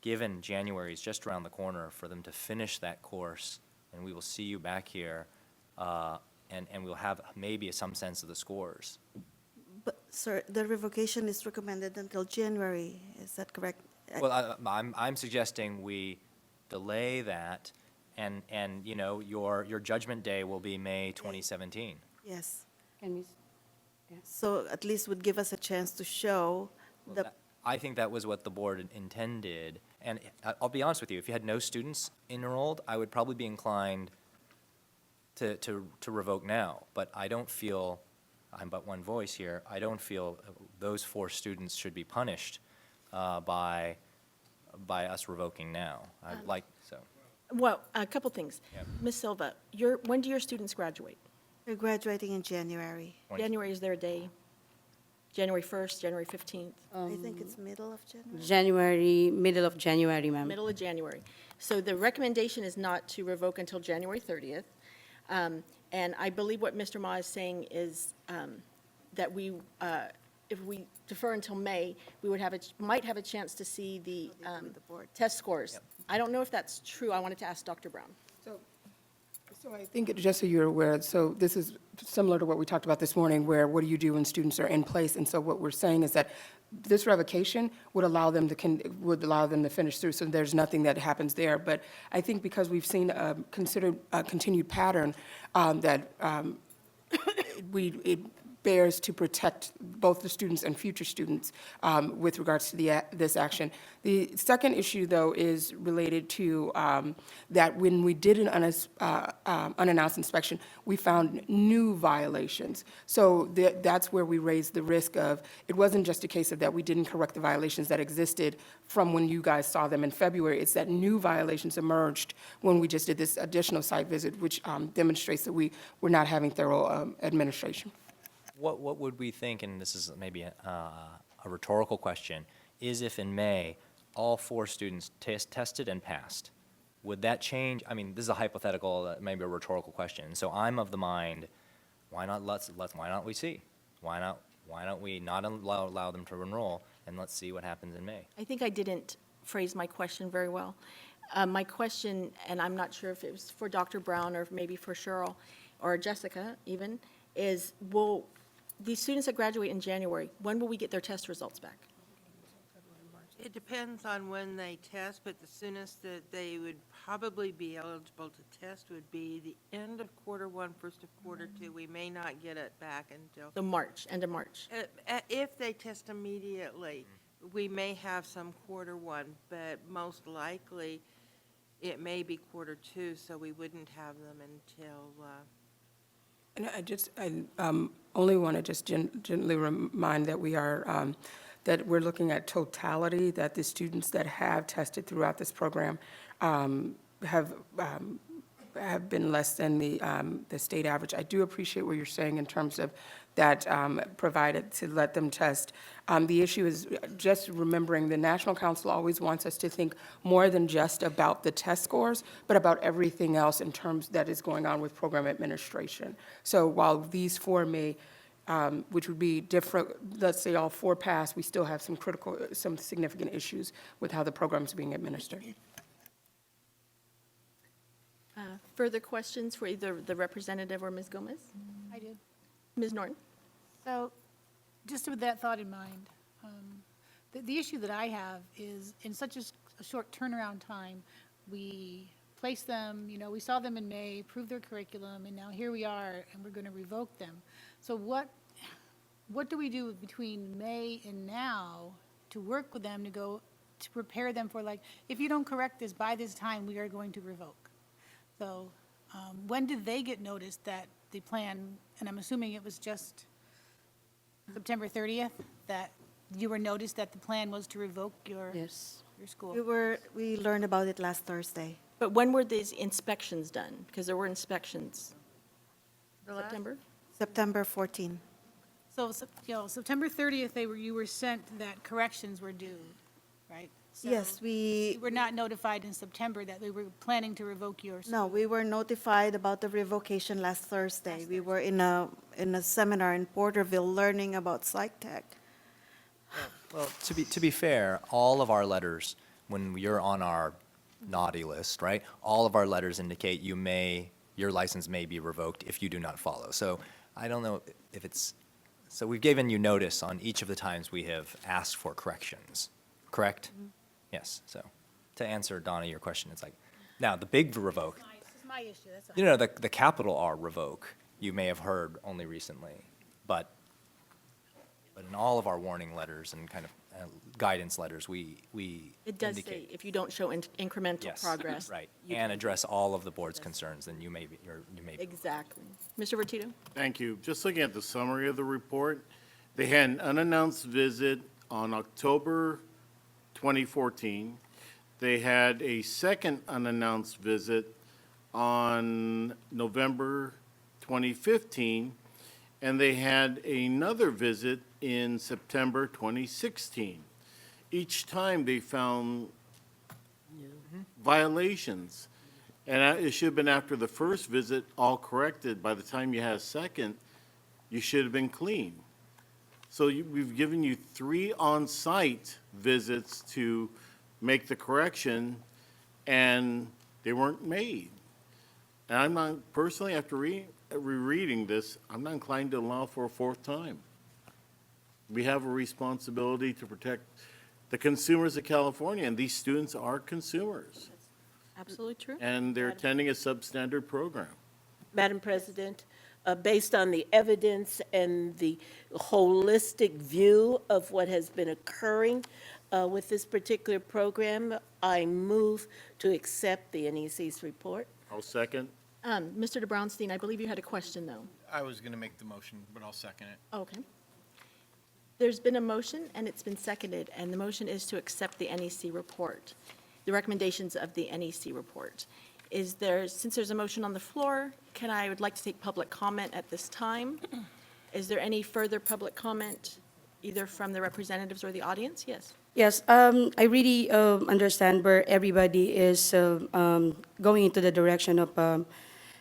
given January is just around the corner, for them to finish that course, and we will see you back here, and we'll have maybe some sense of the scores. But, sir, the revocation is recommended until January, is that correct? Well, I'm suggesting we delay that, and your judgment day will be May 2017. Yes. Can we, So at least would give us a chance to show I think that was what the board intended, and I'll be honest with you, if you had no students enrolled, I would probably be inclined to revoke now, but I don't feel, I'm but one voice here, I don't feel those 4 students should be punished by us revoking now. I'd like, so. Well, a couple things. Yeah. Ms. Silva, when do your students graduate? They're graduating in January. January, is there a day? January 1st, January 15th? I think it's middle of January. January, middle of January, ma'am. Middle of January. So the recommendation is not to revoke until January 30th. And I believe what Mr. Ma is saying is that if we defer until May, we would might have a chance to see the test scores. I don't know if that's true. I wanted to ask Dr. Brown. So I think, just so you're aware, so this is similar to what we talked about this morning, where what do you do when students are in place? And so what we're saying is that this revocation would allow them to finish through, so there's nothing that happens there. But I think because we've seen a continued pattern that it bears to protect both the students and future students with regards to this action. The second issue, though, is related to that when we did an unannounced inspection, we found new violations. So that's where we raised the risk of, it wasn't just a case of that we didn't correct the violations that existed from when you guys saw them in February. It's that new violations emerged when we just did this additional site visit, which demonstrates that we're not having thorough administration. What would we think, and this is maybe a rhetorical question, is if in May, all 4 students tested and passed, would that change? I mean, this is a hypothetical, maybe a rhetorical question. So I'm of the mind, why not why not we see? Why don't we not allow them to enroll, and let's see what happens in May? I think I didn't phrase my question very well. My question, and I'm not sure if it was for Dr. Brown or maybe for Cheryl or Jessica even, is these students that graduate in January, when will we get their test results back? It depends on when they test, but the soonest that they would probably be eligible to test would be the end of quarter 1, first of quarter 2. We may not get it back until. End of March. If they test immediately, we may have some quarter 1, but most likely it may be quarter 2, so we wouldn't have them until. And I only want to just gently remind that that we're looking at totality, that the students that have tested throughout this program have been less than the state average. I do appreciate what you're saying in terms of that provided to let them test. The issue is just remembering the National Council always wants us to think more than just about the test scores, but about everything else in terms that is going on with program administration. So while these 4 may, which would be different, let's say all 4 pass, we still have some significant issues with how the program is being administered. Further questions for either the representative or Ms. Gomez? I do. Ms. Norton? So, just with that thought in mind, the issue that I have is in such a short turnaround time, we placed them, we saw them in May, approved their curriculum, and now here we are, and we're going to revoke them. So what do we do between May and now to work with them to prepare them for, like, if you don't correct this by this time, we are going to revoke? So when did they get noticed that the plan, and I'm assuming it was just September 30th, that you were noticed that the plan was to revoke your school? We learned about it last Thursday. But when were these inspections done? Because there were inspections. September? September 14. So, September 30th, you were sent that corrections were due, right? So Yes, you were not notified in September that we were planning to revoke your school? No, we were notified about the revocation last Thursday. We were in a seminar in Porterville learning about Psychiatric. Well, to be fair, all of our letters, when you're on our naughty list, right, all of our letters indicate your license may be revoked if you do not follow. So I don't know if so we've given you notice on each of the times we have asked for corrections, correct? Mm-hmm. Yes, so to answer, Donna, your question, it's like, now the big revoke. It's my issue, that's all. The capital R revoke, you may have heard only recently, but But in all of our warning letters and kind of guidance letters, we It does say, indicate. if you don't show incremental Yes, progress. right, you and can- address all of the board's concerns, then you may be, you may be. Exactly. Mr. Vertito? Thank you. Just looking at the summary of the report, they had an unannounced visit on October 2014. They had a second unannounced visit on November 2015, and they had another visit in September 2016. Each time they found violations. And it should have been after the first visit, all corrected. By the time you had a second, you should have been clean. So we've given you 3 on-site visits to make the correction, and they weren't made. And I'm not, personally, after rereading this, I'm not inclined to allow for a 4th time. We have a responsibility to protect the consumers of California, and these students are consumers, Absolutely true. and they're attending a substandard program. Madam President, based on the evidence and the holistic view of what has been occurring with this particular program, I move to accept the NEC's report. I'll second. Mr. DeBrownstein, I believe you had a question, though. I was going to make the motion, but I'll second it. Okay. There's been a motion, and it's been seconded, and the motion is to accept the NEC report, the recommendations of the NEC report. Is there, since there's a motion on the floor, I would like to take public comment at this time. Is there any further public comment, either from the representatives or the audience? Yes. Yes, I really understand where everybody is going into the direction of,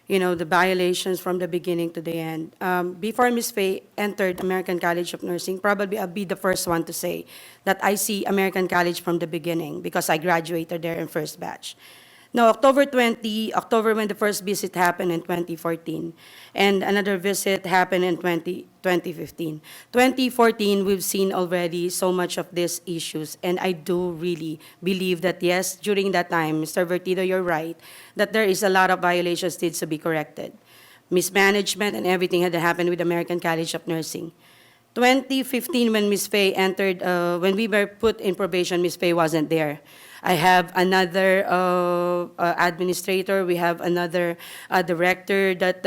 the violations from the beginning to the end. Before Ms. Faye entered American College of Nursing, probably I'll be the first one to say that I see American College from the beginning because I graduated there in first batch. Now, October when the first visit happened in 2014, and another visit happened in 2015. 2014, we've seen already so much of these issues, and I do really believe that, yes, during that time, Mr. Vertido, you're right, that there is a lot of violations needs to be corrected. Mismanagement and everything had happened with American College of Nursing. 2015, when Ms. Faye entered, when we were put in probation, Ms. Faye wasn't there. I have another administrator, we have another director that,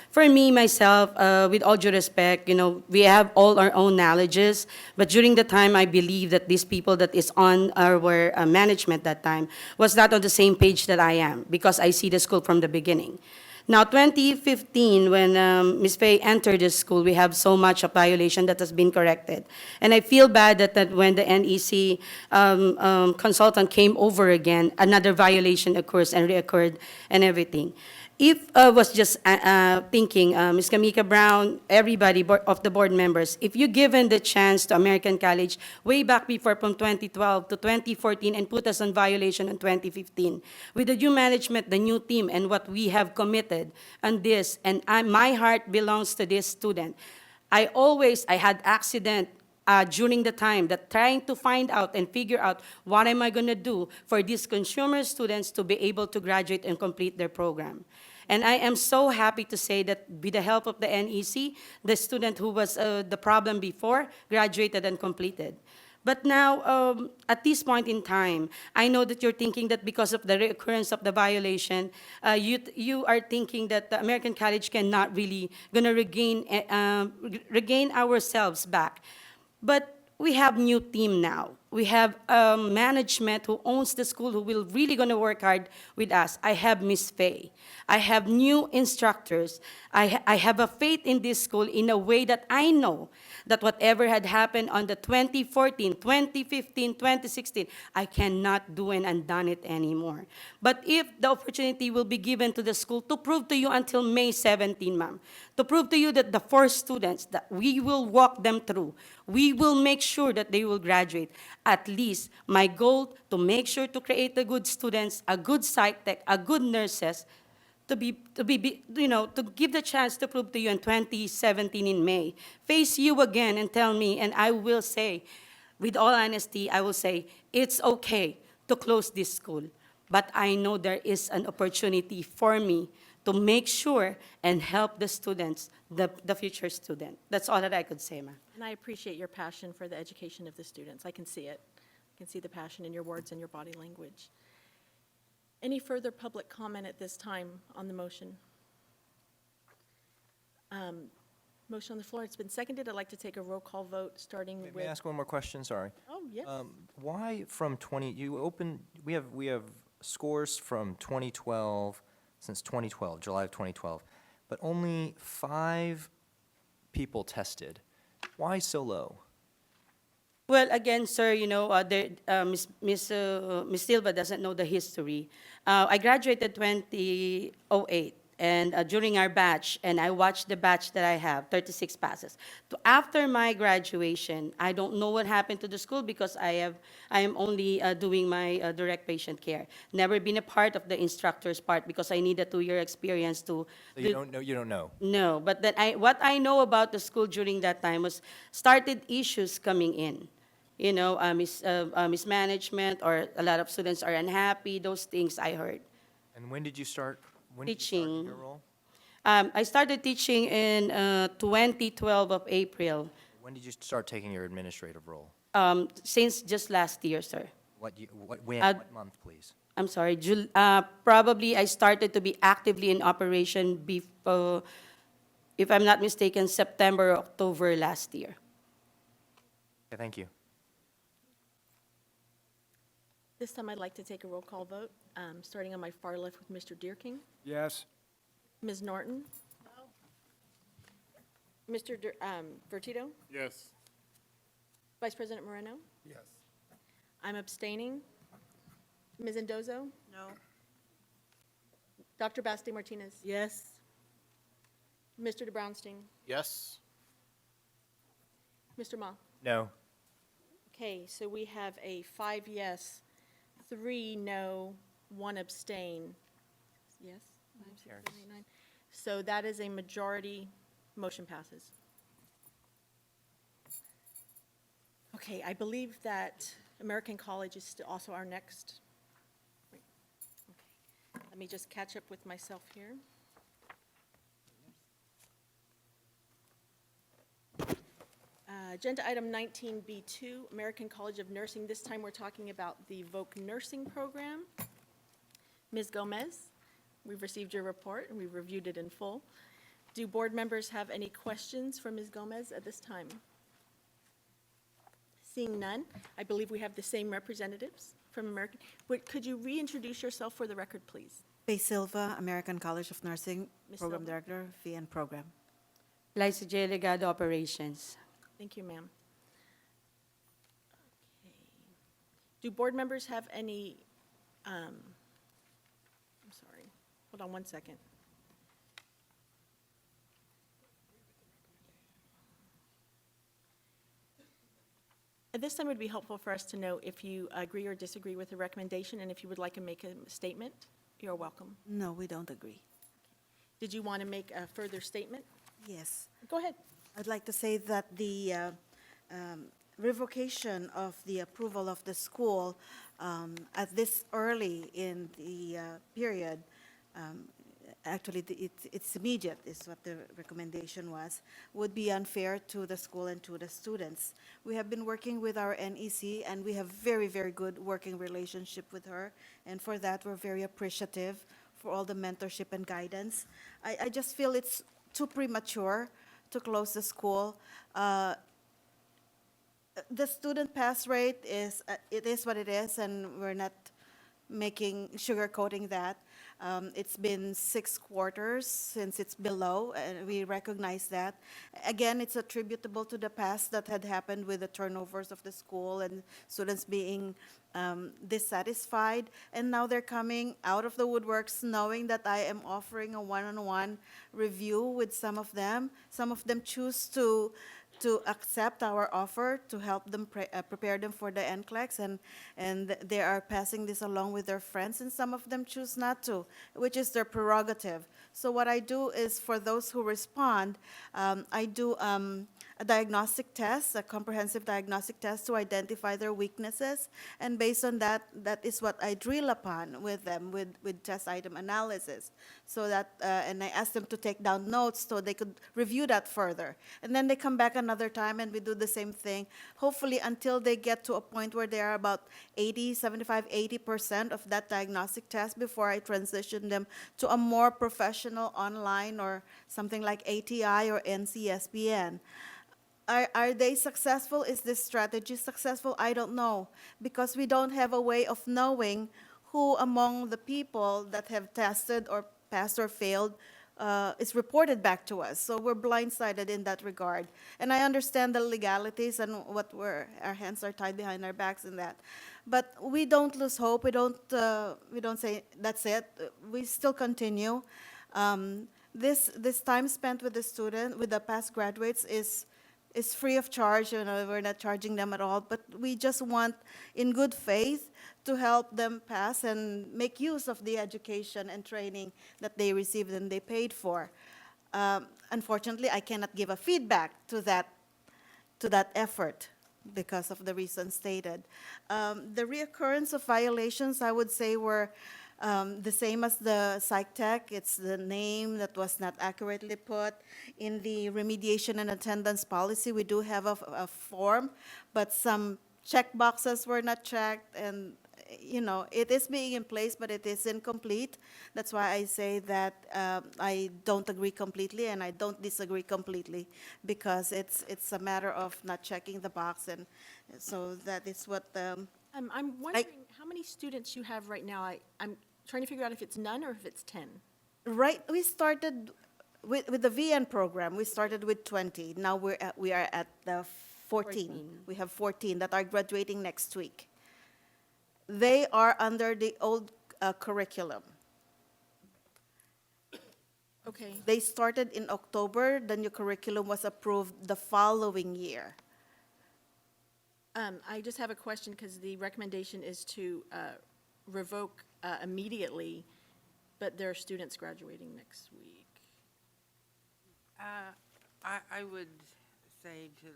for me, myself, with all due respect, we have all our own knowledges, but during the time, I believe that these people that is on our management that time was not on the same page that I am, because I see the school from the beginning. Now, 2015, when Ms. Faye entered the school, we have so much of violation that has been corrected. And I feel bad that when the NEC consultant came over again, another violation occurs and reoccurred and everything. If I was just thinking, Ms. Kamika Brown, everybody of the board members, if you given the chance to American College way back before from 2012 to 2014 and put us on violation in 2015, with the new management, the new team, and what we have committed on this, and my heart belongs to this student. I had accident during the time that trying to find out and figure out what am I going to do for these consumer students to be able to graduate and complete their program. And I am so happy to say that with the help of the NEC, the student who was the problem before graduated and completed. But now, at this point in time, I know that you're thinking that because of the reoccurrence of the violation, you are thinking that the American College cannot really gonna regain ourselves back. But we have new team now. We have management who owns the school who will really gonna work hard with us. I have Ms. Faye. I have new instructors. I have a faith in this school in a way that I know that whatever had happened on the 2014, 2015, 2016, I cannot do and undone it anymore. But if the opportunity will be given to the school to prove to you until May 17, ma'am, to prove to you that the 4 students, that we will walk them through, we will make sure that they will graduate. At least my goal to make sure to create a good students, a good psych tech, a good nurses, to give the chance to prove to you in 2017 in May, face you again and tell me, and I will say, with all honesty, I will say, it's okay to close this school, but I know there is an opportunity for me to make sure and help the students, the future student. That's all that I could say, ma'am. And I appreciate your passion for the education of the students. I can see it. I can see the passion in your words and your body language. Any further public comment at this time on the motion? Motion on the floor, it's been seconded. I'd like to take a roll call vote, starting with. May I ask one more question? Sorry. Oh, yes. Why from 20, we have scores from 2012, since 2012, July of 2012, but only 5 people tested. Why so low? Well, again, sir, Miss Silva doesn't know the history. I graduated 2008, and during our batch, and I watched the batch that I have, 36 passes. After my graduation, I don't know what happened to the school because I am only doing my direct patient care. Never been a part of the instructor's part because I need a 2-year experience to. So you don't know? No, but then what I know about the school during that time was started issues coming in. Mismanagement, or a lot of students are unhappy, those things I heard. And when did you start? When Teaching. Did you start your role? I started teaching in 2012 of April, When did you start taking your administrative role? since just last year, sir. What month, please? I'm sorry, probably I started to be actively in operation before, if I'm not mistaken, September, October last year. Okay, thank you. This time, I'd like to take a roll call vote, starting on my far left with Mr. Deerking. Yes. Ms. Norton? Mr. Vertito? Yes. Vice President Moreno? Yes. I'm abstaining. Ms. Endozo? No. Dr. Basti Martinez? Yes. Mr. De Brownstein? Yes? Mr. Ma? No. Okay, so we have a 5 yes, 3 no, 1 abstain. Yes? 5, 6, 7, 8, 9. So that is a majority. Motion passes. Okay, I believe that American College is also our next. Wait, okay. Let me just catch up with myself here. Agenda item 19B2, American College of Nursing. This time we're talking about the Voc Nursing Program. Ms. Gomez, we've received your report and we've reviewed it in full. Do board members have any questions for Ms. Gomez at this time? Seeing none, I believe we have the same representatives from American. Could you reintroduce yourself for the record, please? Faye Silva, American College of Nursing, Ms. Program Silva. Director, VN Program. Liza J. Legado Operations. Thank you, ma'am. Okay. Do board members have any, I'm sorry, hold on one second. At this time, it would be helpful for us to know if you agree or disagree with the recommendation, and if you would like to make a statement, you're welcome. No, we don't agree. Did you want to make a further statement? Yes. Go ahead. I'd like to say that the revocation of the approval of the school at this early in the period, actually, it's immediate, is what the recommendation was, would be unfair to the school and to the students. We have been working with our NEC, and we have very, very good working relationship with her, and for that, we're very appreciative for all the mentorship and guidance. I just feel it's too premature to close the school. The student pass rate is, it is what it is, and we're not sugarcoating that. It's been 6 quarters since it's below, and we recognize that. Again, it's attributable to the past that had happened with the turnovers of the school and students being dissatisfied. And now they're coming out of the woodworks knowing that I am offering a one-on-one review with some of them. Some of them choose to accept our offer to help them prepare them for the NCLEX, and they are passing this along with their friends, and some of them choose not to, which is their prerogative. So what I do is, for those who respond, I do a a diagnostic test, a comprehensive diagnostic test to identify their weaknesses. And based on that, that is what I drill upon with them, with test item analysis. So that, and I asked them to take down notes so they could review that further. And then they come back another time and we do the same thing, hopefully until they get to a point where they are about 80% of that diagnostic test before I transition them to a more professional online or something like ATI or NCSBN. Are they successful? Is this strategy successful? I don't know, because we don't have a way of knowing who among the people that have tested or passed or failed is reported back to us. So we're blindsided in that regard. And I understand the legalities and our hands are tied behind our backs in that. But we don't lose hope. We don't say, that's it. We still continue. This time spent with the student, with the past graduates, is free of charge. We're not charging them at all, but we just want, in good faith, to help them pass and make use of the education and training that they received and they paid for. Unfortunately, I cannot give a feedback to that effort because of the reasons stated. The reoccurrence of violations, I would say, were the same as the Psychiatric. It's the name that was not accurately put. In the remediation and attendance policy, we do have a form, but some check boxes were not checked, and it is being in place, but it is incomplete. That's why I say that I don't agree completely, and I don't disagree completely, because it's a matter of not checking the box, and so that is what. I'm wondering how many students you have right now. I'm trying to figure out if it's none or if it's 10. Right, we started with the VN program. We started with 20. Now we are at the 14. We have 14 that are graduating next week. They are under the old curriculum. Okay. They started in October. The new curriculum was approved the following year. I just have a question because the recommendation is to revoke immediately, but there are students graduating next week. I would say to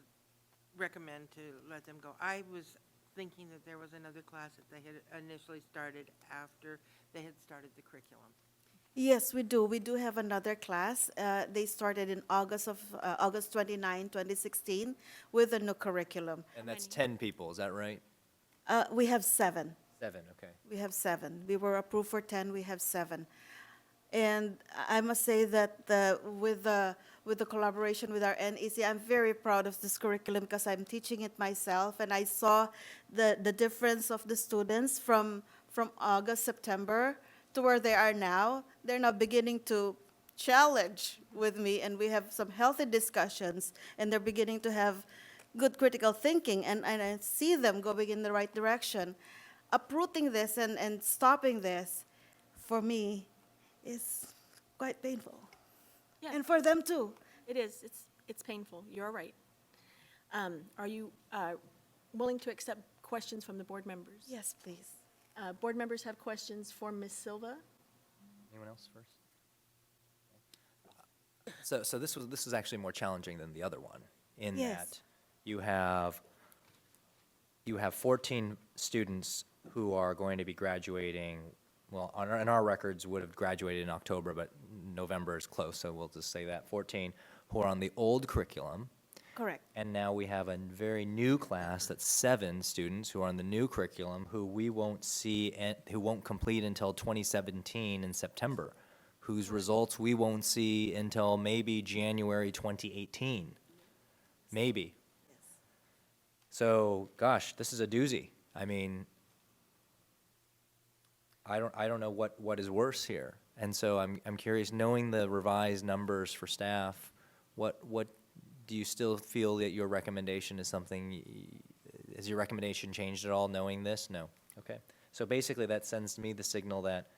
recommend to let them go. I was thinking that there was another class that they had initially started after they had started the curriculum. Yes, we do. We do have another class. They started in August 29, 2016, with a new curriculum. And that's 10 people, is that right? We have 7. 7, okay. We have 7. We were approved for 10. We have 7. And I must say that with the collaboration with our NEC, I'm very proud of this curriculum because I'm teaching it myself, and I saw the difference of the students from August, September to where they are now. They're now beginning to challenge with me, and we have some healthy discussions, and they're beginning to have good critical thinking, and I see them going in the right direction. Uprooting this and stopping this, for me, is quite painful. Yeah. And for them too. It is. It's painful. You're right. Are you willing to accept questions from the board members? Yes, please. Board members have questions for Ms. Silva? Anyone else first? So this was actually more challenging than the other one, in Yes. that you have 14 students who are going to be graduating. Well, in our records would have graduated in October, but November is close, so we'll just say that 14 who are on the old curriculum. Correct. And now we have a very new class that's 7 students who are on the new curriculum who we won't see, who won't complete until 2017 in September, whose results we won't see until maybe January 2018. Maybe. So, gosh, this is a doozy. I mean, I don't know what is worse here. And so I'm curious, knowing the revised numbers for staff, what do you still feel that your recommendation is something, has your recommendation changed at all knowing this? No. Okay. So basically that sends me the signal that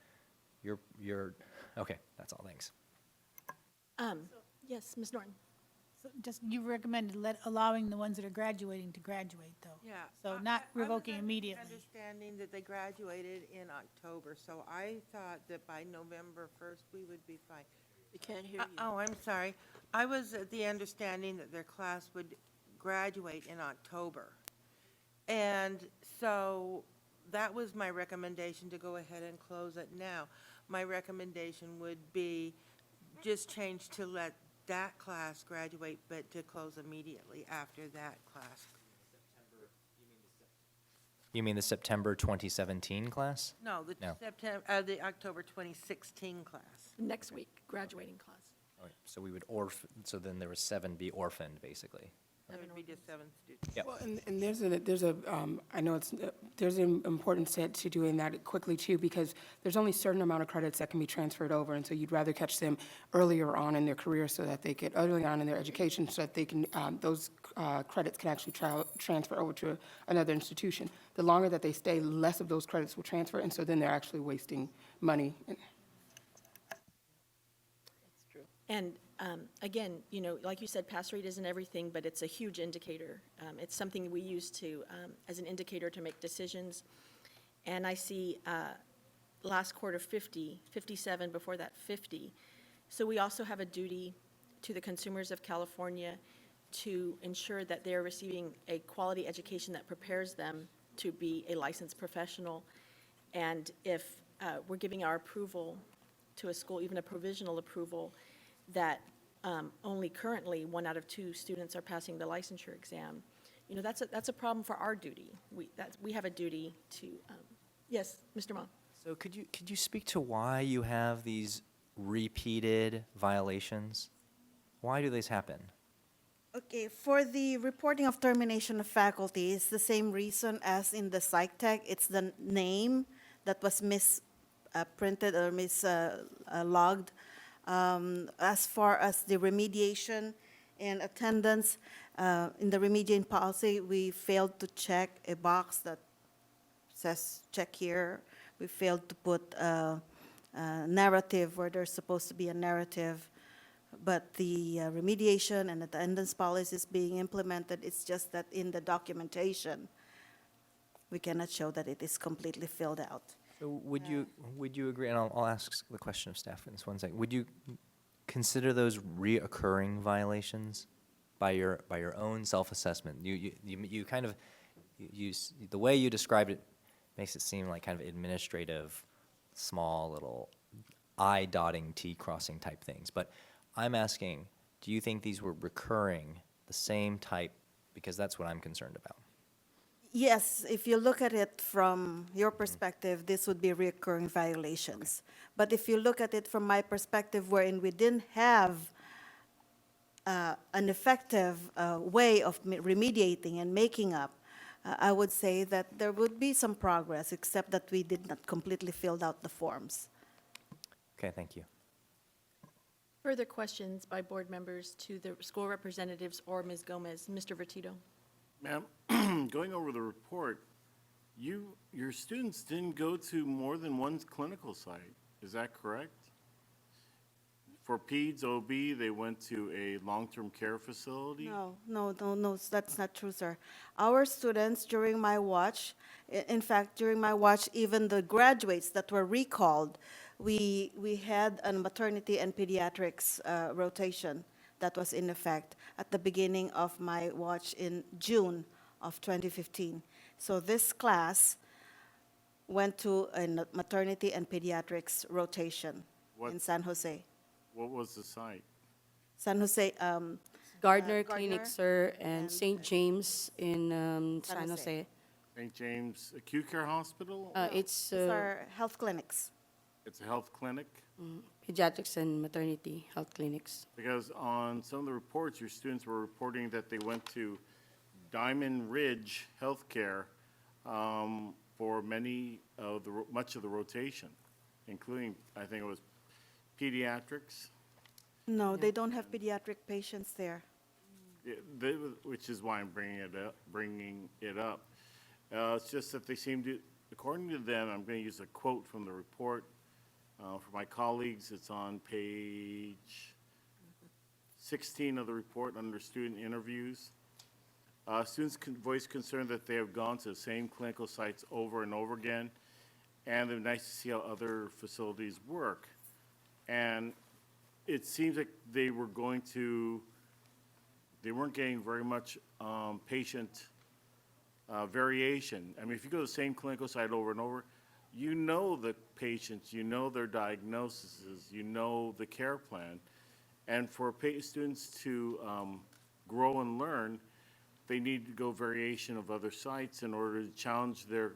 you're okay, that's all, thanks. Yes, Ms. Norton. So just, you recommended allowing the ones that are graduating to graduate, though? Yeah. So not revoking I was immediately? understanding that they graduated in October, so I thought that by November 1st, we would be fine. We can't hear you. Oh, I'm sorry. I was at the understanding that their class would graduate in October. And so that was my recommendation, to go ahead and close it now. My recommendation would be just change to let that class graduate, but to close immediately after that class. You mean the September 2017 class? No, No. the October 2016 class. Next week, graduating class. Okay, so we would so then there was 7 be orphaned, basically. That would be just 7 students. Yeah. Well, and I know there's an important set to doing that quickly too, because there's only a certain amount of credits that can be transferred over, and so you'd rather catch them earlier on in their career so that they get, early on in their education, so that they can, those credits can actually transfer over to another institution. The longer that they stay, less of those credits will transfer, and so then they're actually wasting money. And again, like you said, pass rate isn't everything, but it's a huge indicator. It's something we use to, as an indicator to make decisions. And I see last quarter 50, 57, before that 50. So we also have a duty to the consumers of California to ensure that they're receiving a quality education that prepares them to be a licensed professional. And if we're giving our approval to a school, even a provisional approval, that only currently 1 out of 2 students are passing the licensure exam, that's a problem for our duty. We have a duty to, yes, Mr. Ma. So could you speak to why you have these repeated violations? Why do these happen? Okay, for the reporting of termination of faculty, it's the same reason as in the psych tech. It's the name that was misprinted or mislogged. As far as the remediation and attendance, in the remediation policy, we failed to check a box that says check here. We failed to put a narrative where there's supposed to be a narrative. But the remediation and attendance policy is being implemented. It's just that in the documentation, we cannot show that it is completely filled out. So would you agree, and I'll ask the question of staff in this 1 second, would you consider those reoccurring violations by your own self-assessment? You kind of, the way you described it makes it seem like kind of administrative, small little I dotting, T crossing type things. But I'm asking, do you think these were recurring, the same type, because that's what I'm concerned about. Yes, if you look at it from your perspective, this would be recurring violations. But if you look at it from my perspective, wherein we didn't have an effective way of remediating and making up, I would say that there would be some progress, except that we did not completely fill out the forms. Okay, thank you. Further questions by board members to the school representatives or Ms. Gomez? Mr. Vertito. Ma'am, going over the report, your students didn't go to more than one clinical site. Is that correct? For PEDS, OB, they went to a long-term care facility? No, that's not true, sir. Our students during my watch, in fact, during my watch, even the graduates that were recalled, we had a maternity and pediatrics rotation that was in effect at the beginning of my watch in June of 2015. So this class went to a maternity and pediatrics rotation in San Jose. What was the site? San Jose, Gardner Clinic, sir, and St. James in San Jose. St. James Acute Care Hospital? It's These are health clinics. It's a health clinic? pediatrics and maternity health clinics. Because on some of the reports, your students were reporting that they went to Diamond Ridge Healthcare for much of the rotation, including, I think it was pediatrics. No, they don't have pediatric patients there. Which is why I'm bringing it up. It's just that they seem to, according to them, I'm going to use a quote from the report. For my colleagues, it's on page 16 of the report under student interviews. Students voice concern that they have gone to the same clinical sites over and over again, and they're nice to see how other facilities work. And it seems like they weren't getting very much patient variation. I mean, if you go to the same clinical site over and over, you know the patients, you know their diagnoses, you know the care plan. And for students to grow and learn, they need to go variation of other sites in order to challenge their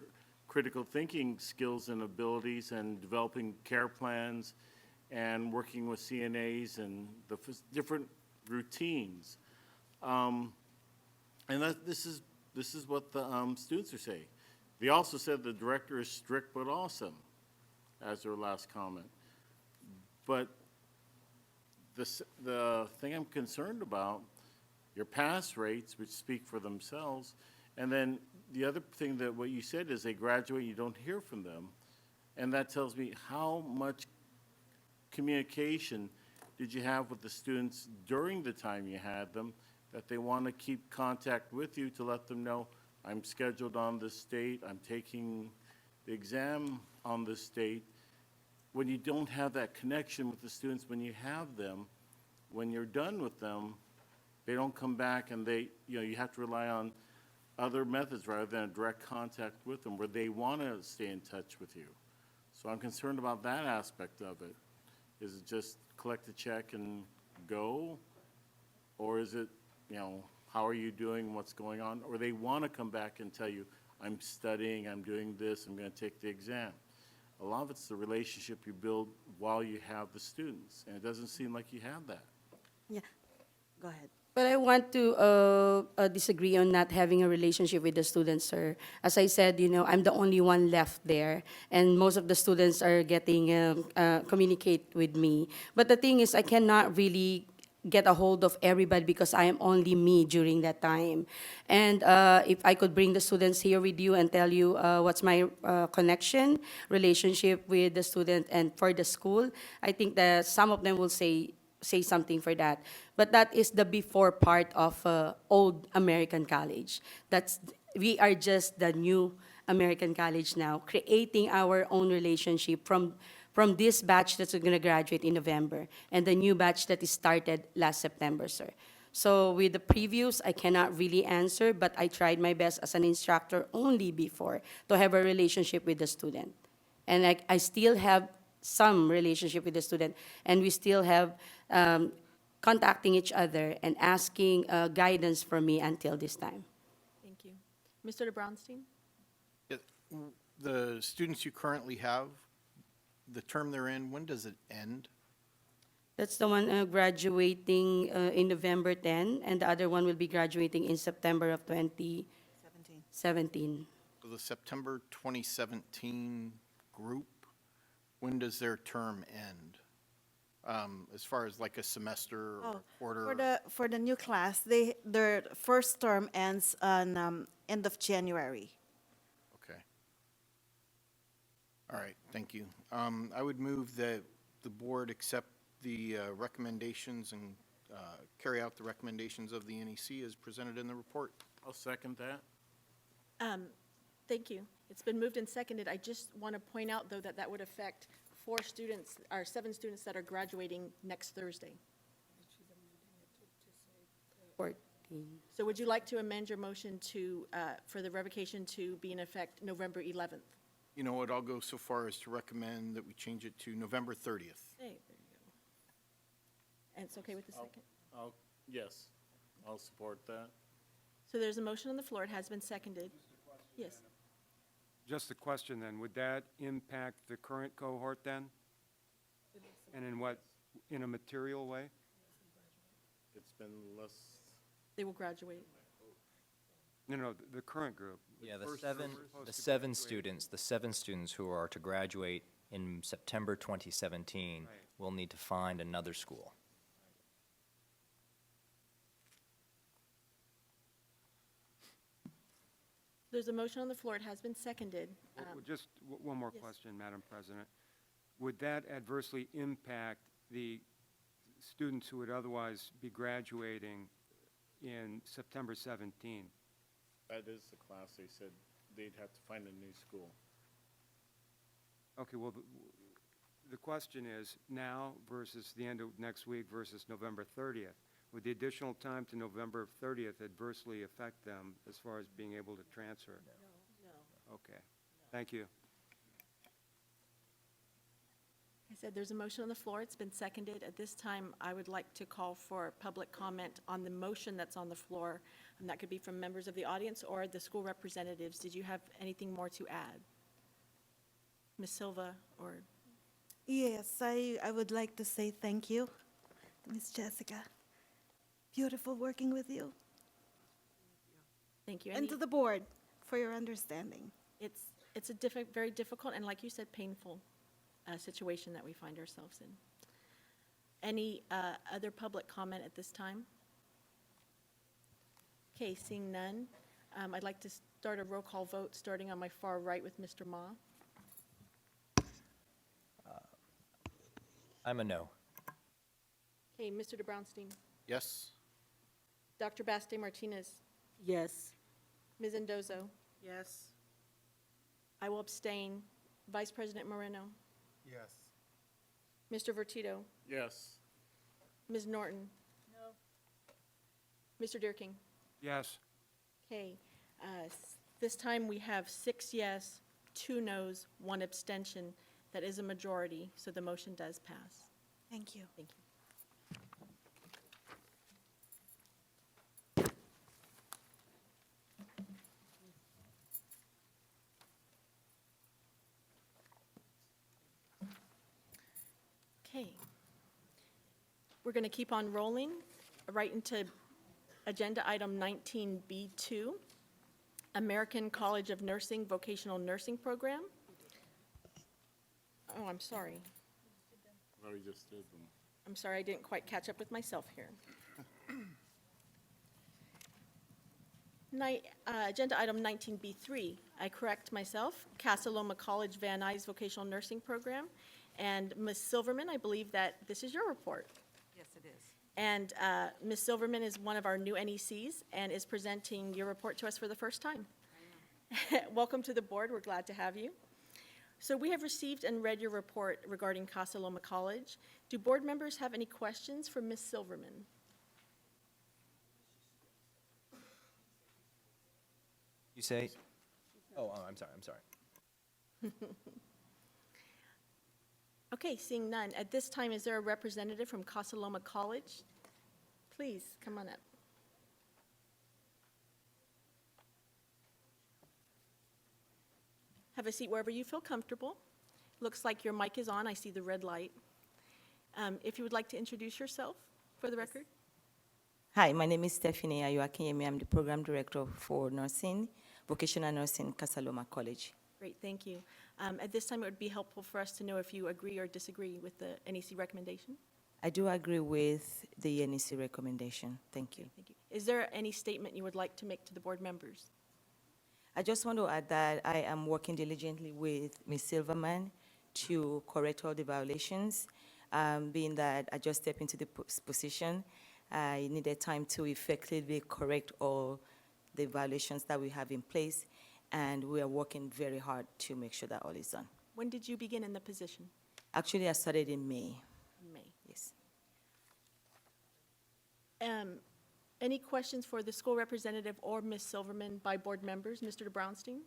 critical thinking skills and abilities and developing care plans and working with CNAs and the different routines. And this is what the students are saying. They also said the director is strict but awesome, as their last comment. But the thing I'm concerned about, your pass rates, which speak for themselves, and then the other thing that what you said is they graduate, you don't hear from them. And that tells me how much communication did you have with the students during the time you had them, that they want to keep contact with you to let them know, I'm scheduled on this date, I'm taking the exam on this date. When you don't have that connection with the students, when you have them, when you're done with them, they don't come back, and you have to rely on other methods rather than a direct contact with them where they want to stay in touch with you. So I'm concerned about that aspect of it. Is it just collect a check and go? Or is it, how are you doing, what's going on? Or they want to come back and tell you, I'm studying, I'm doing this, I'm going to take the exam. A lot of it's the relationship you build while you have the students, and it doesn't seem like you have that. Yeah, go ahead. But I want to disagree on not having a relationship with the students, sir. As I said, I'm the only one left there, and most of the students are getting communicate with me. But the thing is, I cannot really get a hold of everybody because I am only me during that time. And if I could bring the students here with you and tell you what's my connection, relationship with the student and for the school, I think that some of them will say something for that. But that is the before part of old American college. We are just the new American college now, creating our own relationship from this batch that's going to graduate in November and the new batch that is started last September, sir. So with the previews, I cannot really answer, but I tried my best as an instructor only before to have a relationship with the student. And I still have some relationship with the student, and we still have contacting each other and asking guidance from me until this time. Thank you. Mr. de Bronstein? The students you currently have, the term they're in, when does it end? That's the one graduating in November 10, and the other one will be graduating in September of 2017. So the September 2017 group, when does their term end? As far as like a semester or a quarter? For the new class, their first term ends on end of January. Okay. All right, thank you. I would move that the board accept the recommendations and carry out the recommendations of the NEC as presented in the report. I'll second that. Thank you. It's been moved and seconded. I just want to point out, though, that would affect 7 students that are graduating next Thursday. 14. So would you like to amend your motion for the revocation to be in effect November 11th? You know what, I'll go so far as to recommend that we change it to November 30th. Hey, there you go. And it's okay with the second? Yes, I'll support that. So there's a motion on the floor. It has been seconded. Yes. Just a question then, would that impact the current cohort then? And in a material way? It's been less. They will graduate. No, the current group. Yeah, the first seven group supposed to students, the 7 students who are to graduate in September 2017 will need to find another school. There's a motion on the floor. It has been seconded. Just one more question, Madam President. Would that adversely impact the students who would otherwise be graduating in September 17? That is the class. They said they'd have to find a new school. Okay, well, the question is now versus the end of next week versus November 30th. Would the additional time to November 30th adversely affect them as far as being able to transfer? No. Okay. Thank you. I said there's a motion on the floor. It's been seconded. At this time, I would like to call for public comment on the motion that's on the floor. And that could be from members of the audience or the school representatives. Did you have anything more to add? Ms. Silva or? Yes, I would like to say thank you, Miss Jessica. Beautiful working with you. Thank you. And to the board for your understanding. It's a very difficult and, like you said, painful situation that we find ourselves in. Any other public comment at this time? Okay, seeing none, I'd like to start a roll call vote, starting on my far right with Mr. Ma. I'm a no. Okay, Mr. De Brownstein. Yes? Dr. Baste Martinez. Yes. Ms. Endozo. Yes. I will abstain. Vice President Moreno. Yes. Mr. Vertito. Yes. Ms. Norton. No. Mr. Deerking. Yes. Okay, this time we have 6 yes, 2 noes, 1 abstention. That is a majority, so the motion does pass. Thank you. Thank you. Okay. We're going to keep on rolling right into agenda item 19B2, American College of Nursing Vocational Nursing Program. Oh, I'm sorry. Well, we just did them. I'm sorry, I didn't quite catch up with myself here. Agenda item 19B3, I correct myself, Casa Loma College Van Nuys Vocational Nursing Program. And Ms. Silverman, I believe that this is your report. Yes, it is. And Ms. Silverman is one of our new NECs and is presenting your report to us for the first time. Welcome to the board. We're glad to have you. So we have received and read your report regarding Casa Loma College. Do board members have any questions for Ms. Silverman? You say? Oh, I'm sorry. Okay, seeing none. At this time, is there a representative from Casa Loma College? Please, come on up. Have a seat wherever you feel comfortable. Looks like your mic is on. I see the red light. If you would like to introduce yourself for the record. Hi, my name is Stephanie Ayuakinyemi. I'm the program director for nursing, vocational nursing, Casa Loma College. Great, thank you. At this time, it would be helpful for us to know if you agree or disagree with the NEC recommendation. I do agree with the NEC recommendation. Thank you. Thank you. Is there any statement you would like to make to the board members? I just want to add that I am working diligently with Ms. Silverman to correct all the violations. Being that I just stepped into the position, I needed time to effectively correct all the violations that we have in place, and we are working very hard to make sure that all is done. When did you begin in the position? Actually, I started in May. In May. Yes. Any questions for the school representative or Ms. Silverman by board members? Mr. De Brownstein?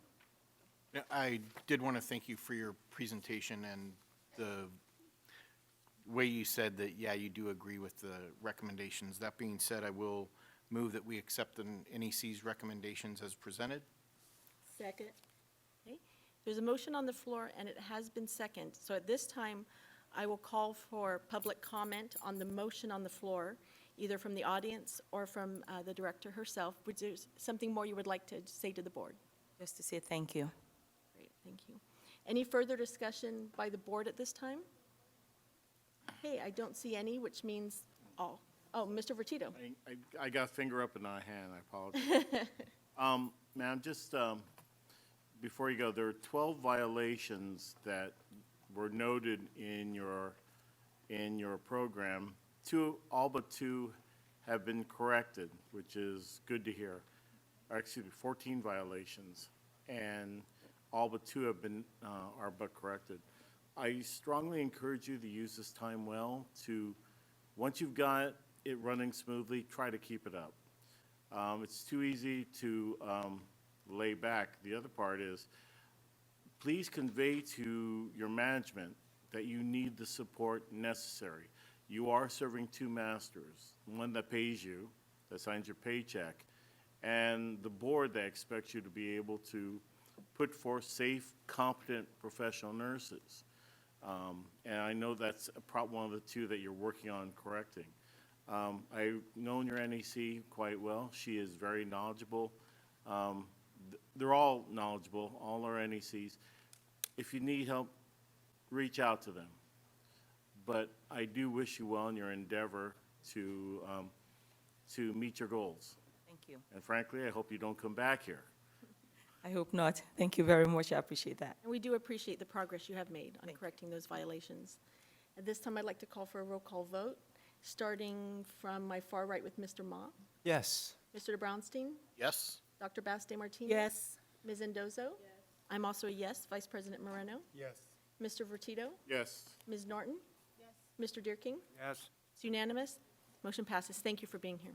Yeah, I did want to thank you for your presentation and the way you said that, yeah, you do agree with the recommendations. That being said, I will move that we accept the NEC's recommendations as presented. Second. Okay. There's a motion on the floor, and it has been seconded. So at this time, I will call for public comment on the motion on the floor, either from the audience or from the director herself. Would there something more you would like to say to the board? Just to say thank you. Great, thank you. Any further discussion by the board at this time? Okay, I don't see any, which means all. Oh, Mr. Vertito. I got a finger up and not a hand, I apologize. Ma'am, just before you go, there are 12 violations that were noted in your program. All but two have been corrected, which is good to hear. Or excuse me, 14 violations, and all but two have been are but corrected. I strongly encourage you to use this time well to, once you've got it running smoothly, try to keep it up. It's too easy to lay back. The other part is, please convey to your management that you need the support necessary. You are serving two masters, one that pays you, that signs your paycheck, and the board that expects you to be able to put forth safe, competent, professional nurses. And I know that's one of the two that you're working on correcting. I've known your NEC quite well. She is very knowledgeable. They're all knowledgeable, all our NECs. If you need help, reach out to them. But I do wish you well in your endeavor to meet your goals. Thank you. And frankly, I hope you don't come back here. I hope not. Thank you very much. I appreciate that. And we do appreciate the progress you have made on correcting those violations. At this time, I'd like to call for a roll call vote, starting from my far right with Mr. Ma. Yes. Mr. de Brownstein? Yes? Dr. Baste Martinez? Yes. Ms. Endozo? I'm also a yes. Vice President Moreno? Yes. Mr. Vertito? Yes. Ms. Norton? Yes. Mr. Deerking? Yes. It's unanimous. Motion passes. Thank you for being here.